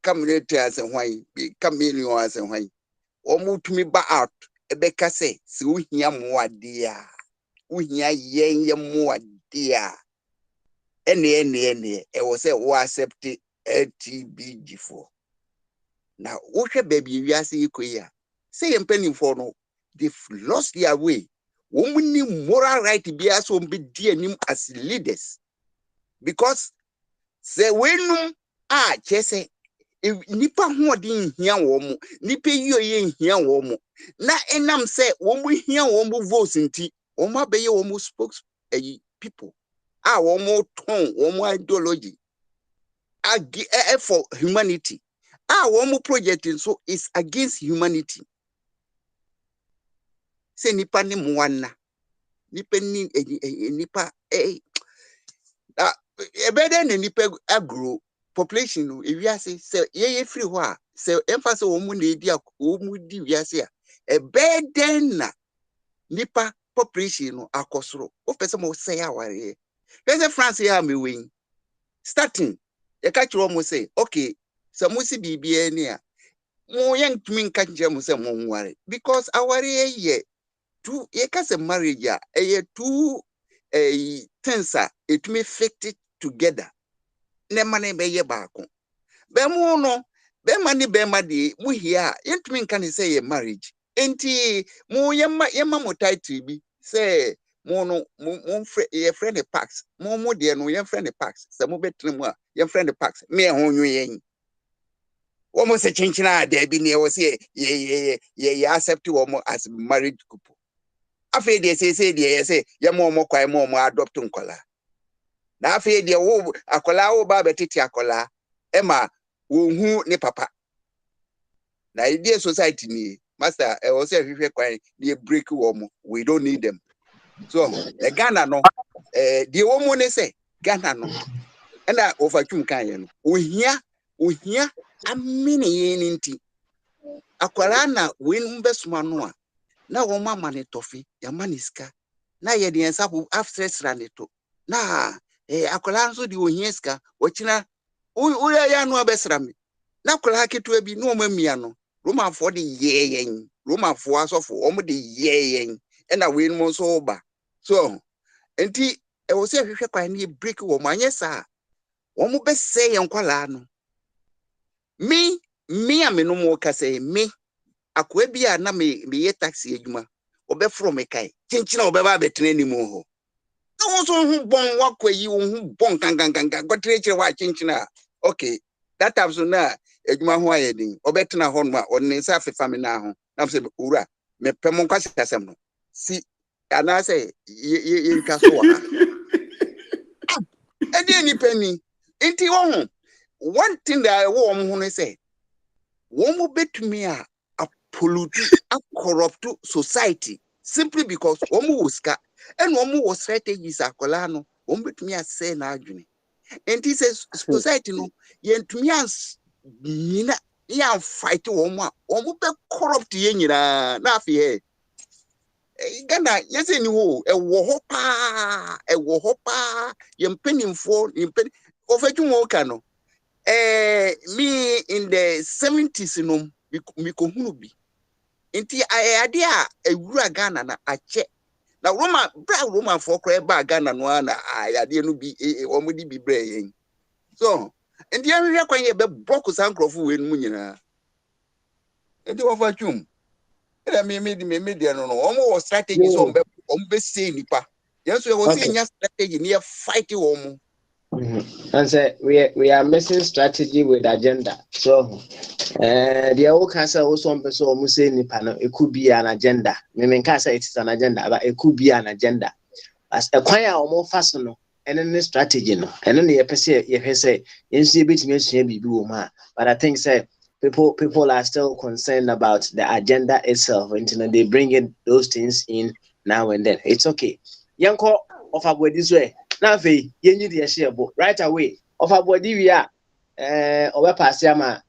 community as why chameleon as why omu tumi ba out ebeka say si uhia moade a uhia yen moade a ene e was say wo accept LTBG4 na wo hwe baby wiase ikoya say empany for no they've lost their way womuni moral right bia so be die nim as leaders because say wenum chese nipa hoodin hia wo mu nipa yiye hia wo mu na enam say wo mu hia wo mu votes nti wo mu abeye wo mu spokes people wo mu ton wo mu ideology for humanity wo mu project so is against humanity se nipa ne mwana nipa ni nipa ebede ne nipa agro population no ewiase se ye free ho a se emphasize wo mu na edi wo mu di wiase a ebede na nipa population no akosoro o pese mo say aware pese France ya mewen starting e ka kiro mo say okay se mo si bibia ni a mo yen tumi nka kire mo say mo nware because aware ye two ye ka say marriage a ye two things a etumi fit together ne mane be ye baako be mu no be mane be ma de mu hia yentumi nka ne say ye marriage enti mu yemma mo title bi say mo no mo ye friend packs mo de no ye friend packs say mo betene mu a ye friend packs me ho nwu yen wo mo se chinchina da bi ne wo say ye accept wo mo as married couple afi de say de ye say ye mo kwai mo adopt nkola na afi de wo akola wo ba betiti akola ema wo hu ne papa na idea society ni master wo say hwehwe kwan they break wo mo we don't need them so the Ghana no the wo mo ne say Ghana no na overtwum kan ye no ohia amene ye nti akola na we mbesoma no a na wo mama ne tofi ya maniska na ye de ensa bu afsresra ne to na akola nso de ohia ska ochina uya ya no abesra me na akola keto bi no mamia no Roma for the yeyen Roma for asofo omo de yeyen na we no so ba so enti e wo se hwehwe kwan ne break wo manye sa wo mo be say yenkwala no me ameno mo ka say me akwa bia na me ye taxi adwuma obefro me kai chinchina obeba betene ni mu ho na wo so hu bon wakwa yi wo hu bon kankankanka gotre kire wa chinchina okay that time so na adwuma ho ayedin obetena ho no ma onne sa fefa me na ho na se ura me pemo kwase kasem no si ana say ye ntwa so ha e dey ni penny inti wo hu one thing that I wo mo hu say wo mo betumi a pollute and corrupt society simply because omu wuska and omu was strategies akola no omu betumi ase na adwene enti say society no yentumi ans nyina ya fight omu a omu be corrupt ye nyina na afi he Ghana yesi ni wo e wo ho pa yempenimfo yempen ofetwu ka no me in the 70s no mi ko hunu bi inti ade a ewura Ghana na ache na Roma for kra ba Ghana no na ade no bi omudi bi bre yen so inti ahwe kwan ye be block sankrofo we no nyina inti wo fa twum ere me de no omo strategy so ombe say nipa yenso we say nya strategy near fight wo And say we are missing strategy with agenda. So the old cancer also on person almost say it could be an agenda. Meaning cancer it is an agenda, but it could be an agenda. As a choir or more fasten and then the strategy no. And then the say you see bit me woman. But I think say people are still concerned about the agenda itself until they bring in those things in now and then. It's okay. Yanko of a this way. Now fe yenyi de share bo right away of abodi wi a obe pass ama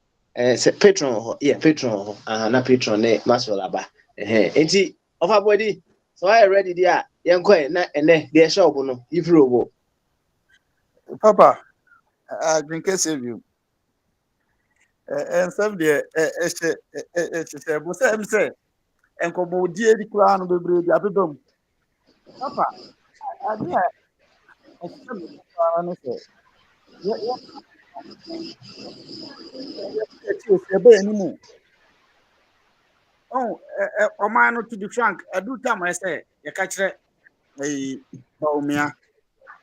patron patron na patron ne maswala ba enti of abodi so I ready there yenko na ene de shop no ifro bo Papa, I drink a save you. And some day, say, and come on, dear, the crown of the bridge, Abidom. Papa, I did a anymore. Oh, man, to be frank, I do time I say, you catch a Baumia,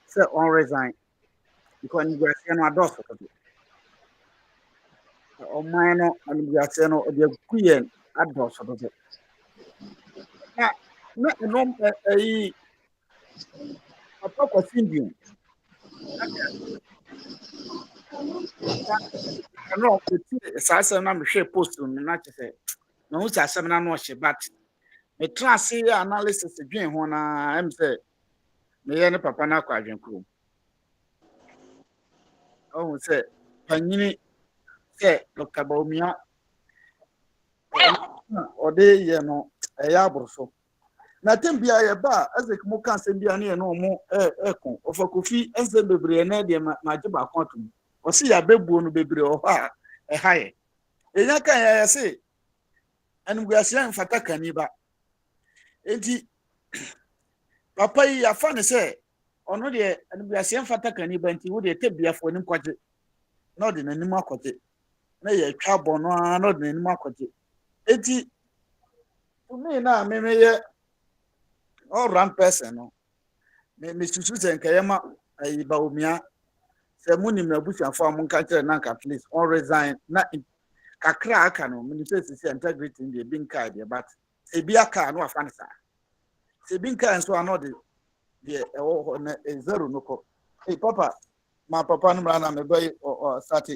say on resign because you were saying my daughter. Oh, mine, and we are saying, oh, the queen at Doss. Now, no, a proper Indian. No, it's a post on not to say. No, it's a seminar, no, but me trance analysis dwen ho na em say me ye ne papa na kwa adwen kuro oh say panyini say Dr. Baumia ode ye no eya aborso na tembia ye ba azek mu kan sembia ne no mu eko ofakofi ense bebre na de ma je ba kwatum o si ya bebuo no bebre o ha haye enya kan ya se anugasian fata kaniba enti papa yi afa ne se ono de anugasian fata kaniba enti wo de tembia fo nim kwaje na de nanim akwaje na ye twa bono na de nanim akwaje enti me na me ye all round person no me susu se nkayema ayi Baumia se muni me abusuafo am nka kire na nka please on resign na kakra aka no me say se integrity in the bin card but se bi aka no afa ne sa se bin card so ano de na zero no ko hey papa ma papa no na me boy start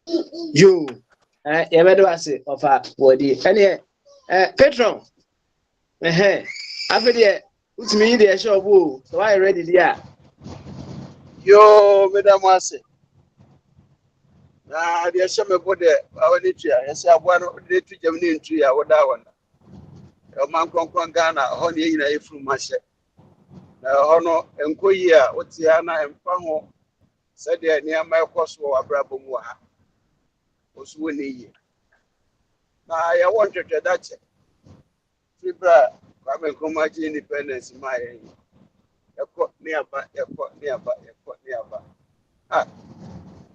You, Yabedo Ase of a body. Any patron, after the what's me the show boo, so I ready there. Yo, Madam Wase. Na dia shame bode awani tua. Yesi abwa no de tu jamni ntu ya woda wana. E man kronkron Ghana ho ne yina efuru mahye. Na ho no enkoyi a otia na emfa ho sede ne ama ekoso wa brabo mu ha. Osu woni yi. Na ya want to that. Fibra kwa me komaji independence ma yen. Ekọ ne aba ah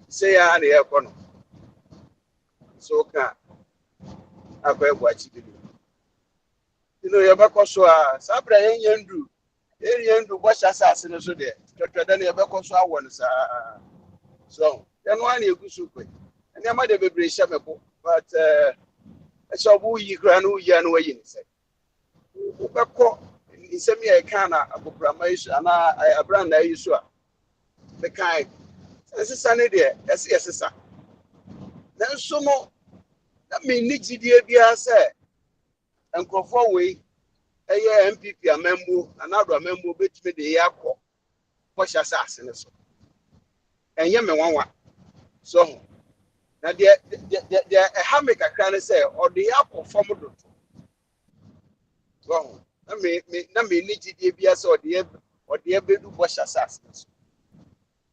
say ya na ekọ no so ka akọ egwachi bi you be so a sabra yenyendu yenyendu bosha sase no so de twetweda na yebekọ so awọ no sa so yenu an egusu kwe ene ma de bebre hye mebo but so bu yi kra no yi anu yi ni se ubekọ isemi e kana abobrama isu ana abran na isu a the kind sesa ne de sesa na nso no na me ni gidie bia se nkrofo we eye MPP amembo anado amembo betime de yakọ bosha sase ne so enye me wanwa so na de ha me kakra ne se ode yakọ fom do so na me ni gidie bia se ode bedu bosha sase ne so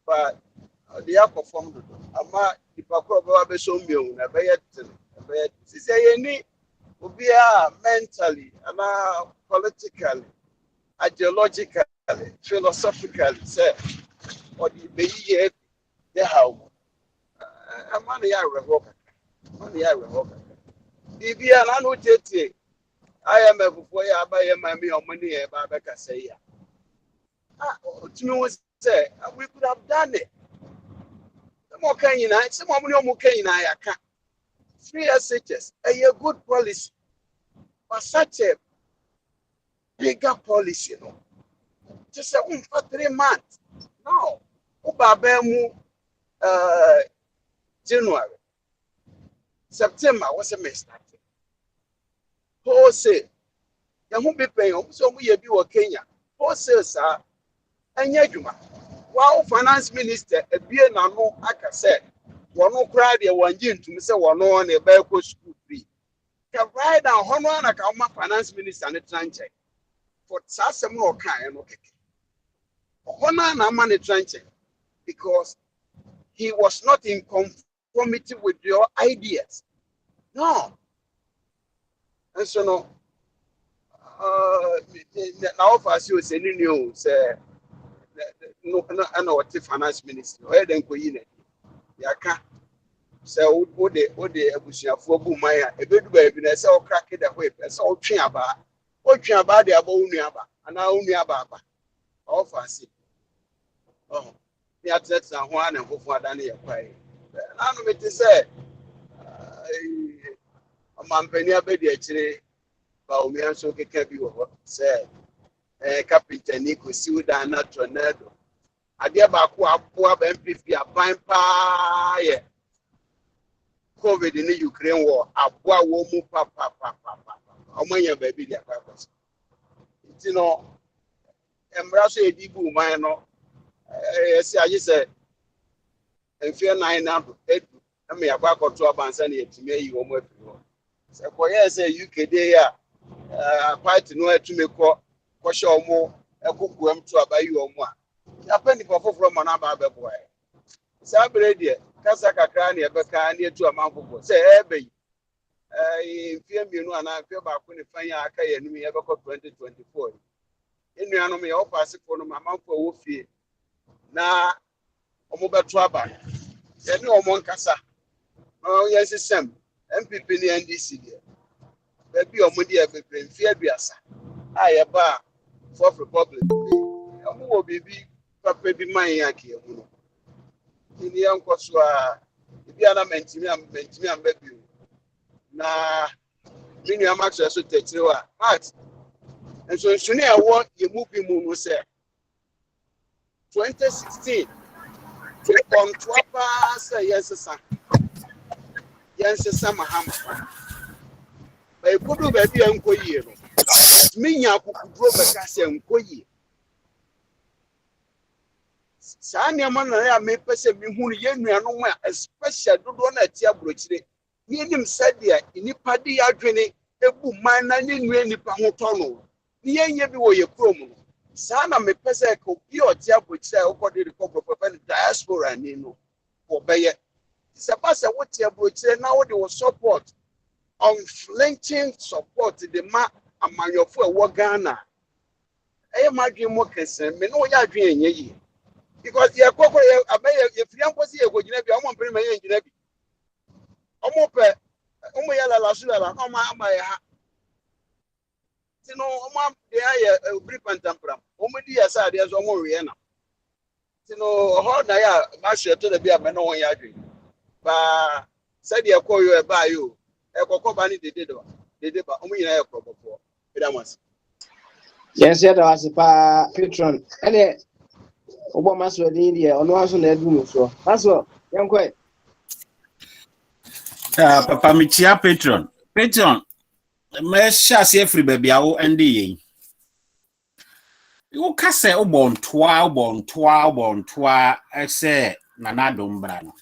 but ode yakọ fom do ama ipakọ ba be so mbiewu na be yet say any obia mentally and politically, ideologically, philosophically, say, or the be the how. Money I revoke. If you are not I am a before you buy my money about say. To me was say we could have done it. The more can you night, some more can I can't. 3 SHS, a good policy, but such a bigger policy, you know. Just for 3 months. No. Ubabemu January. September was a mess. Wholesale. You won't be paying so we be Kenya. Wholesale, sir. And Yajuma. Wow, finance minister, a beer no, like I said. One no cry there one gin to me say one on a Belco school free. Can write down Honor and a finance minister and a tranche for Sassamo kind of Honor and a money tranche because he was not in conformity with your ideas. No. And so no now for us you say new say no what finance minister where then go in yaka so wo de abusuafo bu man a ebedu ba bi na se o crack the whip se o twe aba de aba unu aba ana unu aba o fa si oh ni atletsa ho ana nkofo ada na yekwai na no meti se amampani abedi akire ba o mi anso keka bi wo se carpenter ni ko si uda na tornado ade ba ko apo aba MPP aban pa ye COVID in the Ukraine war aboa wo mu pa omanya baby dia kwakwas nti no embra so edibu man no esi aje se enfie 9 na edu na me yakwa akoto abansa na yetime yi wo mo afiri ho se koye se UK dey a party no atumi ko hye omo ekokuam to abayi omo a apani foforo mo na ba beboa sa brede kasa kakra na ebeka na etu amanfofo se ebe enfie mienu ana enfie ba ko ne fanya aka ye numi ebeko 2024 enuanom ye opasifo no amanfo wo fie na omo beto aba ye ne omo nkasa ye system MPP ni NDC dia baby omo dia bebre enfie aduasa a ba Fourth Republic omo wo bibi papa bi man yake hu no ini yankoso a bi ana mentimi ambabi na minu amacho so techirewa art enso suni ewo ye mu bi mu no se 2016 on twapa say yes mahama ba kudu ba bi enkoyie no minya kukudro ba ka se enkoyie Sanya man na me pese me hu ye nuanom a especially dodo na tia brochire ni nim sadia inipa de adwene ebu man na ne nua nipa ho tono ni yenye bi wo ye krom no sana me pese ka obi o tia brochire o ko de ko diaspora ni no wo beye se pase wo tia brochire na wo de wo support unflinching support the ma amanyofo e wo Ghana e ma dwen mo kese me no ya dwen enye yi because ye kokoro ye abaye ye free amposi ye gojina bi omo mpere ma ye njina bi omo pe omo ya la su la no ma ya ha tino omo de aye obri pantampram omo di ya sa de so omo we na tino ho na ya ma hwe to de bi a me no won ya adwen ba said ye koyo e ba yo e kokko ba ni dede ba omo nyina ye krobofo edamas yes ya da wasipa patron ene Obo maso de India ono aso na edu so maso yankwe Papa Michia patron me shase free baby awo ende yen you ka se obontoa ese nanadom bra no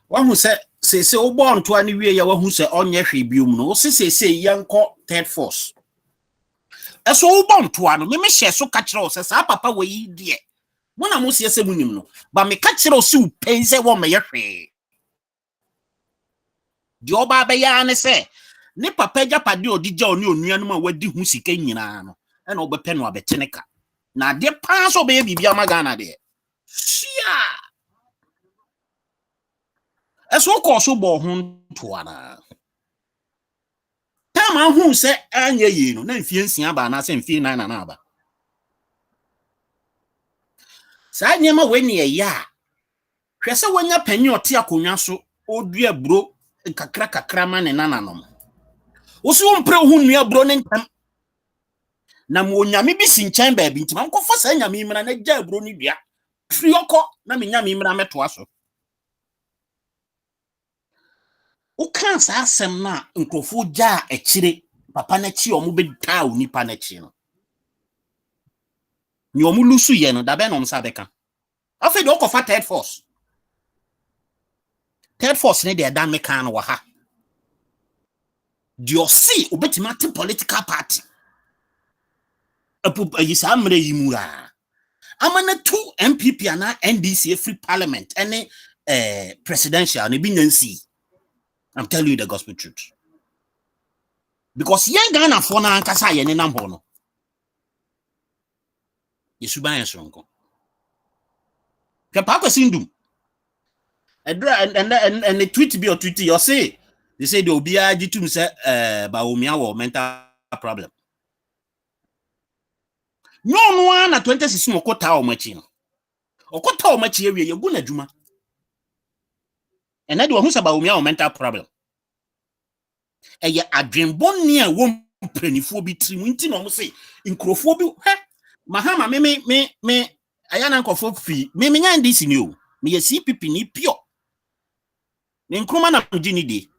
wahu se obontoa ni wie ya wahu se onye hwe biom no se yanko third force eso obontoa no me hye so ka kire o se sa papa we die wona mo se munim no ba me ka kire o se upense wo me yehwe di oba be ya ne se ne papa japade odija oni onuanum a wadi hu sika nyina no e na obepe no abeteneka na de pa so be bibia magana de sia eso ko so bo hu toa na ta ma hu se anya yi no na mfie nsia ba na se mfie nan na aba sa nyema we ne ya hwese wonya panyi oti akonwa so odua bro kakra ma ne nananom wosi wo mpre hu nua bro ne ntam na mo nyame bi si nkyɛn ba bi ntima nkɔfa sa nyame mmra na gya bro ne dua trioko na me nyame mmra metoa so wo kan sa asɛm na nkɔfo gya akyire papa na chi omo be taa onipa na chi no ni omo lusu ye no da be no msa beka afi de okɔfa third force ne de dan me kan no wa ha di osi obetima te political party apu ayisa amre yimura amana 2 MPP ana NDC free parliament any presidential ne bi nyansi. I'm telling you the gospel truth because young Ghana for na ankasa ye ne nam ho no yesu ban yesonko ke pa kwasindum and the tweet be or tweet you say they say the obia gitum say Bawumia wo mental problem no na 2016 okota o machi no okota o machi ewie ye gu na dwuma and na who say Bawumia wo mental problem eye adwenbonni a wo mprenifo bi tiri nti no mo say nkrofo bi mahama me ayana nkofo fi me nya ndisi ni o me ye CPP ni pio ne nkruma na mji ni de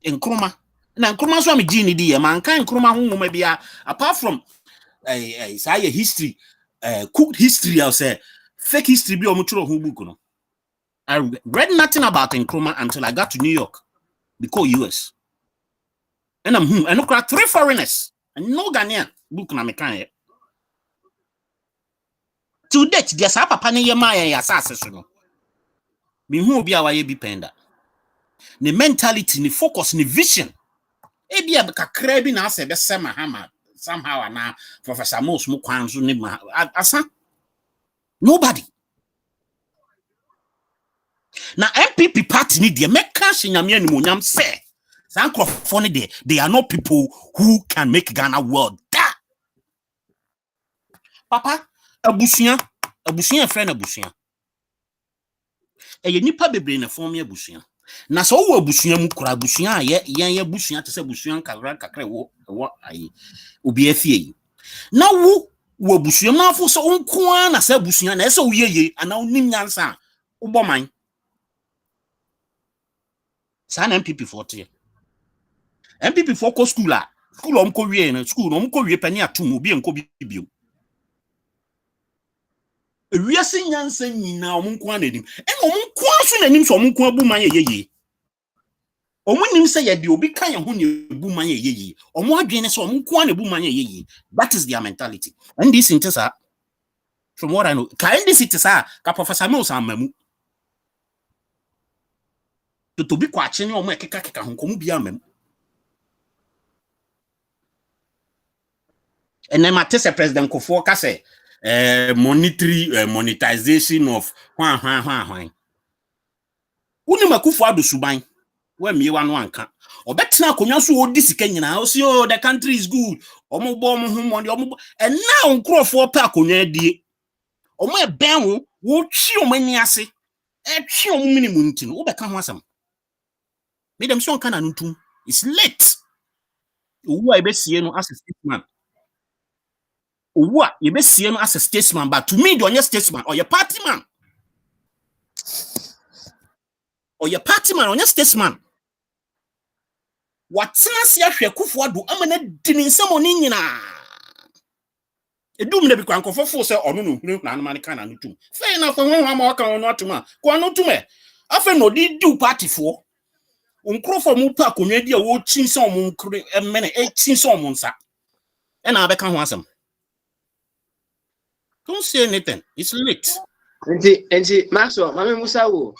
nkruma na nkroma so am gene di man kan nkroma ho mo bia apart from say history cooked history I say fake history bi o mo churo ho book no. I read nothing about nkroma until I got to New York because US. And I'm and look at 3 foreigners and no Ghanaian book na me kan. To date dia sa papa ne ye ma ya asase so no. Me hu obi a wa ye bi penda. The mentality, the focus, the vision. Ebi kakra bi na ase be se Mahama somehow na Professor Mos mu kwanzo ni asa nobody. Na MPP party ni de meka shinyame animonyam say sankrofo ni de they are not people who can make Ghana world. Da. Papa abusuan friend abusuan. Eye nipa bebre na form ya abusuan. Na so wo abusuan mu kura abusuan ye abusuan te se abusuan kakra wo ayi obi afie. Na wo abusuan na afo so onko na se abusuan na ese wo yeye ana onim nyansa wo man. Sa na MPP 40. MPP for ko school omko wie na school omko wie pani atum obi enko bibio. Ewiase nyansa nyina omonko ananim. En omonko aso nanim so omonko abu man yeye. Omonim say ye de obi kan ye ho ne abu man yeye. Omo adwene so omonko anabu man yeye. That is their mentality. And this is from what I know. Can this it is ka Professor Mills amamu. To be kwa chene omo ekeka ho nkomu bia amamu. And then Matisse President Kofoka say monetization of hwan. Uni makufu ado suban. We me wanu anka. Obetena akonwa so odi sika nyina. O say oh the country is good. Omo bo mo ho money omo. And now nkrofo pa akonwa die. Omo e ben wo twi omo ani ase. E twi omo minimum nti no. Wo beka ho asam. Me dem so nka na ntum. It's late. Owu a ebesie no as a statement. Owu a ebesie no as a statesman, but to me the only statesman or your party man. Or your party man or your statesman. Watsena sia hwe Akufo Addo amana dini nsam oni nyina. Edum na bi kwan kofofo se ono no hunu na anuma ne kan na nutum. Fe na fa hwan ma waka ono atuma. Kwa no tume. Afa no di party fo. Nkrofo mu pa konwa di a wo chinsa omo nkre emene chinsa omo nsa. E na abeka ho asem. Don't say anything. It's late. Enti Maxwell, Mama Musa wo.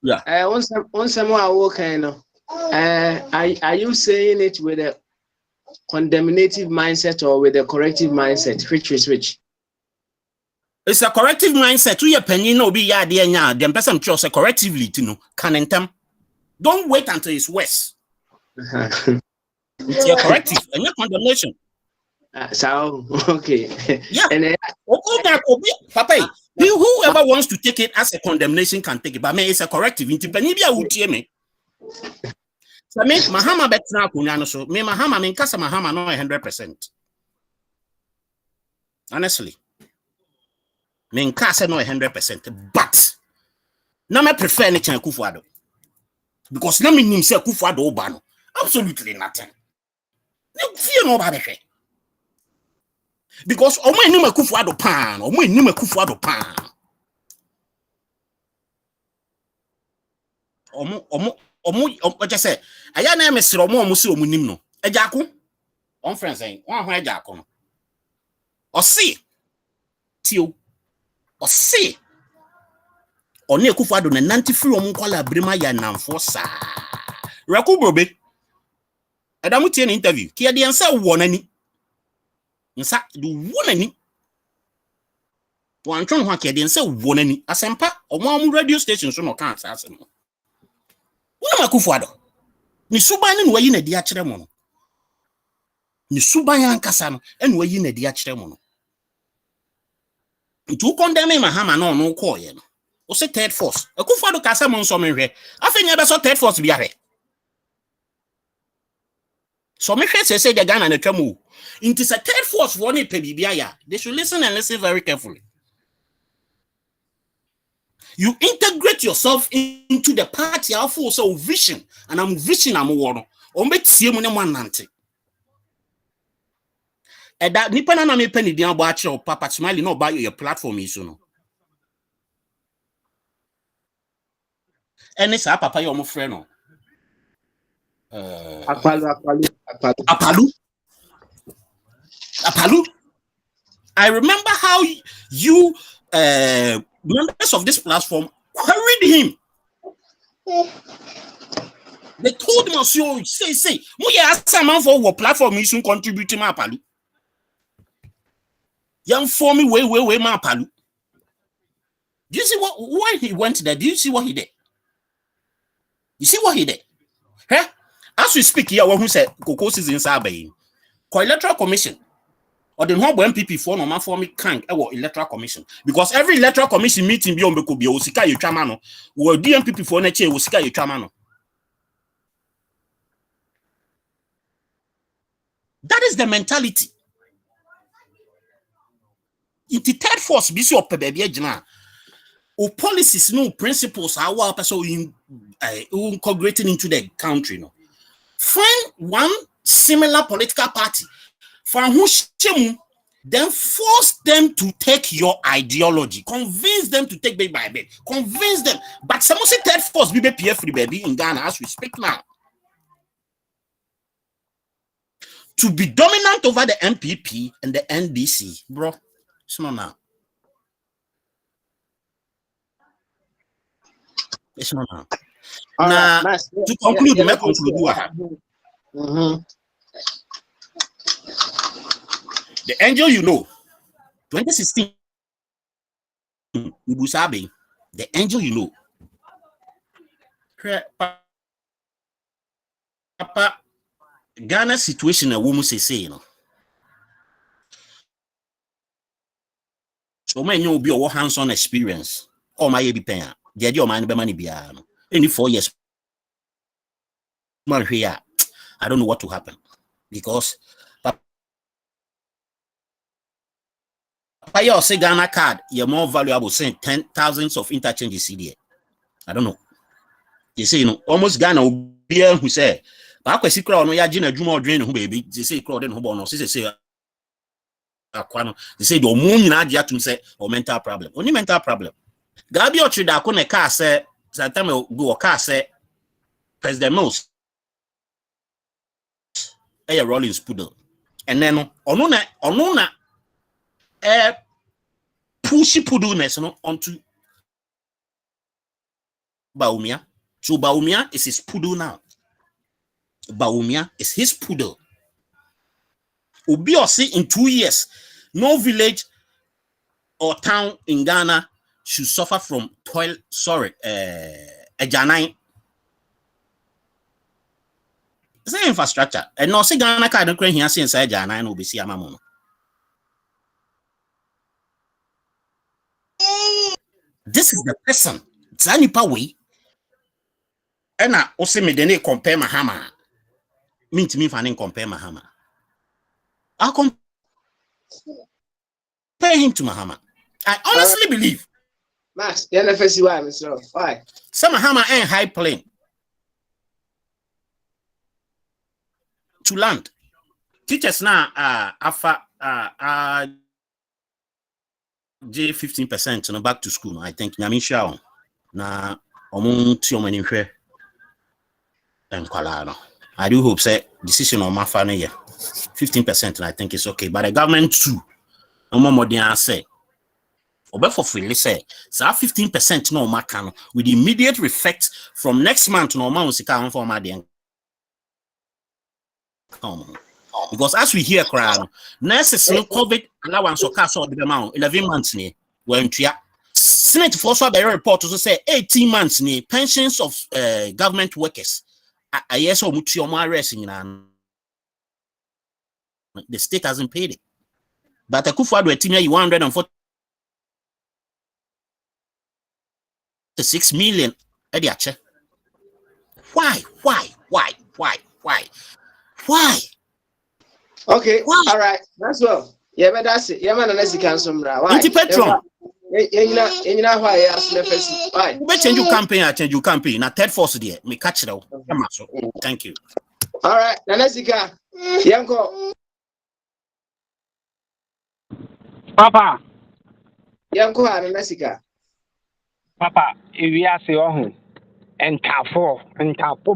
Yeah. On some more kind of are you saying it with a condemnative mindset or with a corrective mindset? Which is which? It's a corrective mindset. We are penny no be ya de nya. Dem person chose correctively to know. Can don't wait until it's worse. It's a corrective and not condemnation. So okay. Yeah. And Papa, whoever wants to take it as a condemnation can take it, but me it's a corrective. Inti penibia utie me. So me Mahama betra kunya no so me Mahama me nkasa Mahama no 100%. Honestly. Me nkasa no 100%, but na me prefer ne chan Akufo Addo. Because na me nim say Akufo Addo oba no. Absolutely nothing. No fear no ba be. Because omo enim Akufo Addo pan, omo enim Akufo Addo pan. Omo just say aya na me sere omo se omo nim no. Ejako on friends saying, "Wan ho ejako no." O see tio. O see oni Akufo Addo na nanti free omo kwala brema ya namfo sa. Reku brobe. Adamu tie interview. Ki de ensa wo nani. Nsa du wonani wanchon ho akede nse wonani asempa omo radio station so no kan asase no wona Akufo Addo ni suban ne wayi na di a kire mo no ni suban ankasa no ene wayi na di a kire mo no ntu condemn Mahama no call ye no o se third force Akufo Addo ka se mo nso menhwe afenya be so third force bi ahwe so me hwe se de Ghana na twamu. It is a third force for any pebibia. They should listen and listen very carefully. You integrate yourself into the party. I feel so vision, and I'm vision. I'm one. Ombe tie mu ne mo nante. And that nipa na me penny di abo ache o Papa Smiley no buy your platform is no. And it's papa your friend no. Apalu. I remember how you members of this platform queried him. They told him, say, we ask a man for what platform is soon contributing my Apalu. Young for me, way, my Apalu. Do you see why he went there? Do you see what he did? You see what he did? Huh? As we speak here, who said Coco is inside by electoral commission. Or the whole MPP for no man for me can't electoral commission. Because every electoral commission meeting beyond could be Osika Yutramano, or DMPP for Neche Osika Yutramano. That is the mentality. In the third force, BC of Pebebe Jana, or policies, no principles are what person integrating into the country. No, find one similar political party. From whose then force them to take your ideology, convince them to take bit by bit, convince them. But some say third force be PF free baby in Ghana as we speak now. To be dominant over the MPP and the NDC, bro. It's not now. It's not now. Now, to conclude, the angel you know, 2016, Ubusabe, the angel you know. Papa, Ghana situation a woman say, you know. So many will be a hands-on experience. Or my be paying. The idea of money be any 4 years. I don't know what to happen because Papa, you say Ghana card, you're more valuable saying 10,000s of interchange CD. I don't know. They say, you know, almost Ghana will be who say, but I see crowd no yajina juma drain who baby. They say crowd and who no say they say the moon in Adia to say or mental problem. Only mental problem. Gabi Ochi da kone car say sometime go car say President Mills a rolling spoodle. And then onuna pushy poodleness no onto Baumia. So Baumia is his poodle now. Baumia is his poodle. Ubi or see in 2 years, no village or town in Ghana should suffer from a janine. It's infrastructure. And no, see Ghana can't create here since a janine will be see a mamon. This is the person. Zanipa way. And I also made any compare Mahama. Mean to me if I didn't compare Mahama. I'll compare him to Mahama. I honestly believe. Max, the NFSC why, Mr. Why? Some Mahama ain't high plane to land. Teachers now alpha J 15% no back to school. No, I think Nyamisha na omuntu many fair and Kalano. I do hope say decision on my family 15%, and I think it's okay. But the government too, no more than say. Or for free, say, so 15% no macan with immediate effect from next month no man will come for my dear. Because as we hear crowd, nurses no COVID allowance or cash or the amount 11 months near when Senate for the report to say 18 months near pensions of government workers. I yes or much your racing the state hasn't paid it. But a kufu adwe team you 146 million. Why? Okay, Why? all right, that's well. Yeah, but that's it. Yeah, man, unless you can some right. Anti-Petron. Why I ask the first. Why? We change your campaign, I change your campaign. Now third force there, me catch it out. Come on, so thank you. All right, Nanasika, Yanko, Papa, Yanko, Nanasika. Papa, if we are say oh, and tafo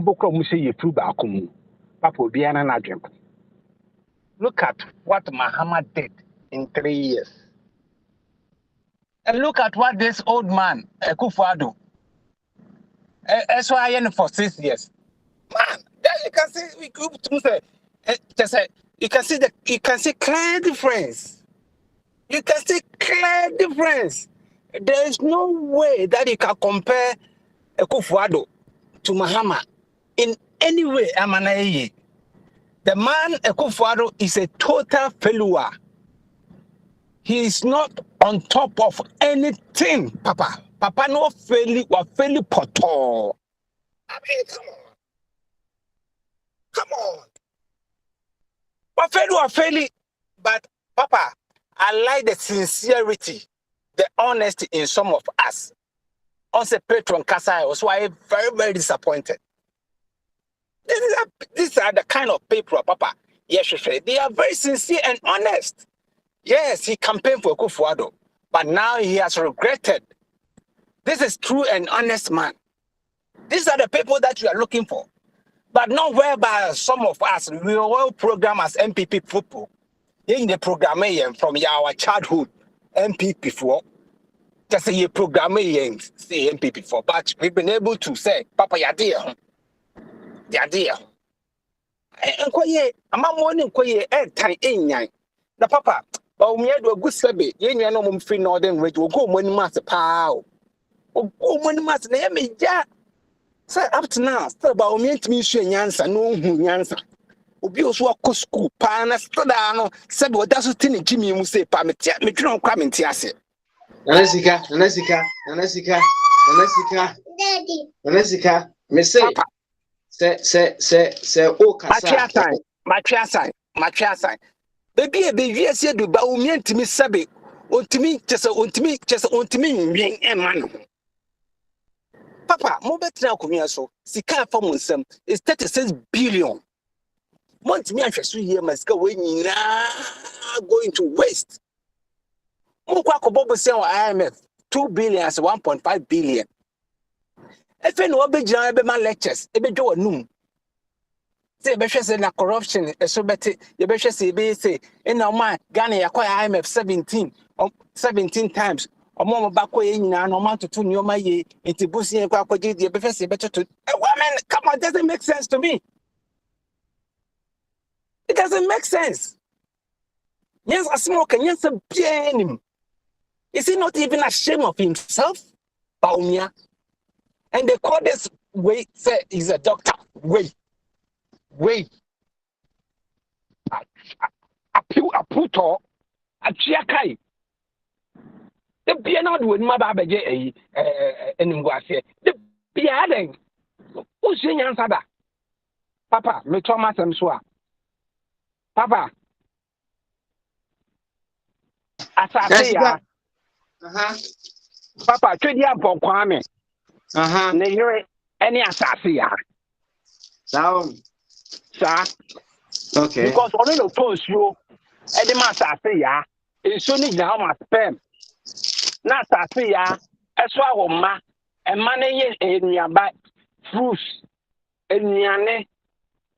boko musi ye tu ba kumu. Papa, be an adjunct. Look at what Muhammad did in 3 years. And look at what this old man, Kufuado, that's why I am for 6 years. Man, there you can see, we could say, you can see clear difference. You can see clear difference. There is no way that you can compare Kufuado to Muhammad in any way. Amanaye. The man Kufuado is a total failure. He is not on top of anything, Papa. Papa no fairly or fairly poto. I mean, come on. But fairly or fairly, but Papa, I like the sincerity, the honesty in some of us. Also, Patron Kasai was why very, very disappointed. These are the kind of people, Papa. Yes, they are very sincere and honest. Yes, he campaigned for Kufuado, but now he has regretted. This is true and honest man. These are the people that you are looking for, but not whereby some of us we will program as MPP football. In the programming from our childhood, MPP for just say you program say MPP for, but we've been able to say, Papa, ya dear, and quiet, a man morning quiet, time in yang. The Papa, oh, me do a good sabby, you know, free northern way to go when master pow. Oh, when master name me, yeah. Sir, up to now, still about me to me, Yansa, no Yansa. Obi oso akọ school pa na stada no se be oda so tini Jimmy mu say pa me tron kwa me ntiase. Nanasika. Nanasika. Me say, say, oh, Kasa. Matria sign. Baby, a baby, yes, you do, but o me ntimi sebe. Ontimi nwen e man. Papa, mo betra akonya so. Sika fa mo nsam is 36 billion. Month me ahweso ye masika we nyina going to waste. Mo kwa kobobo say IMF 2 billion as 1.5 billion. Efe no obegina ebe man lectures, ebe dwo anum. Say be hwese na corruption eso beti, ye be hwese ebe say na man Ghana yakwa IMF 17 times. Omo bako ye nyina no man tutu nyoma ye enti busi ye kwa akwaje ye be hwese be tutu. Woman, come on, doesn't make sense to me. It doesn't make sense. Yes, a smoker, yes, a pianim. Is he not even ashamed of himself? Baumia. And they call this way, say he's a doctor. Wait. A puto, a chiakai. The piano would my babaje and the piano. Who's saying answer that? Papa, me Thomas and Swa. Papa, as I say, Papa, 20 years for Kwame. Any assassin, Sound. sir. Okay. Because only the toast you, any master say, it's only now my spam. Not assassin, as well, ma, and money in your back, fruits, and yane.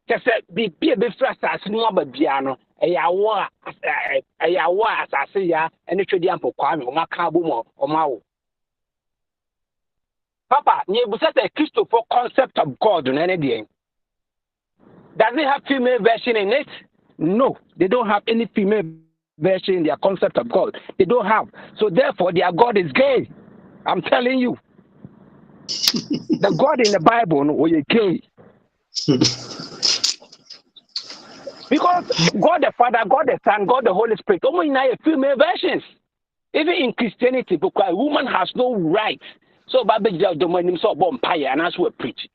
Just be a bit fast as no but piano. A yawa assassin, and it should be for Kwame, or Macabumo, or Mao. Papa, you set a Christopher concept of God on anything. Does it have female version in it? No, they don't have any female version in their concept of God. They don't have. So therefore, their God is gay. I'm telling you. The God in the Bible no, is gay. Because God the Father, God the Son, God the Holy Spirit, only now female versions. Even in Christianity, because a woman has no right. So Bible just domain so vampire and that's what preach.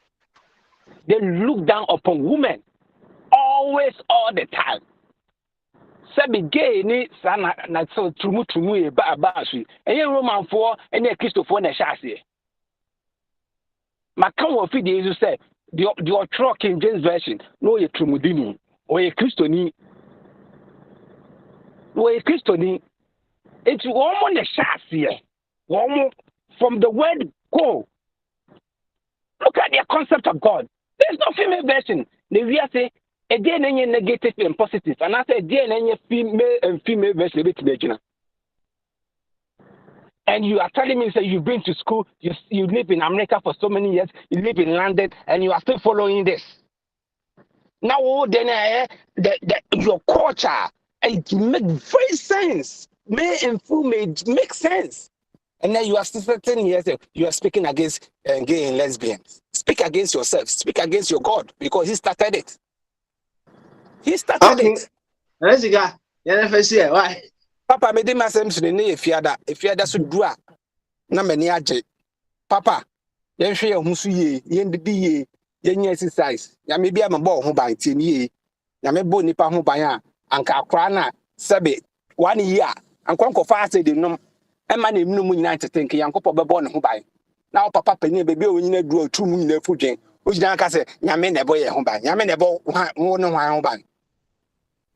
They look down upon women always, all the time. Sabi gay ni sana na so tumu e ba so. Enye Roman for enye Christopher na hyase. Maka wo fi de Jesus say the King James version no ye trumudini o ye Christoni. No ye Christoni. It's one na hyase. One from the word go. Look at the concept of God. There's no female version. The we say a day any negative and positive, and I say a day any female version. And you are telling me, say you've been to school, you live in America for so many years, you live in London, and you are still following this. Now, then, your culture, it makes very sense. Male and female make sense. And then you are still sitting here, you are speaking against gay and lesbians. Speak against yourself. Speak against your God, because he started it. He started Okay. it. Let's go. You never see it. Why? Papa, me di masem so ne efiada so dua na mani age. Papa, yen hwe ye hu so ye, yen didi ye, yen exercise. Ya me bia me bo ho ban tie ni ye. Ya me bo nipa ho ban a anka akra na sebe 1 year. Ankonko fa ase de nom. E ma na emnu mu nyina tete nke yankopɔ bɛbɔ ne ho ban. Na wo papa pani bebe o nyina duro tu mu nyina fudwen. O gyina ka se nyame na ɛbɔ ye ho ban. Nyame na ɛbɔ wo ne ho ban.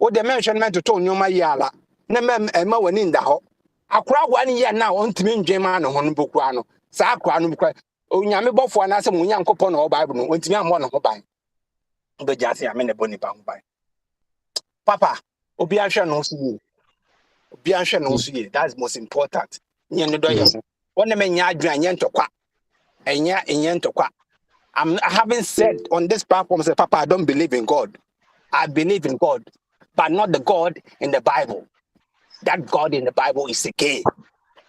O de mention to to nyoma yi ala. Na ma wani nda ho. Akra 1 year na on timi ndwen ma no ho no bokura no. Sa akra no bokura. O nyame bɔfo na se mu nyankopɔ na o bible no. On timi amɔ no ho ban. O be jase nyame na ɛbɔ nipa ho ban. Papa, obi ahwɛ no so yi. Obi ahwɛ no so yi. That's most important. Nye no do ye ho. Wona me nya adwan nye ntokwa. Enye ntokwa. I haven't said on this platform, say, Papa, I don't believe in God. I believe in God, but not the God in the Bible. That God in the Bible is a gay.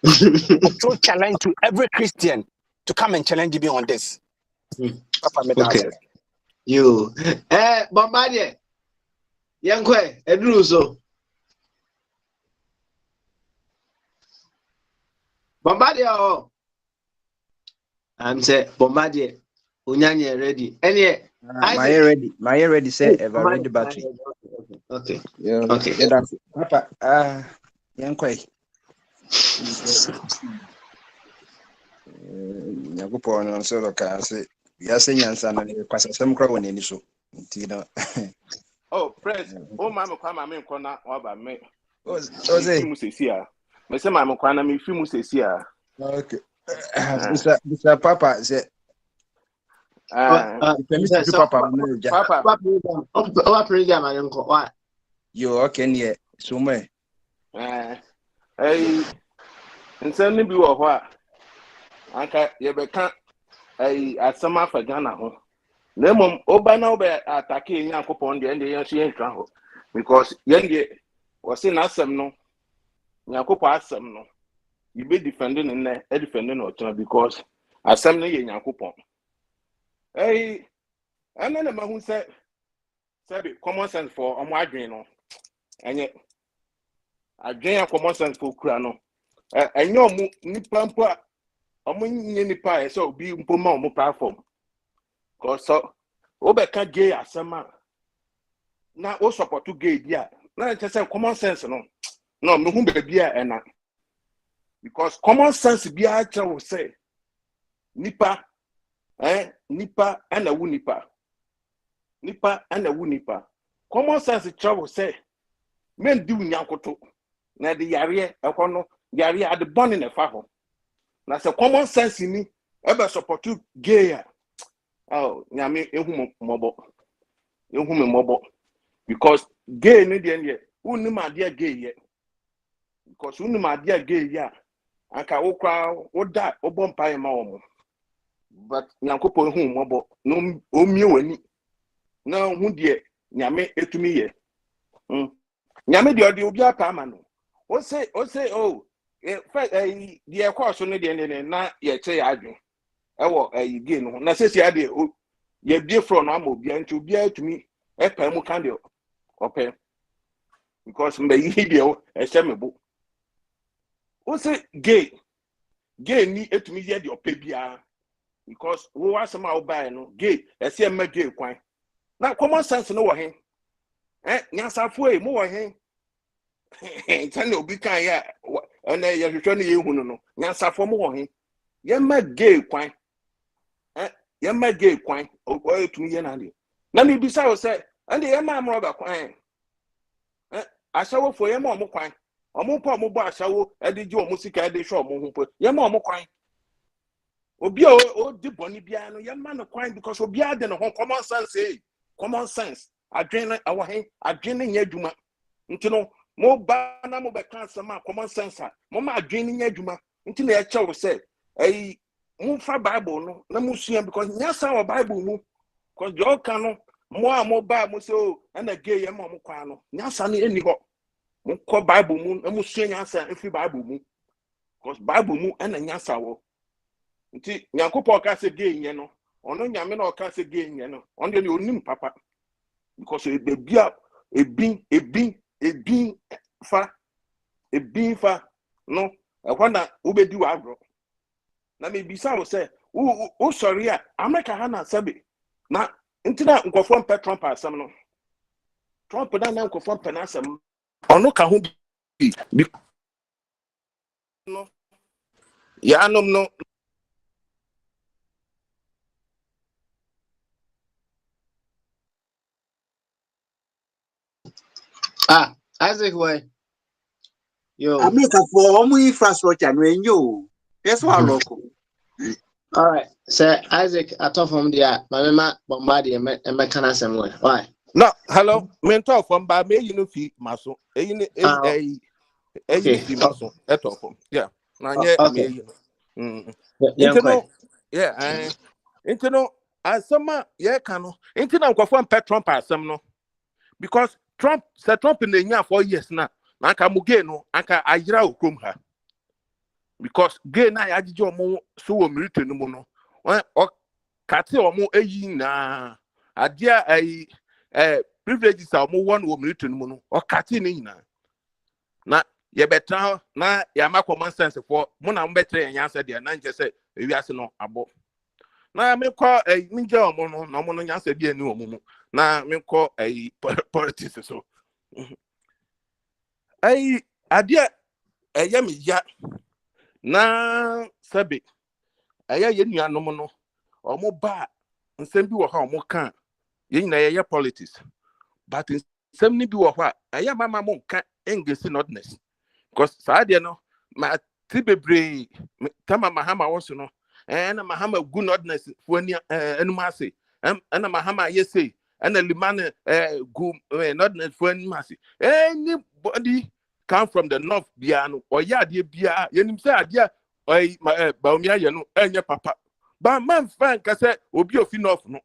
I throw challenge to every Christian to come and challenge me on this. Papa, Okay. You. Bombardier. Yankwe, Edruso. Bombardier. I'm say Bombardier. Unyanye ready. Any my ready say ever ready battery. Okay. Yeah, Okay. that's Papa. Yankwe. Nyakupo no so ka say ya say nyansa na kwasa sem kra woni ni so. Nti Oh, press. Oh, mama kwa mama nkona oba me. Oze. Musesia. Me say mama kwa na me fi musesia. Okay. Mr. Papa say Papa. Papa. You okay near somewhere. Hey, nsɛm no bi wɔ hɔ a anka yɛbɛka asɛm afa Ghana ho. Na mmom oba na wobɛ atake Nyankopɔn deɛ ɛnde yɛn so yɛntwa hɔ. Because yɛn deɛ wɔse n'asɛm no Nyankopɔn asɛm no yɛbɛ defend no nnɛ defend no ɔtena because asɛm no yɛ Nyankopɔn. Hey, ɛna na mahu sɛ common sense for ɔmo adwene no ɛnyɛ adwene a common sense for kura no ɛnyɛ ɔmo nipa mpo a ɔmo nyɛ nipa a ɛsɛ obi mpo ma ɔmo platform because wobɛka gay asɛm a na wo support gay bi a na ɛkyɛ sɛ common sense no na ɔmo hu baabi a ɛna because common sense bi a kyerɛ wo sɛ nipa ɛna wu nipa common sense kyerɛ wo sɛ men di Nyankoto na de yare ɛkɔ no yare ade bɔne na fa ho na sɛ common sense ni ebe support gay a nyame ehu mmɔbɔ because gay no de unim ade gay ye because unim ade gay ya anka wo kwa wo da obɔ mpae ma wo but Nyankopɔn ehu mmɔbɔ no omie wani na hu de nyame etumi ye nyame de odi obi apa ama no o say the course no de na ye che ya adwen ewo gay no na sesi ade ye bie from no ama obi anti obi atumi epa mu kan de okay because mbe yi de o mebo o say gay ni etumi ye de opa bia because wo asema wo buy no gay ese ma gay kwan na common sense no wo hen nyansafo mo wo hen Tell no be kan ya and ya hwehwe no ye hu no nyansa fo mo ho he ye ma gay kwan ye ma gay kwan o tumi ye na de na me bisa wo say and ye ma amro ba kwan ashawo fo ye ma omo kwan omo pa omo bo ashawo e de ji omo sika e de hwe omo ho po ye ma omo kwan obi o di boni bia no ye ma no kwan because obi ade no ho common sense common sense adwene awo he adwene nya adwuma ntino mo ba na mo be kan sama common sense mo ma adwene nya adwuma ntino ye chew say eh mo fa bible no na mo sua because nya sa wa bible mu because jo kan no mo ba mo say o na gay ye mo kwan no nya sa no eni ho mo ko bible mu na mo sua nya sa efi bible mu because bible mu na nya sa wo nti nyankopɔ ka se gay nye no ono nyame na o ka se gay nye no on de onim papa because e bia ebin fa no ehwana ubedi wa agro na me bisa wo say wo sorry a America ha na sabe na ntina nkofo mpe Trump asem no Trump da na nkofo mpe na asem ono ka ho bi no ya anom no Isaac why yo America for omu infrastructure no enyo. That's why local. all right sir Isaac atop from there mama bombard e me kana sem why no hello me talk from ba me you no fi maso okay fi maso eto from yeah na nye okay me yeah no yeah into no asama ye ka no into na nkofo mpe Trump asem no because Trump in the year 4 years na aka mu gay no aka ayira okrom ha because gay na ya jije omo so wo military no mu no o kate omo eyi na adia privileges a omo won wo military no mu no o kate ni nyina na ye betra na ya ma common sense for mo na mbetre yan yansa de na nje se ewi ase no abo na me ko ninja omo no na omo no yansa de ani omo mu na me ko politics so adia me ya na sabe ye nuanom no omo ba nsem bi wo ha omo kan ye nyina ye politics but nsem ni bi wo ha mama mo kan engesi notness because saade no ma tibebre tama mahama wo so no na mahama good notness fo ani enum ase na mahama ye say na limane good notness fo ani ase anybody come from the north biano or yade bia yenim say ade ba omia ye no enye papa ba man fan ka say obi ofi north no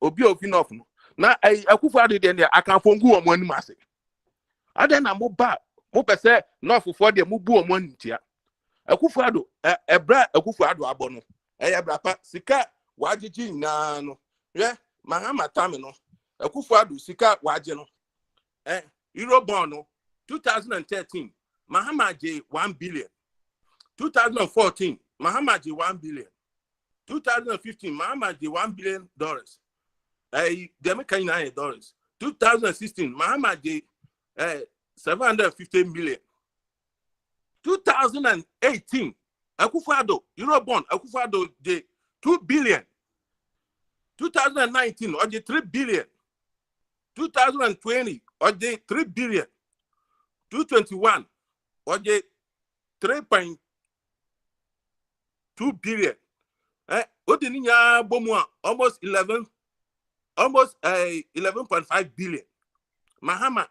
obi ofi north no na akufo ade de akanfo ngu omo anim ase ade na mo ba mo pese north for de mo bu omo antia akufo ado ebra akufo ado abo no brapa sika wagigi na no ye mahama tame no akufo ado sika wage no Eurobond no 2013 Mahama J 1 billion 2014 Mahama J 1 billion 2015 Mahama J $1 billion the American $9 2016 Mahama J 750 million 2018 Akufo-Addo Eurobond Akufo-Addo J 2 billion 2019 or J 3 billion 2020 or J 3 billion 221 or J 3.2 billion Odininya Bomua almost 11.5 billion Mahama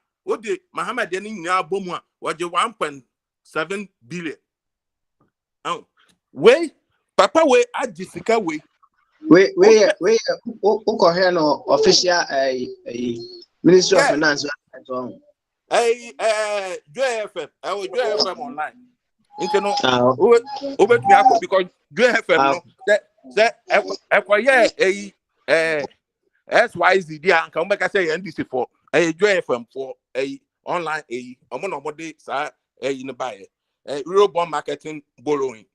Deninya Bomua or J 1.7 billion way papa way Jessica way okay no official Ministry of Finance JFM JFM online into no over to me because JFM no that SYZ dia come back say NDC for JFM for online omo sa in the buy Eurobond marketing borrowing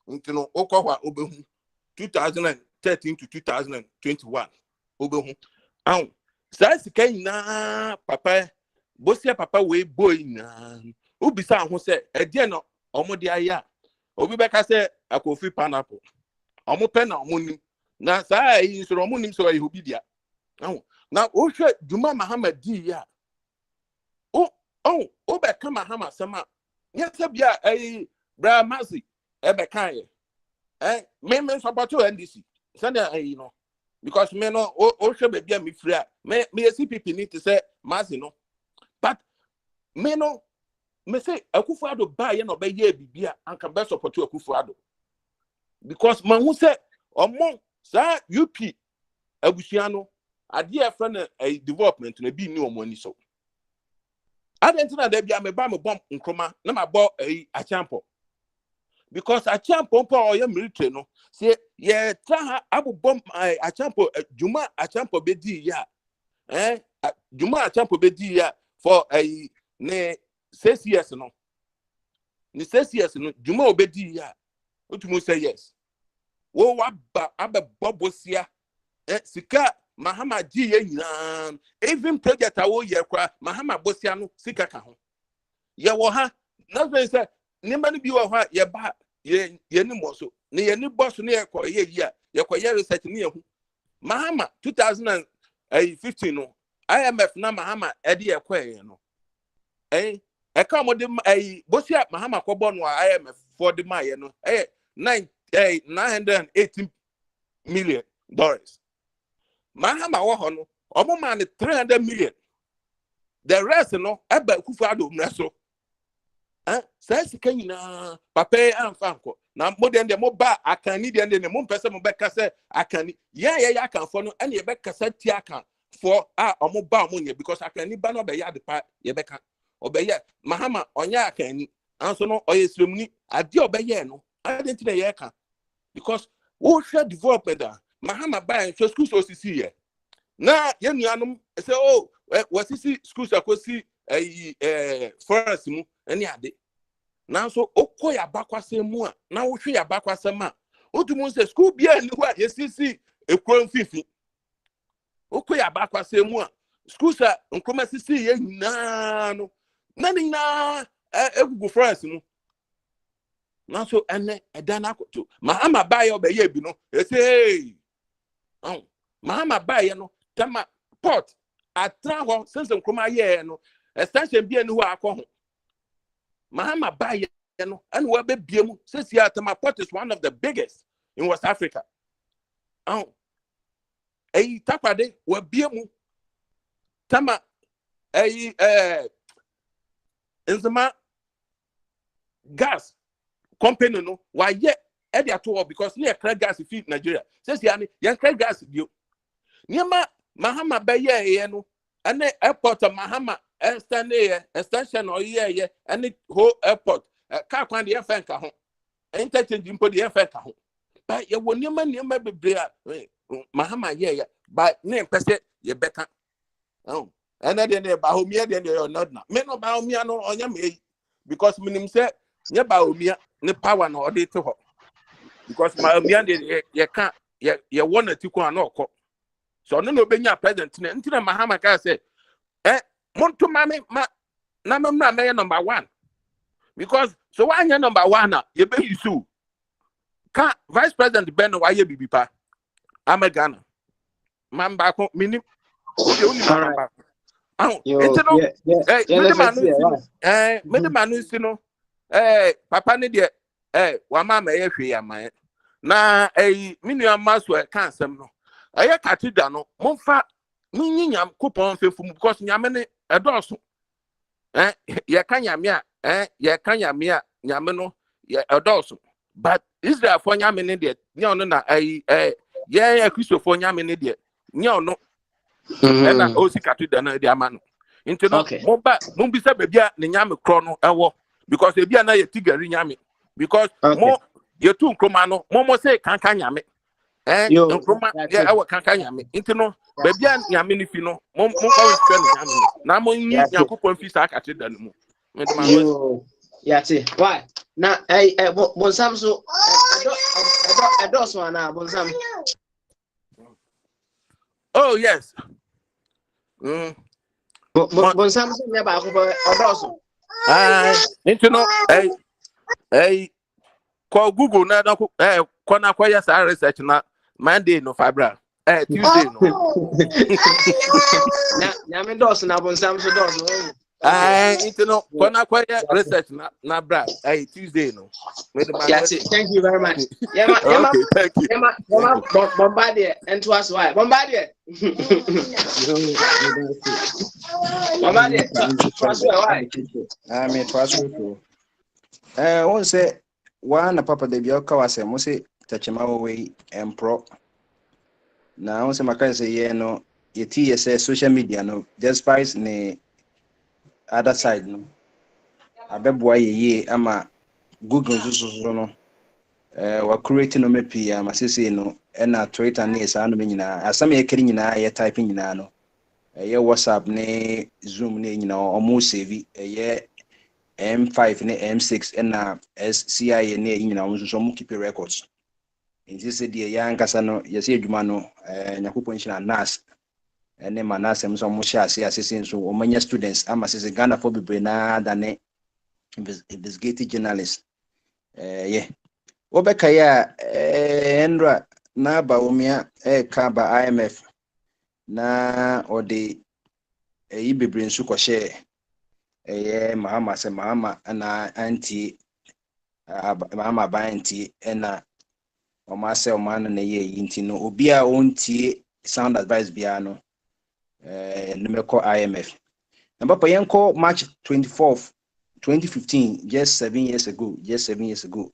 into no okwa obehu 2013 to 2021 obehu sa sika na papa bosia papa we boy na ubisa ho se ede no omode aya obi beka se akofi pineapple omo pe na omo nim na saa yi so omo nim so yi obi dia na o hwe Juma Muhammad di ya o be ka Muhammad sama nyese bia bra mazi e be kan ye me support NDC send no because me no o hwe be bia me free a me CPP need to say mazi no but me no me say Akufo-Addo ba ye no be ye bibia anka be support Akufo-Addo because man who say omo sa UP abusua no ade e friend development na bi ni omo ani so adentina da bia me ba me bom nkroma na ma bo Achampo because Achampo po oye military no say ye tra abobom Achampo Juma Achampo be di ya Juma Achampo be di ya for ne 6 years no ni 6 years no Juma obedi ya otumu say yes wo wa abe bobosia sika Mahama ji ye nyina even project awo ye kwa Mahama bosia no sika ka ho ye wo ha na say nimba no bi wo ha ye ba ye ni mo so ne ye ni boss no ye ko ye yi ye ko ye research ni ye hu Mahama 2015 no IMF na Mahama edi ye ko ye no eka mo de bosia Mahama ko bo no IMF for the my no $918 million. Mahama wo ho no omo man $300 million. The rest no eba Akufo-Addo mreso say sika nyina papa amfanko na modern de mo ba akani de mo pese mo beka se akani ya akanfo no ene ye beka se ti akan for omo ba omo nye because akani ba no be ya de pa ye beka obeye Mahama onya akani anso no oyesremni ade obeye no identity ye ka because wo share development Mahama ba so schools osisi ye na ye nuanom say wasisi schools akosi forest mu ene ade na so okoya bakwase mu a na wo hwe ya bakwase ma otumu say school bia ni ho a yesisi ekron fifi okoya bakwase mu a schools a nkoma sisi ye nyina no na ni na egugu forest mu na so ene eda na akoto Mahama baye obeye bi no say Mahama baye no tama port atra ho sense nkoma ye no extension bia ni ho akọ ho Mahama baye no and we be biemu says here tama port is one of the biggest in West Africa takwade we biemu tama Nzema gas company no why ye e at all because near crack gas feed Nigeria says yani yan crack gas dio niema Mahama baye no and airport of Mahama extension or ye and whole airport car kwan de fenka ho interchange impo de fenka ho but ye won niema bebre Mahama ye but ne pese ye beka and then they bahomia then they are not now me no bahomia no onya me because minim say nye bahomia ne power no ode to ho because bahomia de ye can ye won atiku an okọ so no benya president ne ntina Mahama ka say monto mame na memra me number 1 because so why number 1 na ye be isu ka vice president Ben why ye bibi pa amagana mamba ko minim mamba Medemanu sino papa ne de wa mama ye hwe ya man na minua maso ka asem no aye katida no momfa minyinyam kupon fefum because nyame ne edoso ye ka nyame a ye ka nyame a nyame no ye edoso but Israel for nyame ne de nya ono na ye Christopher nyame ne de nya ono na osi katida na de amano into no mo bisa bebia ne nyame kro no ewo because ebia na ye tigari nyame because mo ye tu nkroma no mo say kanka nyame nkroma ye ewo kanka nyame into no bebia nyame ni fi no mo kwa ntwe ne nyame na mo nyi yakopon fi sa katida no mu yati why na bonsam so edo na bonsam oh yes Bonsam so never odoso. Into no, call Google na kona kwaya sa research na Monday no fabra. Tuesday no. Nyame dos na bonsam so dos. Into no kona kwaya research na bra. Tuesday no. That's it. Thank you very much. Yema Okay, thank you. Bombardier and to us why. Bombardier. Bombardier. To us why. I mean, to one say one papa de bio kawase mo say tachema we empro. Na one say maka say ye no yeti say social media no despite ne other side no abeboa ye ama Google so no wa create no mepi ama sese no na Twitter ne esa no nyina asam ye kiri nyina ye type nyina no ye WhatsApp ne Zoom ne nyina omo save ye M5 ne M6 na SCI ne nyina so mo keep records nti se de ya nkasa no ye se adwuma no nyakopon hyina nas ene manasem so mo hye asese so o manya students ama sese Ghana for bebre na da ne investigative journalist yeah obeka ya Endra na ba omia ka ba IMF na ode yi bebre nsu ko hye mahama na anti mahama ba anti na Oma se oma na ye yinti no obi a ontie sound advice bia no numeko IMF na papa yenko March 24th 2015 just 7 years ago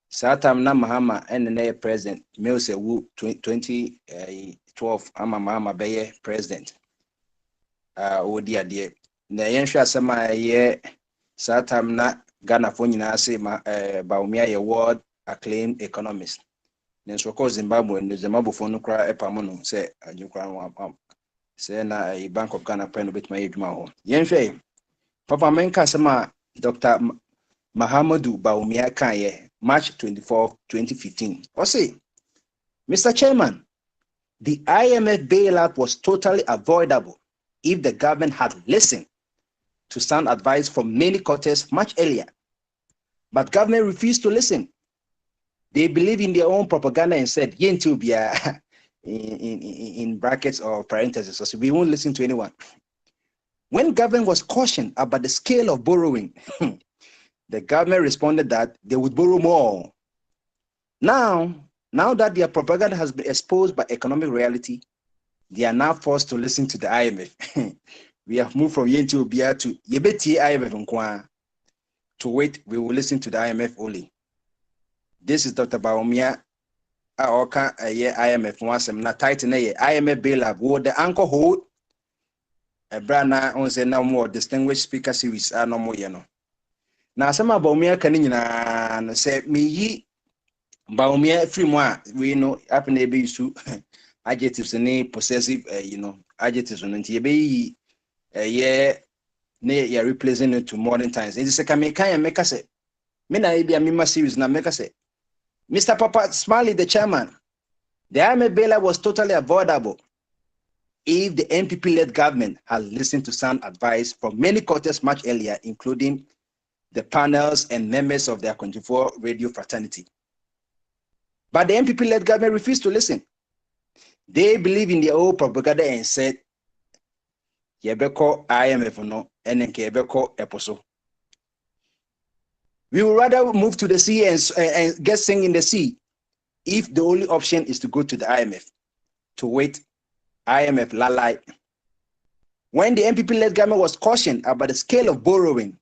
saa time na Mahama na president me say wu 2012 ama Mahama be president odi ade na yenhwe asema ye saa time na Ghana fo nyina se Bawumia ye world acclaimed economist nenso ko Zimbabwe no Zimbabwe no kra epam no se adwukra no se na Bank of Ghana pen betuma yedwuma ho yenhwe papa menka sama Dr. Mahamudu Bawumia kan March 24, 2015 or say Mr. Chairman, the IMF bailout was totally avoidable if the government had listened to sound advice from many quarters much earlier, but government refused to listen. They believe in their own propaganda and said, "Yentu bia," in brackets or parentheses, so we won't listen to anyone. When government was cautioned about the scale of borrowing, the government responded that they would borrow more. Now that their propaganda has been exposed by economic reality, they are now forced to listen to the IMF. We have moved from Yentu bia to Yebeti IMF to wait. We will listen to the IMF only. This is Dr. Bawumia. Oka IMF wasem na title na IMF bailout wo the anchor hold a brana on say now more distinguished speaker series no more ye no na asema Bawumia kan nyina no say me yi Bawumia free mo a we know happen e be issue adjectives ni possessive adjectives no nti e be yi ne replacing it to modern times it say can make say me na e be a series na make say Mr. Papa Smiley, the chairman, the IMF bailout was totally avoidable if the NPP-led government had listened to sound advice from many quarters much earlier, including the panels and members of their 24 radio fraternity. But the NPP-led government refused to listen. They believe in their own propaganda and said, "Yebeko IMF no, and Yebeko Eposo." We would rather move to the sea and get sink in the sea if the only option is to go to the IMF, to wait IMF lalai. When the NPP-led government was cautioned about the scale of borrowing,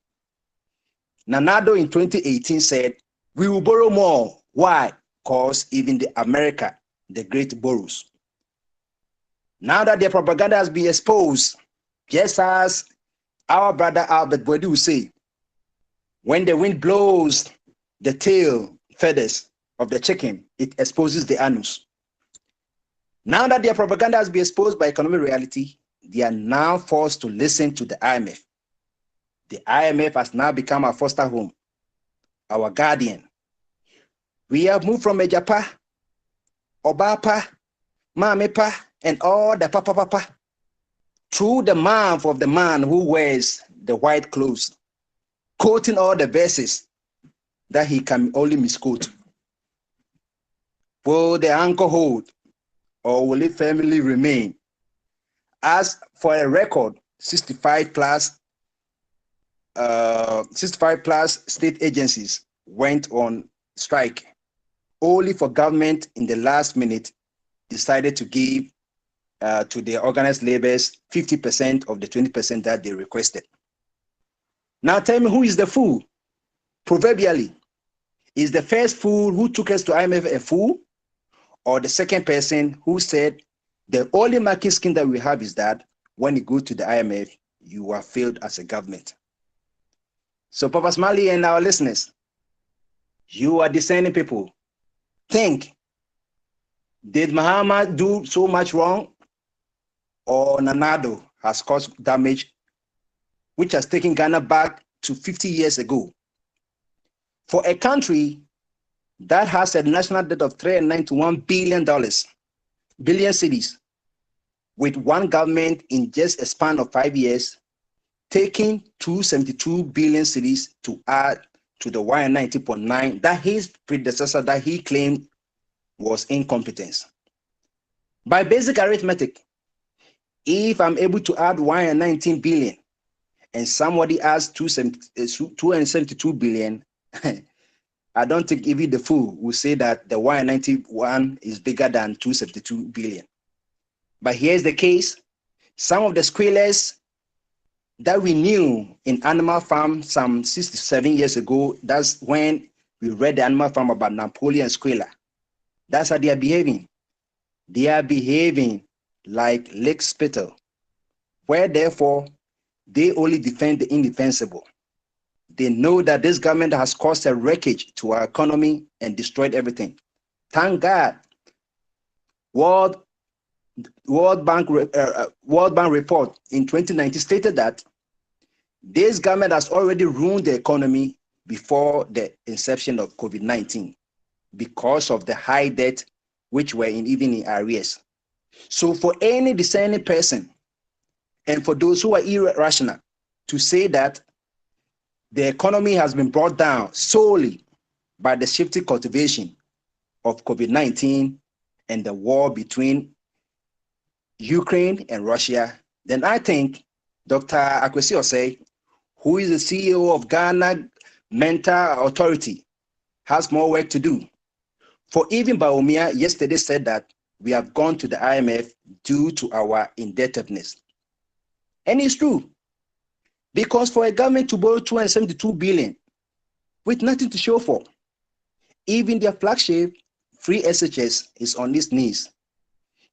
Nanado in 2018 said, "We will borrow more." Why? Because even America, the great borrows. Now that their propaganda has been exposed, just as our brother Albert Boadi will say, when the wind blows the tail feathers of the chicken, it exposes the anus. Now that their propaganda has been exposed by economic reality, they are now forced to listen to the IMF. The IMF has now become our foster home, our guardian. We have moved from Ejapa, Obapa, Mamepa, and all the papa. through the mouth of the man who wears the white clothes, quoting all the verses that he can only misquote. Will the anchor hold, or will it firmly remain? As for a record, 65 plus state agencies went on strike, only for government in the last minute decided to give to the organized laborers 50% of the 20% that they requested. Now tell me, who is the fool? Proverbially, is the first fool who took us to IMF a fool, or the second person who said the only market scheme that we have is that when you go to the IMF, you are failed as a government? So Papa Smiley and our listeners, you are discerning people. Think, did Muhammad do so much wrong, or Nanado has caused damage which has taken Ghana back to 50 years ago? For a country that has a national debt of $391 billion, billion cities, with one government in just a span of 5 years, taking 272 billion cities to add to the 190.9 that his predecessor that he claimed was incompetence. By basic arithmetic, if I'm able to add 119 billion and somebody adds 272 billion, I don't think even the fool will say that the 191 is bigger than 272 billion. But here's the case. Some of the squealers that we knew in Animal Farm some 67 years ago, that's when we read the Animal Farm about Napoleon Squealer. That's how they are behaving. They are behaving like Lake Spittle, where therefore they only defend the indefensible. They know that this government has caused a wreckage to our economy and destroyed everything. Thank God, World Bank report in 2019 stated that this government has already ruined the economy before the inception of COVID-19 because of the high debt which were even in arrears. So for any discerning person and for those who are irrational to say that the economy has been brought down solely by the shifting cultivation of COVID-19 and the war between Ukraine and Russia, then I think Dr. Akwesi Osei, who is the CEO of Ghana Mental Authority, has more work to do. For even Baumia yesterday said that we have gone to the IMF due to our indebtedness. And it's true, because for a government to borrow 272 billion with nothing to show for, even their flagship, Free SHS, is on its knees.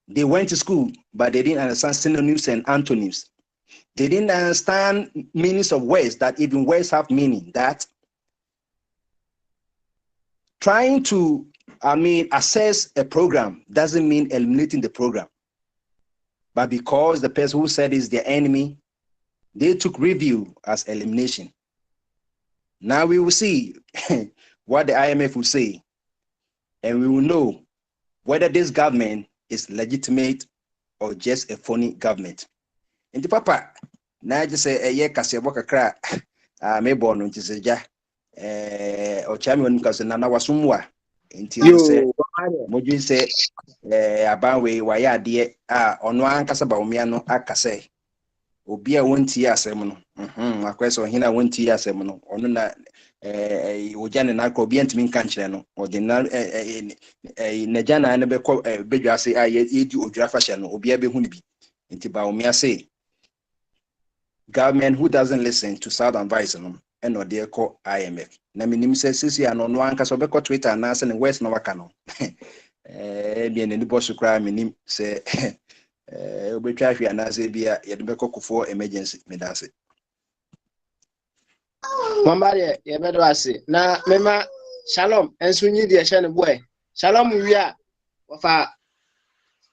They went to school, but they didn't understand synonyms and antonyms. They didn't understand meanings of words, that even words have meaning. That trying to, assess a program doesn't mean eliminating the program. But because the person who said is their enemy, they took review as elimination. Now we will see what the IMF will say, and we will know whether this government is legitimate or just a phony government. And the papa, now just say a year kasebo kakra, me born until seja, or champion because nana wasumwa, until say, Moju say, Abanwe, waya dear, on one casaba umiano, akase. Obia won't hear semono. My question hina won't hear semono. Onuna ojane na ko obi antimi nka nkyere no. Ode na nejana na be ko bedwa ase yedi odwa fashion no obia be hu ni bi. Nti ba omia say government who doesn't listen to sound advice no and no dey call IMF. Na minim say sisi ano no anka so be ko Twitter na say ne west na waka no. Bi ne ni boss kra minim say obetwa hwe anase bia yede bekọ for emergency medase Mambare ye bedo ase na mema shalom enso nyi de hye ne boy shalom wi a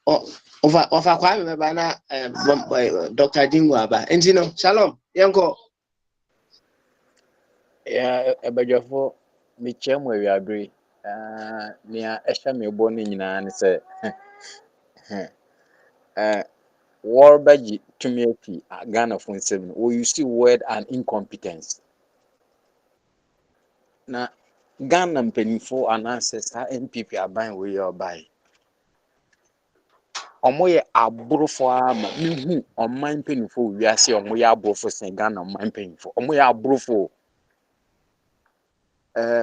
ofa kwa me ba na Dr. Dingo aba enti no shalom yenko ya ebadwafo mekyia mu awiadre nia ehya me bo ne nyina ne sɛ Warbaji Tumiaki Ghana for 7 or you see word and incompetence. Now Ghana mpanimfo anaasɛ saa NPP aban wei yɛ ɔban ɔmo yɛ aborɔfo ama mehu ɔman mpanimfo wiase ɔmo yɛ aborɔfo sen Ghana ɔman mpanimfo ɔmo yɛ aborɔfo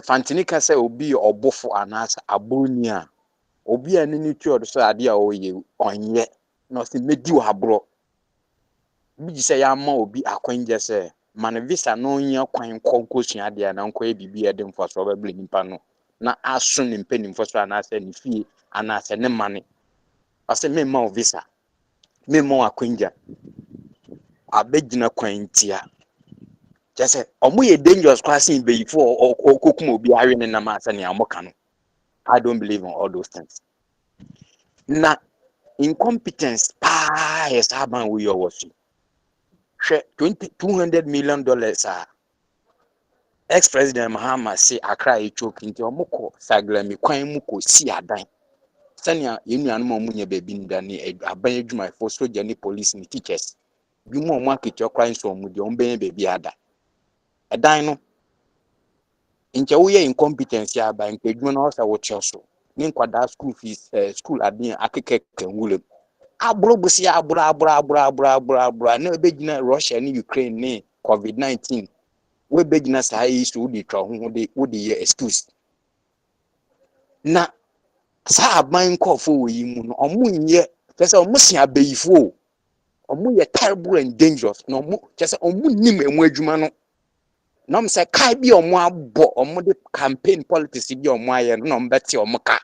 fantini ka sɛ obi yɛ ɔbofo anaasɛ aborɔni a obi a ne tu ɔdo so ade a ɔyɛ ɔnyɛ na ɔsɛ medi wɔ aborɔ bi sɛ yɛ ama obi akwangye sɛ man visa no nya kwan kɔnkɔ sua ade na nkɔ yɛ bibi ɛde mfa so ɔbɛbla nipa no na aso ne mpanimfo so anaasɛ ne fie anaasɛ ne mane ɔsɛ memma visa memma akwangye abɛgyina kwan tia kyɛ ɔmo yɛ dangerous crossing before ɔkokum obi awe ne nam asɛ ne amoka no I don't believe in all those things na incompetence pa yɛ saa ban wo yɛ wɔ so hwɛ $200 million ex-president Mahama say Accra e choke nti ɔmo kɔ saglami kwan mu kɔ si adan sɛnea yɛnuanom ɔmo nya baabi ndane aban adwumayɛfo soja ne police ne teachers bi mu ɔmo aketwa kwan so ɔmo de ɔmo bɛyɛ baabi ada ɛdan no nkyɛ woyɛ incompetence aban nkadwuma no ɔsɛ wɔkyɛ so ne nkwadaa school fees school aden akekeka nwuram abro busia abro na ebegyina Russia ne Ukraine ne COVID-19 we begina saa yi so di twa ho de ye excuse na saa aban nkɔfo wo yi mu no ɔmo nyɛ kyerɛ sɛ ɔmo si abayifo ɔmo yɛ terrible and dangerous na ɔmo kyerɛ sɛ ɔmo nim emu adwuma no na ɔmo sɛ kai bi ɔmo abɔ ɔmo de campaign politics bi ɔmo ayɛ no na ɔmo bɛte ɔmo ka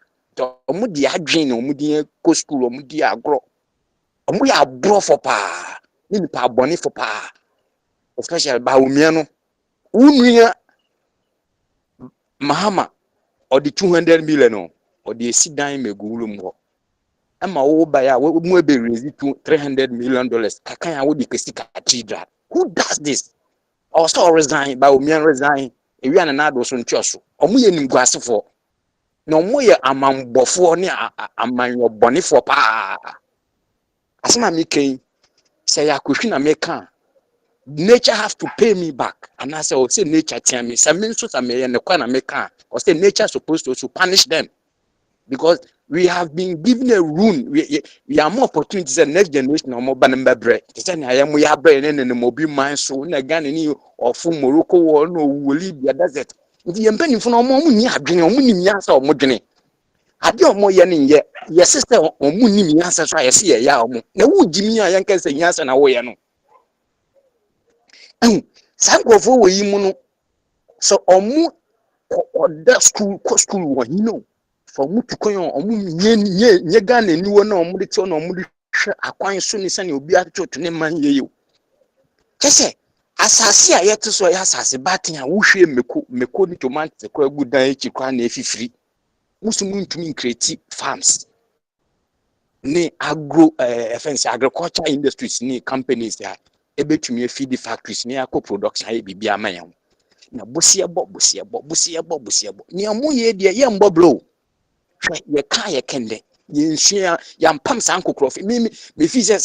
ɔmo di adwen na ɔmo di kɔ school ɔmo di agorɔ ɔmo yɛ aborɔfo paa ne nipa abɔnefo paa especially ba omia no unuya Mahama or the 200 million or the sit down megulum ho ama wo ba ya wo mu be raise $300 million kakan ya wo di kesi cathedral who does this also resign ba omian resign e wi na do so ntioso omo ye nimguasefo na omo ye amambofo ne amanyobonefo pa asema mi ken say yakohwi na meka nature have to pay me back and I say oh say nature tell me say me so say me na kwa na meka or say nature supposed to punish them because we have been given a rule we are more opportunities than next generation or more banambebre say na ya mo ya bre ne ne mo bi man so na Ghana ni of Morocco war no Libya desert nti ye mpanimfo no mo ni adwene mo ni miasa o mo dwene ade o mo ye ne ye sister o mo ni miasa so ye se ye ya o mo na wo gimi a ye nka se miasa na wo ye no sankrofo wo yi mu no so omu oda school wo yi no for mu tukon omu nye Ghana ni wo na omu de te na omu de hwe akwan so ni sane obi atoto ne man ye yo kese asase a yete so ya asase baten a wo hwe meko ni tomato ko agudan echi kwa na efifiri musumu ntumi create farms ni agro agriculture industries ni companies ya ebetumi feed factories ni akọ production aye bibia amayan na bosiebo ni amu ye de ye mbo blow ye ka ye kende ye nhia ya mpam san kokrofi me fi se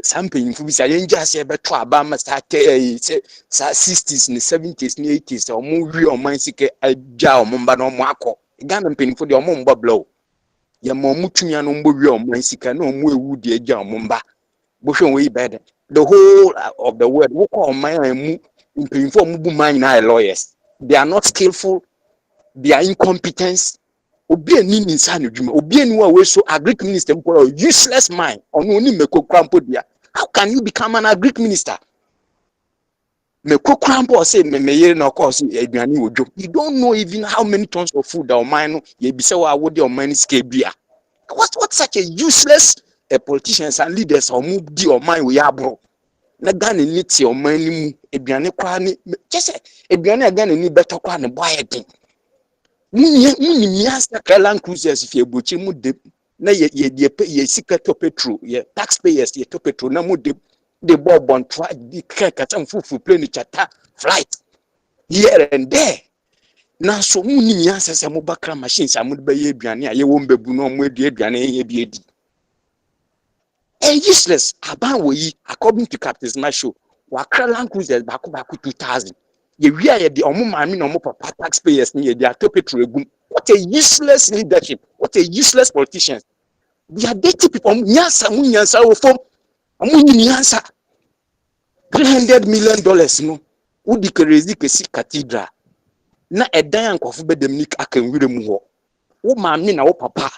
san panyimfu bi sa ye nja se beto aba ma sa 60s ni 70s ni 80s omu wi oman sike agya omu mba na omu akọ Ghana mpanyimfu de omu mbo blow ye ma omu tunya no mbo wi oman sike na omu ewu de agya omu mba bo hwe we bed the whole of the world we call man mu man na lawyers they are not skillful they are incompetent obi ani ni nsa dwuma obi ani wa we so agric minister mpo useless man ono ni mekokrampo dia how can you become an agric minister mekokrampo say meyere na course aduane wojo you don't know even how many tons of food that man no ye bi se wa wo de man ske bia what such a useless politicians and leaders omu di oman we abro na Ghana ni ti oman ni mu aduane kwa ni kese aduane Ghana ni beto kwa ne boy din munni miasa Land Cruisers fi ebochi mu de na ye sika to petrol ye taxpayers ye to petrol na mu de bobon try di keka tan fufu plane chata flight here and there na so munni miasa se mo bakra machines amu de be ye aduane a ye wo mbebu no mo aduane ye bi edi useless. Aban according to Captain Smash show. Wakra Land Cruisers back 2000. We are the Omumami no papa taxpayers near their petrol. What a useless leadership. What a useless politician. We are dirty people. Nyansa from Nyansa. $300 million no. Udi kerezi kesi cathedral. Na edan nkofo bedemnik akanwire mu ho. Wo maami na wo papa.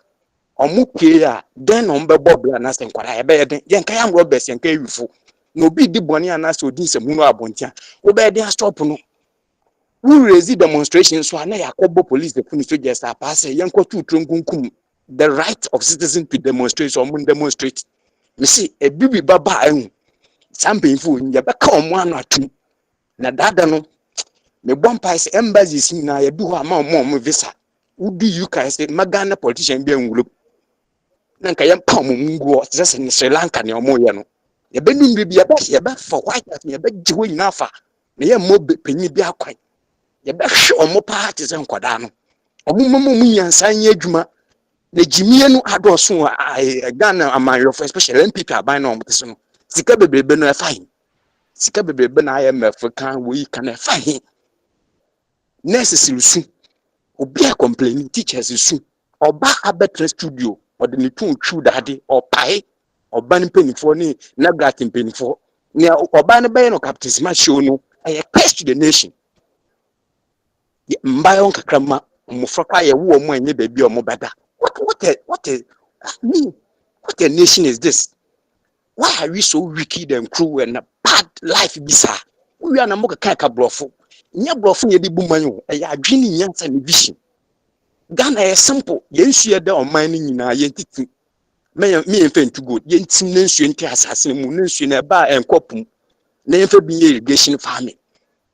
Omu kia den on be bobla na sen kwara ebe den. Yen kan am robbers yen kan yufo. No bi di boni anase odin se munu abontia. Wo be den stop no. We raise demonstrations so na yakobo police the finish just pass yen kwatu trunkunkum. The right of citizens to demonstrate so mun demonstrate. Me see e bibi baba ehun. Sampinfo nya be ka omo anu atum. Na dada no me bompies embassies na ye bi ho ama omo visa. Udi you can say magana politician bi enwulo. Na nka yem pa omo nguo se Sri Lanka ne omo ye no. Ye be num bi ye be for white ye be jiwo nyina fa. Na ye mo penyi bi akwan. Ye be hwe omo party se nkoda no. Omo momo mu nyansan ye adwuma. Na jimie no adoso Ghana amanrofo especially MPP aban na omo tese no. Sika bebrebe no e fine. Sika bebrebe na IMF kan we kan e fine. Nurses su obi a complaining teachers su oba abetre studio or the tun true daddy or pie or ban penny for ni na gatin penny for ni oba ne be no Captain Smash show no a pest to the nation mba on kakrama mufraka ye wo mo anye baby o mo beda what a nation is this? Why are we so wicked and cruel and bad life bisa? We are na mo ka blofo nya blofo ye di bumanyo e ya adwini nyansa ne vision. Ghana is simple. Yensu da oman ni nyina yentiti. Me yemfa ntu good. Yentim na nsu enti asase mu na nsu na ba enkopum. Na yemfa bi irrigation farming.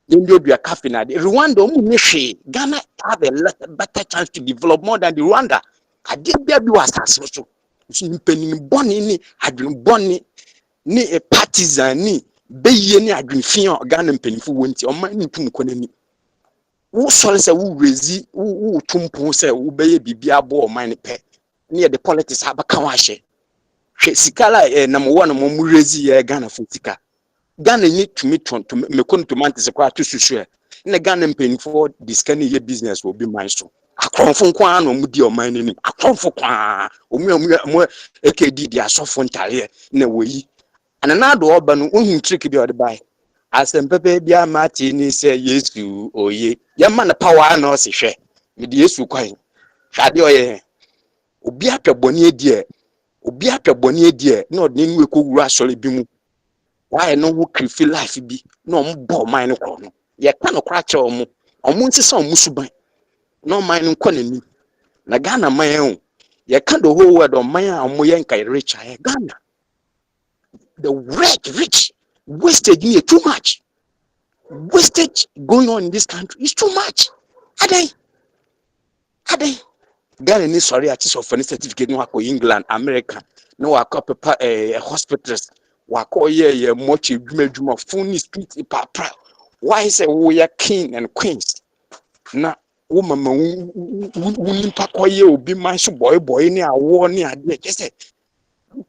Yendi odua cafe na de. Rwanda omu ne hwe. Ghana have a better chance to develop more than the Rwanda. Ade bia bi was asase so. Nsu mpeni boni ni adwene boni ni a partisan ni beye ni adwene fian Ghana mpenifo wonti oman ni tum konani. Who soul say who rezi who tumpu say who beye bibia bo man pe near the politics abaka wahye sikala number 1 mo mu rezi ye Ghana for sika Ghana ni tumi ton to me kon to mantis kwa to susu na Ghana mpenfo diska ni ye business will be man so akronfo nko an no mu di o man ni akronfo kwa omu ekedi di asofo ntare na woyi anana do oba no ohun trick bi o de bai asempepe bia mati ni se Yesu oye yema na power na o se hwe me di Yesu kwan hwade oye obi atwaboni edie na odne nwe ko wura asore bi mu why no wo krifi life bi na o mbo man no kro no ye ka no kra che omo nsesa omo suban na man no kwanani na Ghana man ye ka the whole world o man a omo ye nkai rich aye Ghana the rich wastage is too much. Wastage going on in this country is too much. Ade. Ghana ni sorry at of any certificate no wako England, America, no wako paper hospitals, wako ye much juma phone street papa. Why say we are king and queens? Na woman wouldn't pakoye obi man boy ni awo ni ade. Just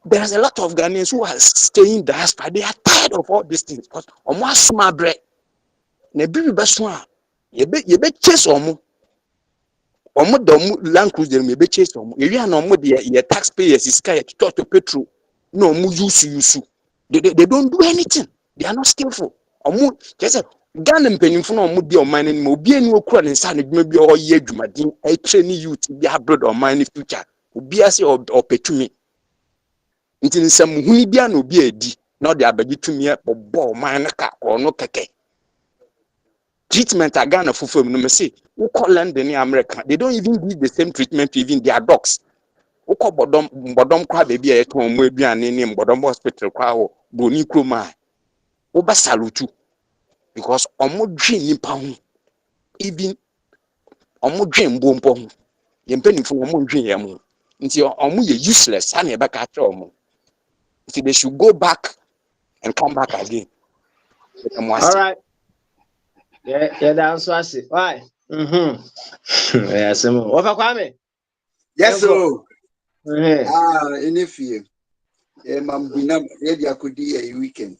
there's a lot of Ghanaians who are staying diaspora. They are tired of all these things because almost smart bread. Na bibi beso a ye be chase omo dom Land Cruiser me be chase omo ye wi na omo de ye taxpayers is sky to petrol no omo use they don't do anything. They are not skillful. Omo just Ghana mpanimfo na omo de oman ni obi eni okura ne nsa na dwuma bi o ye adwumadin e train youth bi abroad oman ni future obi ase opetumi nti nsam huni bia na obi edi na o de abagi tumi e bobo oman na ka ono keke treatment Ghana for no me say who call London in America they don't even give the same treatment to even their dogs who call bodom kwa baby e to omo aduane ni bodom hospital kwa wo broni kroma wo ba salutu because omo dwe nipa ho even omo dwe mbompo ho ye mpanimfo omo dwe ye mo nti omo ye useless ana e ba ka tra omo nti they should go back and come back again. All right. Yeah, that's what I say. Why? Yes, what for Kwame? Yes, so. Yeah. In if you Mambina, maybe I could do a weekend.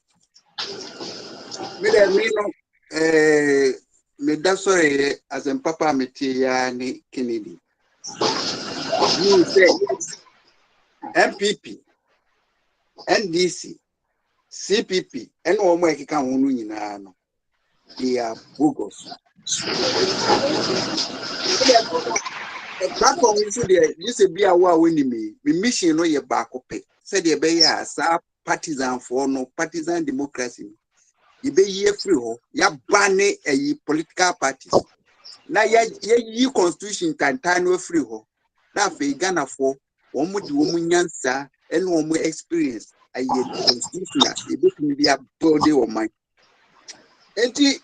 Me da sorry as in Papa Metiani Kennedy. You say MPP, NDC, CPP, and all my can they are bogus. The platform is there. This is be a war winning me. Me mission no ye back up. Said the be ya partisan for no partisan democracy. You be ye free ho. Ya ban a political parties. Now ye constitution can no free ho. Now fe Ghana for one more nyansa and one more experience. A ye constitution a bit me a body of mine. Enti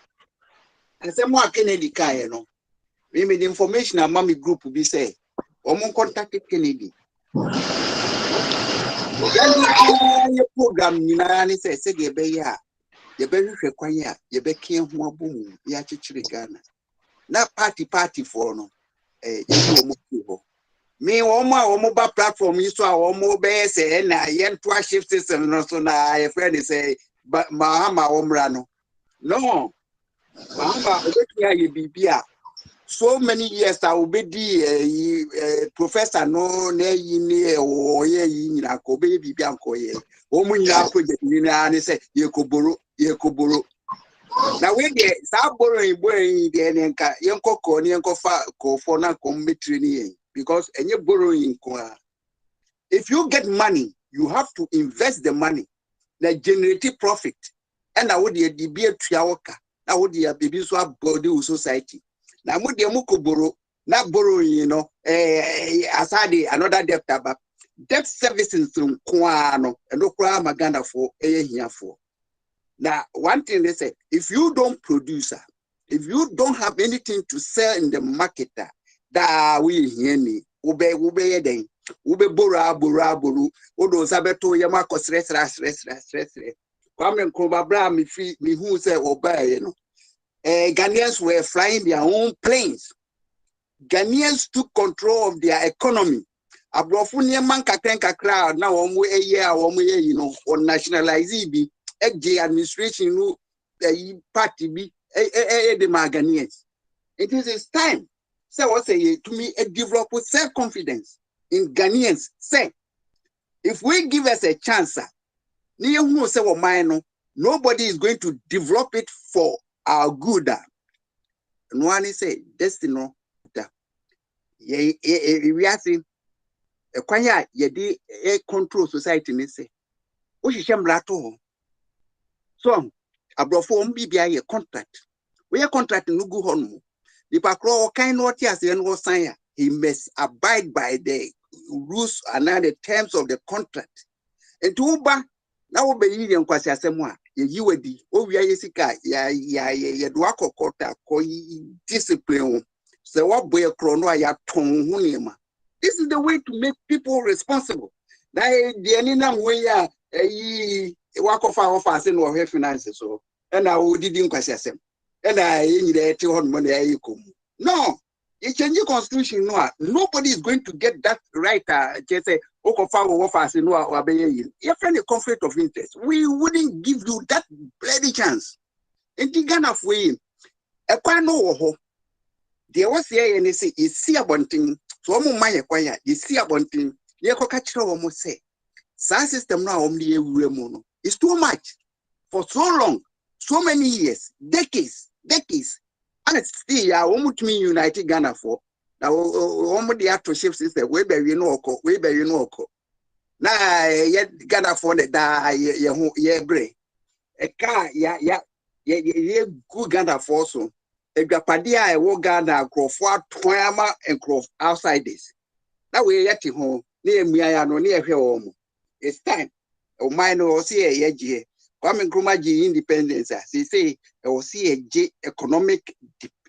and some more Kennedy Kaya no. We made information a mommy group will be say, Omo contacted Kennedy. Your program, Nina said, ye be ya, ye be require, ye be king who boom, ya chichiri Ghana. Not party for no, ye do me, mobile platform, you saw Omo base and I yen twice shift system, no so now a friend say, but Mahama Omrano. No, Mahama, ye be. So many years I will be professor no ne yini o ye yina ko be bibia ko ye o mu nyina project ni na ne say ye ko boro na we dey sa borrowing dey nka ye nkoko ne nkofa ko for na commentary ni because enye borrowing ko. If you get money you have to invest the money na generate profit and na we dey be atua woka na we dey baby so abode society. Now, borrow, not borrowing, aside another debt about debt servicing through Kwano and no crime Maganda for a year for. Now, one thing they say, if you don't produce, if you don't have anything to sell in the market, that we hear me, ube then, ube buru, odo sabeto yamako stress. Kwame Nkrumah me free me who say obey, Ghanaians were flying their own planes. Ghanaians took control of their economy. Abrofunia man katenka crowd now on or nationalize be the administration no party be the Ghanaians. It is time. So what say to me develop with self-confidence in Ghanaians. Say if we give us a chance, nobody is going to develop it for our good. No one say destiny. We are saying a kwanya ye control society ni say. O shishemra to. So abrofo mbibia ye contract. We contract no go hon. The pakro kind what yes and was sign. He must abide by the rules and the terms of the contract. And to uba na wo be yi nkwasi asemu a ye yiwadi o wi ayesika ya do akokota ko discipline so what boy kro no ya ton hu nema. This is the way to make people responsible. Na the any na we ya yi wakofa offer say no finances so and I wo didi nkwasi asem and I yin dey eti hon mo na yi kom. No, you change the constitution no nobody is going to get that right just say your friend a conflict of interest. We wouldn't give you that bloody chance. In the Ghana way, a quano ho. There was here and they say, you see a bunting, so my acquire, you see a bunting, you catch almost say. Sa system now only a remono. It's too much for so long, so many years, decades. And still, I won't mean United Ghana for. Now, almost the actual shift system, we bury no oko. Now, yet Ghana for the ye bray. A car, ye good Ghana for so. A Gapadia, I walk Ghana, grow for Toyama and grow outside this. Now we yet home, near me, I know near home. It's time. Oh, mine or see a ye. Kwame Nkrumah independence, they say, or see a J economic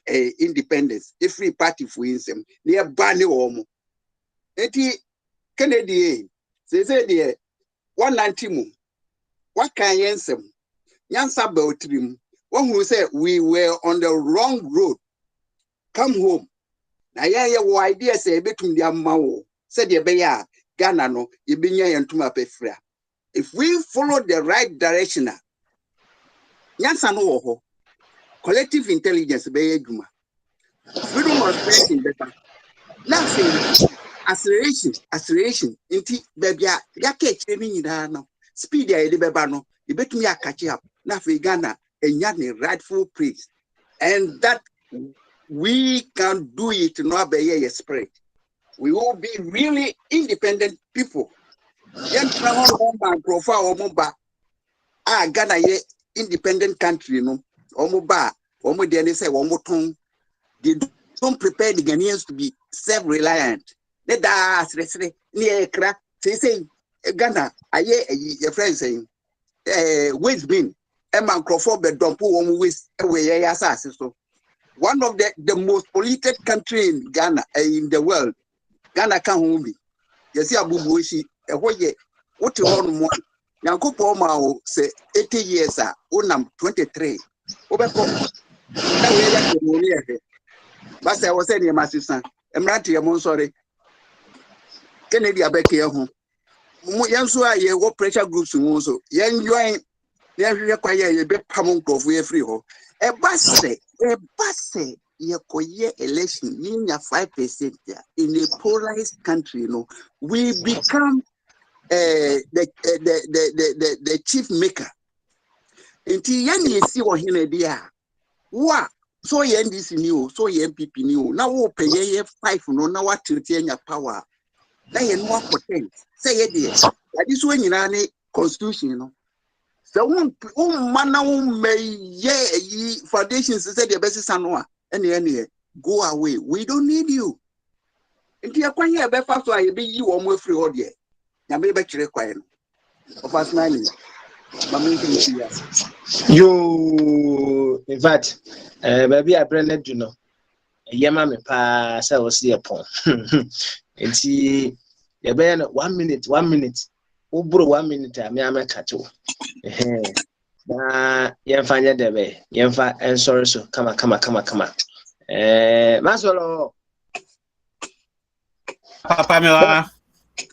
independence. A free party for him, near Bani Omo. Eti Kennedy, they say, dear, 190. What can you answer? Yansa Beltrim, one who said we were on the wrong road. Come home. Now, yeah, idea say between the Mao, said the Beya, Ghana no, you bring your Tuma Pefra. if we follow the right direction, collective intelligence be eduma. Freedom of expression better. Now say acceleration. Inti baby ya catch any no speed ya de beba no. You bet me a catch up. Now for Ghana and rightful place, and that we can do it no be a spread. We will be really independent people. Profile Ghana ye independent country no. They don't prepare the Ghanaians to be self-reliant. They say Ghana, your friend saying, waste bin, waste away. So one of the most polluted country in Ghana, in the world, Ghana can't hold me. You see, Abu Bushi, what you want more? Yankupo Mao say 80 years, 23. But I was saying, my sister, I'm not here, sorry. Kennedy Abeke home. Yansua, ye what pressure groups also. Yan join, they require a bit pamunk of way free ho. A basse, ye coye election, in 5% in a polarized country, you know, we become the chief maker. Until Yan see what he dear. What? So ye NDC new, so ye MPP new. Now we pay ye 5 no now what to retain your power. Now ye more potent. Say ye dear. That is when you any constitution, you know. So one man may ye foundations said the best sanwa any go away. We don't need you. Until you acquire a better so I be you almost free all year. You may be required of us 9 years. You, in fact, baby, I branded you know. Yama me pass, I was here upon. And see, you bear 1 minute, 1 minute. Oh, bro, 1 minute, I may catch you. Yamfa, Debe, Yamfa, and sorry, so come on. Masolo, Papa, me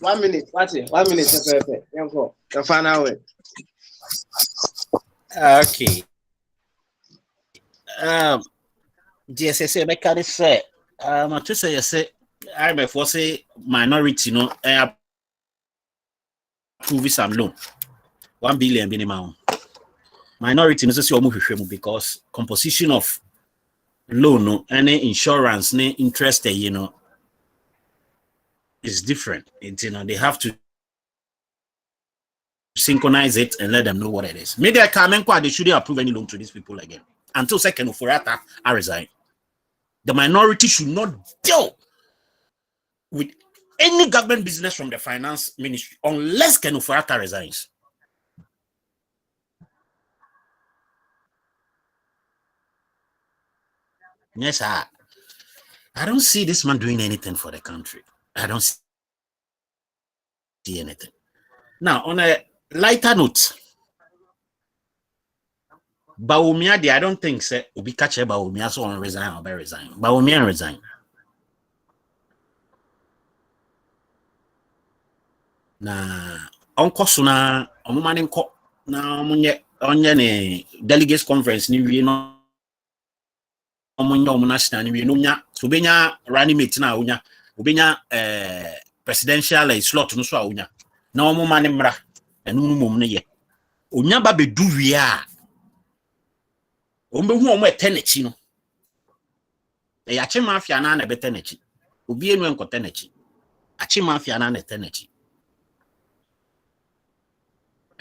1 minute, what's it? 1 minute, perfect. Yanko, the final way. Okay. GSS make carry say to say you say I before say minority no approve some loan 1 billion minimum minority no say omo hwehwem because composition of loan no any insurance ne interest you know is different. You know they have to synchronize it and let them know what it is. Maybe I can't they shouldn't approve any loan to these people again until second Ofurata I resign. The minority should not deal with any government business from the finance ministry unless Ken Ofurata resigns. Yes, sir. I don't see this man doing anything for the country. I don't see anything. Now, on a lighter note, Bawumia, I don't think say Obi catch Bawumia so on resign or be resign. Bawumia resign. Na onko suna omumane nko na onye ne delegates conference ni wie no omunyo national ni wie no nya so benya running mate na onya obenya presidential slot no so a onya na omumane mra enu mum ne ye onya ba bedu wie a ombehu omo etenechi no e ya che mafia na betenechi obi enu enko tenechi achi mafia na etenechi.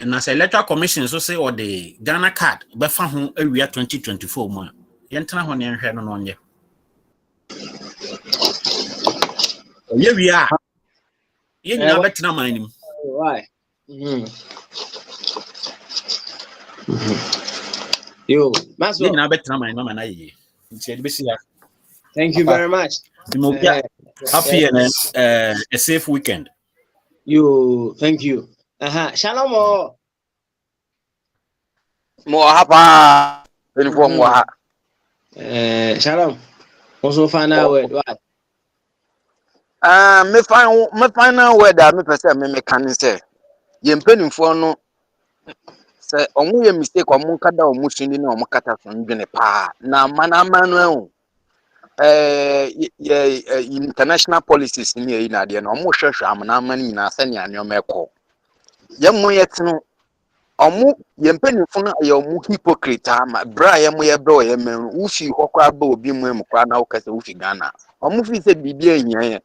And as electoral commission so say or the Ghana card but found area 2024 month. Yentana ho ne nhwe no onye. Ye wi a. Ye nyina betina man nim. Why? Yo, Maslo. Ye nyina betina man no na ye. Nti e be sia. Thank you very much. Happy and a safe weekend. You, thank you. Shalom. Mo hapa uniform wa. Shalom. Also final word. Why? Me final word that me person me can say. ye mpanimfoɔ no sɛ ɔmo yɛ mistake ɔmo nkada ɔmo sini na ɔmo kata so ndwene paa na manama no international policies ni yi na deɛ no ɔmo hwehwɛ amanama no nyinaa sɛ nea nneɛma ɛkɔ yɛmo yɛteno ɔmo yɛ mpanimfoɔ no yɛ ɔmo hypocrite ama bra yɛmo yɛ bra yɛ mɛn wofi hɔ kora ba obi mu kora na wokasa wofi Ghana ɔmo fi sɛ biribi anyɛ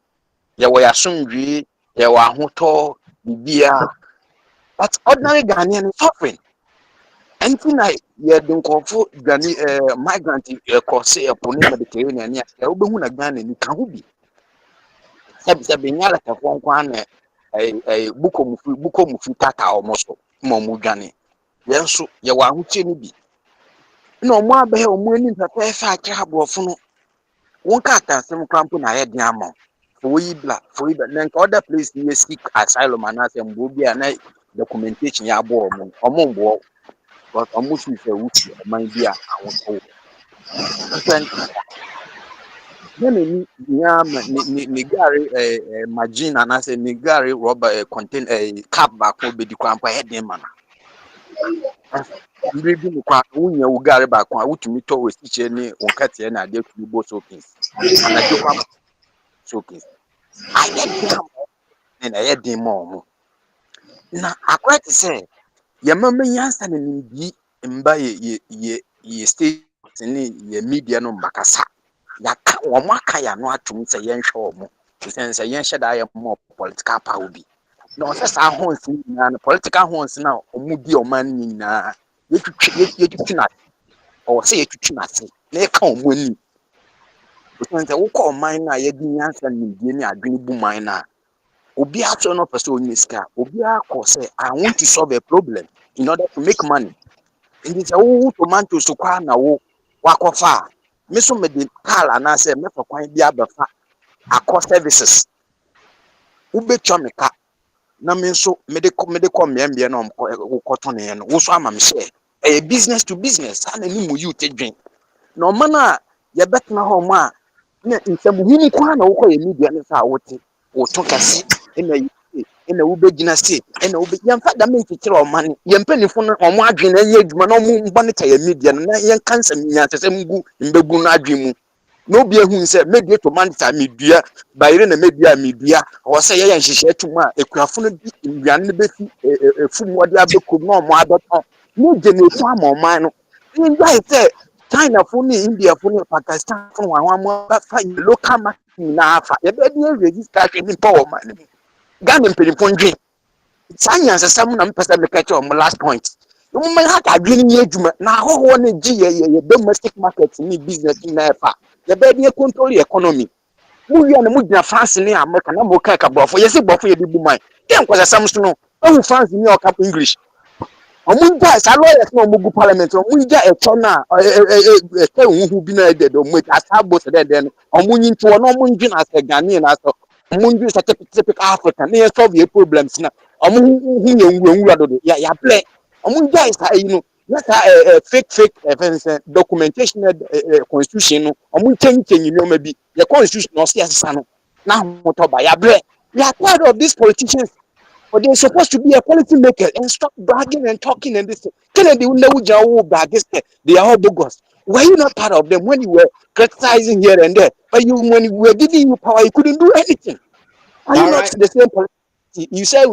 yɛwɔ yɛasomdwee yɛwɔ ahotɔ bibia but ordinary Ghanaian is suffering anything like yɛ de nkɔfo Ghani migrant cross ɛpo ne Mediterranean ne a wobɛhu na Ghana ni ka ho bi sɛ benyala ka fo nkwa na buko mufi tata ɔmo so ma ɔmo dwane yɛnso yɛwɔ ahokyɛ no bi na ɔmo abɛyɛ ɔmo ani pɛpɛ fa akyerɛ aborɔfo no wɔn ka atansɛm krampo na ayɛ den ama for yi bla na nka other place ni seek asylum anaasɛ mbo bi a na documentation ya abo ɔmo mbo but ɔmo fi sɛ wuti ɔman bi a ahotɔ nkan na ni nya ni gari margin anaasɛ ni gari rubber contain cap back ko be di krampo ayɛ den ma na mbe bi kwa wunya wo gari back ko a wutumi tɔ wɔ sikyɛ ne wonkate na ade tumi bo soakings anadwo kwa soakings ayɛ den na ayɛ den ma ɔmo na akwa te sɛ yɛmama yansa na nimbi mba ye state ne ye media no mbakasa yaka wɔn aka ya no atum sɛ yɛnhwɛ wɔn sɛ yɛnhyɛ da yɛ mo political power bi na ɔsɛ saa honsi nyinaa no political honsi na ɔmo di ɔman nyinaa yɛtwitwi na ɔsɛ yɛtwitwi na se na yɛka ɔmo ani sɛ wokɔ ɔman na yɛdi yansa nimbi ne adwene bu man na obi ato no pɛ sɛ onye sika obi akɔ sɛ I want to solve a problem in order to make money and it's a tomato so kwa na wo wakɔfa me so me de car anaasɛ me fa kwan bi abafa akɔ services wobɛtwa me ka na me nso me de kɔ mmɛmbɛ na ɔkɔtɔ ne no wo so ama me hyɛ ɛyɛ business to business ana ni mu youth dwen na ɔma na yɛbɛtena hɔ ma na nsɛmhunu kwa na wokɔ yɛ media ne fa wote woto kase ena wobɛgyina se ena yɛmfa da me nkyerɛ ɔman yɛmpanifo no ɔmo adwene ɛnyɛ adwuma na ɔmo mbɔ ne ta yɛ media no na yɛnka nsɛm nyasɛ sɛ mbɛgu no adwene mu na obi ehu sɛ media to man ta medua bayire na media medua ɔwɔ sɛ yɛyɛ nhyehyɛ atum a ekuafo no bi nduane no bɛfi efu mu ɔde abɛkom na ɔmo abɛtɔn na generate ama ɔman no ndai sɛ China fo ne India fo ne Pakistan fo wɔn amo afa local market na afa yɛbɛdi register ahwɛ nipa wɔ ɔman no Ghana mpanyinfo ndwe saa nyansasɛm na mpɛ sɛ meka kyerɛ ɔmo last point ɔmo ma ha adwene ne adwuma na ahɔhoɔ ne gye yɛ domestic market ne business na ɛfa yɛbɛdi control economy mu wia na mu gyina France ne America na mo ka borɔfo yɛsɛ borɔfo yɛ bi bu man yɛn nkɔsɛsɛm so no ɛhu France ne ɔka English ɔmo gya saa lawyers na ɔmo gu parliament ɔmo gya ɛtɔ na ɛtɛ huhu bi na ɛdɛ dɛ ɔmo asabo sɛ dɛ no ɔmo nyinto na ɔmo ndwina asɛ Ghanaian na asɛ mundu sa typical Africa na solve your problems na omu hu ye nwura do ya play omu guy sa you know na sa fake documentation constitution no omu change no ma bi the constitution no see asesa no na hotoba ya play we are tired of these politicians but they're supposed to be a policy maker and stop bragging and talking and this Kennedy they are all bogus. Were you not part of them when you were criticizing here and there? But when we were giving you power, you couldn't do anything. Are you not the same party? You say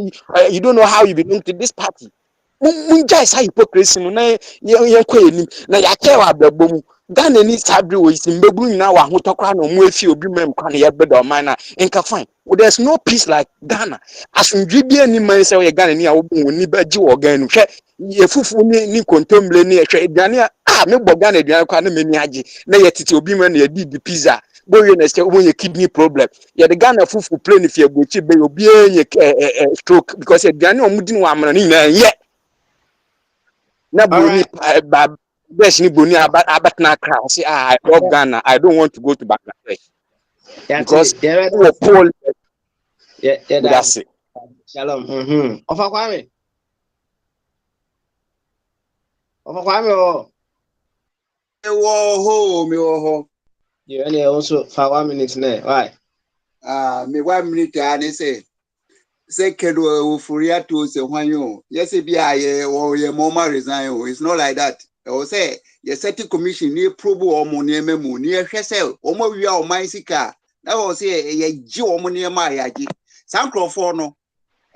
you don't know how you belong to this party. Munja is hypocrisy. Na ya kewa bebomu. Ghana ni sabri wo isimbebu nyina wa hotokra na omu efi obi mem kwa na yebeda oman na nka fine. Well, there's no peace like Ghana. Asundwi bia ni man say Ghana ni awo ni baji wo Ghana. Hwe yefufu ni kontomble ni hwe Ghana me bo Ghana aduan kwa na meni age. Na yetete obi man na yedi di pizza. Boye na say omo kidney problem. Ye the Ghana fufu plane if you go chi be obi enye stroke because Ghana omudi no amana ni na ye. Na boni best ni boni abatna kra say I love Ghana. I don't want to go to Bangladesh. Because poor that's it. Shalom. Ofa kwame o Me wo ho. you any also for 1 minute now. Why? Me 1 minute and say second Furiato say when you yes be I or your mama resign. It's not like that. I say your setting commission near probo or money memo near Hessel, or more we are my sika. That was a Joe money my yaji. Some crowd no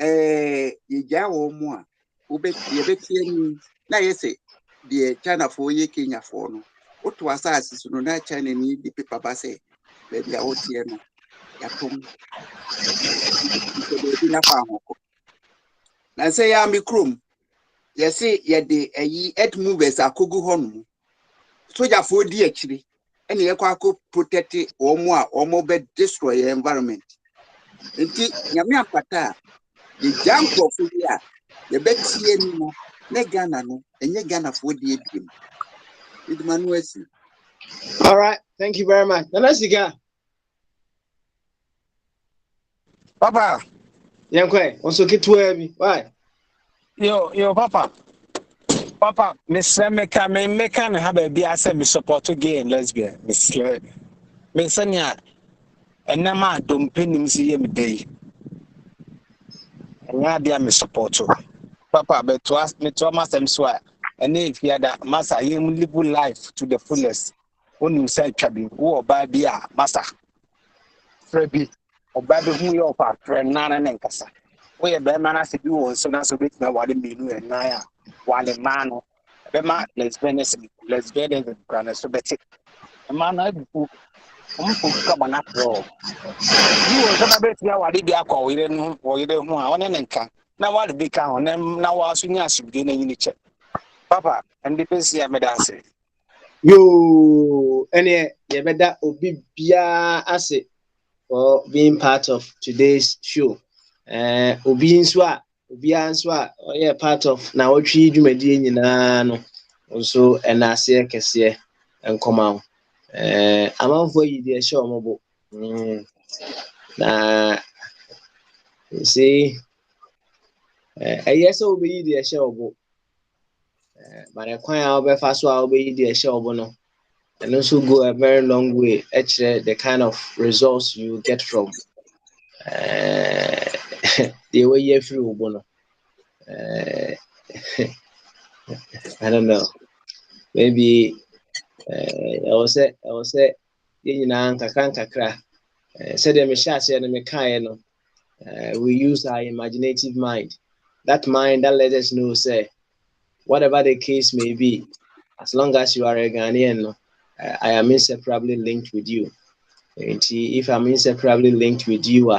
ye ja wo mo a ye betie ni na ye se de China for ye Kenya for no oto asase so no na China ni di paper ba se be bia wotie no ya tom be na fa ho na se ya mi krom ye se ye de ayi et movers akogu ho no soja for di akiri ene ye kwa ko protect omo a omo be destroy your environment nti nyame apata ye jam for ya ye betie ni no ne Ghana no enye Ghana for di ebiem it manuesi. All right, thank you very much. Nana Sika, Papa, Yankwe, also get to heavy. Why? yo, Papa, Miss Meka, me can have a be as a support to gay and lesbian, Miss Sanya, and Nama don't pin him see him day. And now, dear, Miss support. Papa, but to ask me to master him swear. And if you had that master, him live life to the fullest. When you say Chabi, who by be a master. Frebi, or baby who you are, friend Nana and Kasa. We a bear man as a do so now so big now what it mean and Naya, while a man, a man, let's be the grand so better. A man, I will come on after all. You will come a bit now what did you call it or you don't want and can. Now what the big count, them now was in your beginning in the check. Papa, and the best year, Madame say. You any you better obi bia ase for being part of today's show. Obi nso a yeah part of na wotwi dwumadie nyinaa no nso na ase kese enkoma amanfo yi de ehye omobo na see so obi yi de ehye obo but ekwan a obefa so a obi yi de ehye obo no and also go a very long way actually the kind of results you get from the way you feel bono. I don't know. Maybe I was say you know kakra. Said the machine and the we use our imaginative mind. That mind that let us know say whatever the case may be, as long as you are a Ghanaian, I am inseparably linked with you. And if I'm inseparably linked with you,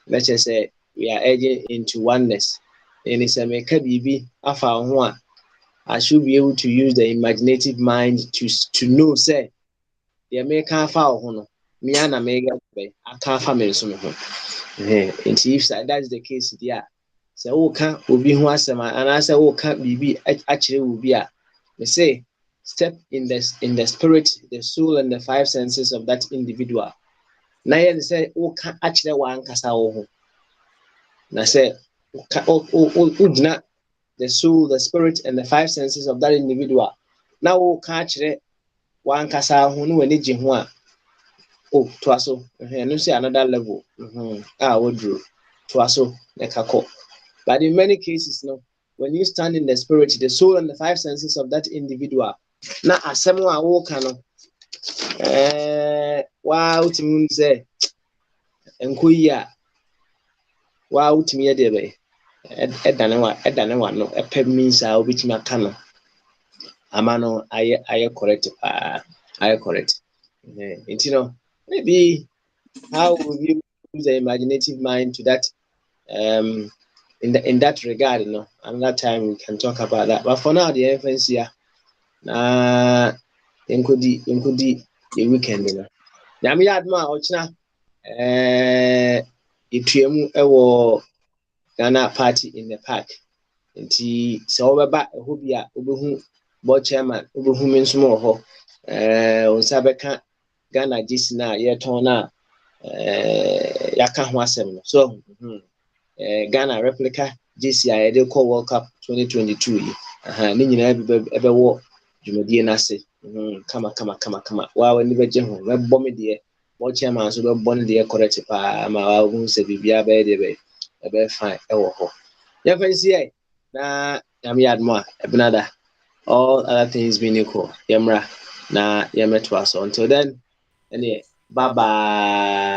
let's just say we are edging into oneness. And it's a make baby afa I should be able to use the imaginative mind to know say the American afa no me and America I can't family so me. And if that is the case there, say oh can obi ho asem and I say oh can bibi actually will be a they say step in the spirit, the soul and the five senses of that individual. Now you say oh can actually one kasa ho. Na say the soul, the spirit, and the five senses of that individual. Now we catch it one kasa ho no ani gye ho a oh to aso no say another level wodru to aso nekako. But in many cases no, when you stand in the spirit, the soul, and the five senses of that individual, na asem a wo ka no wa utimi say enkoyi a wa utimi ye de be edane wa no epe means a obitimi aka no amano aye correct aye correct you know maybe how will you use the imaginative mind to that in that regard another time we can talk about that, but for now the inference here include the weekend nyame adma ochina ituemu ewo Ghana party in the park. Nti so obeba eho bia obehu board chairman obehu me nso mo ho onsa beka Ghana gisi na ye ton na yaka ho asem no so Ghana replica gisi a ye call World Cup 2022 yi ni nyina ebe wo dwumadie na se kama wa wani beje ho mebbo me de board chairman so bebbo ne de correct pa ma wa hu se bibia be de be ɛbɛyɛ fine ɛwɔ hɔ. Yɛmfa nsie na nyame yɛ adom a ɛbenada all other things being equal. Yɛmmra na yɛmmɛtoa so. Until then, bye bye.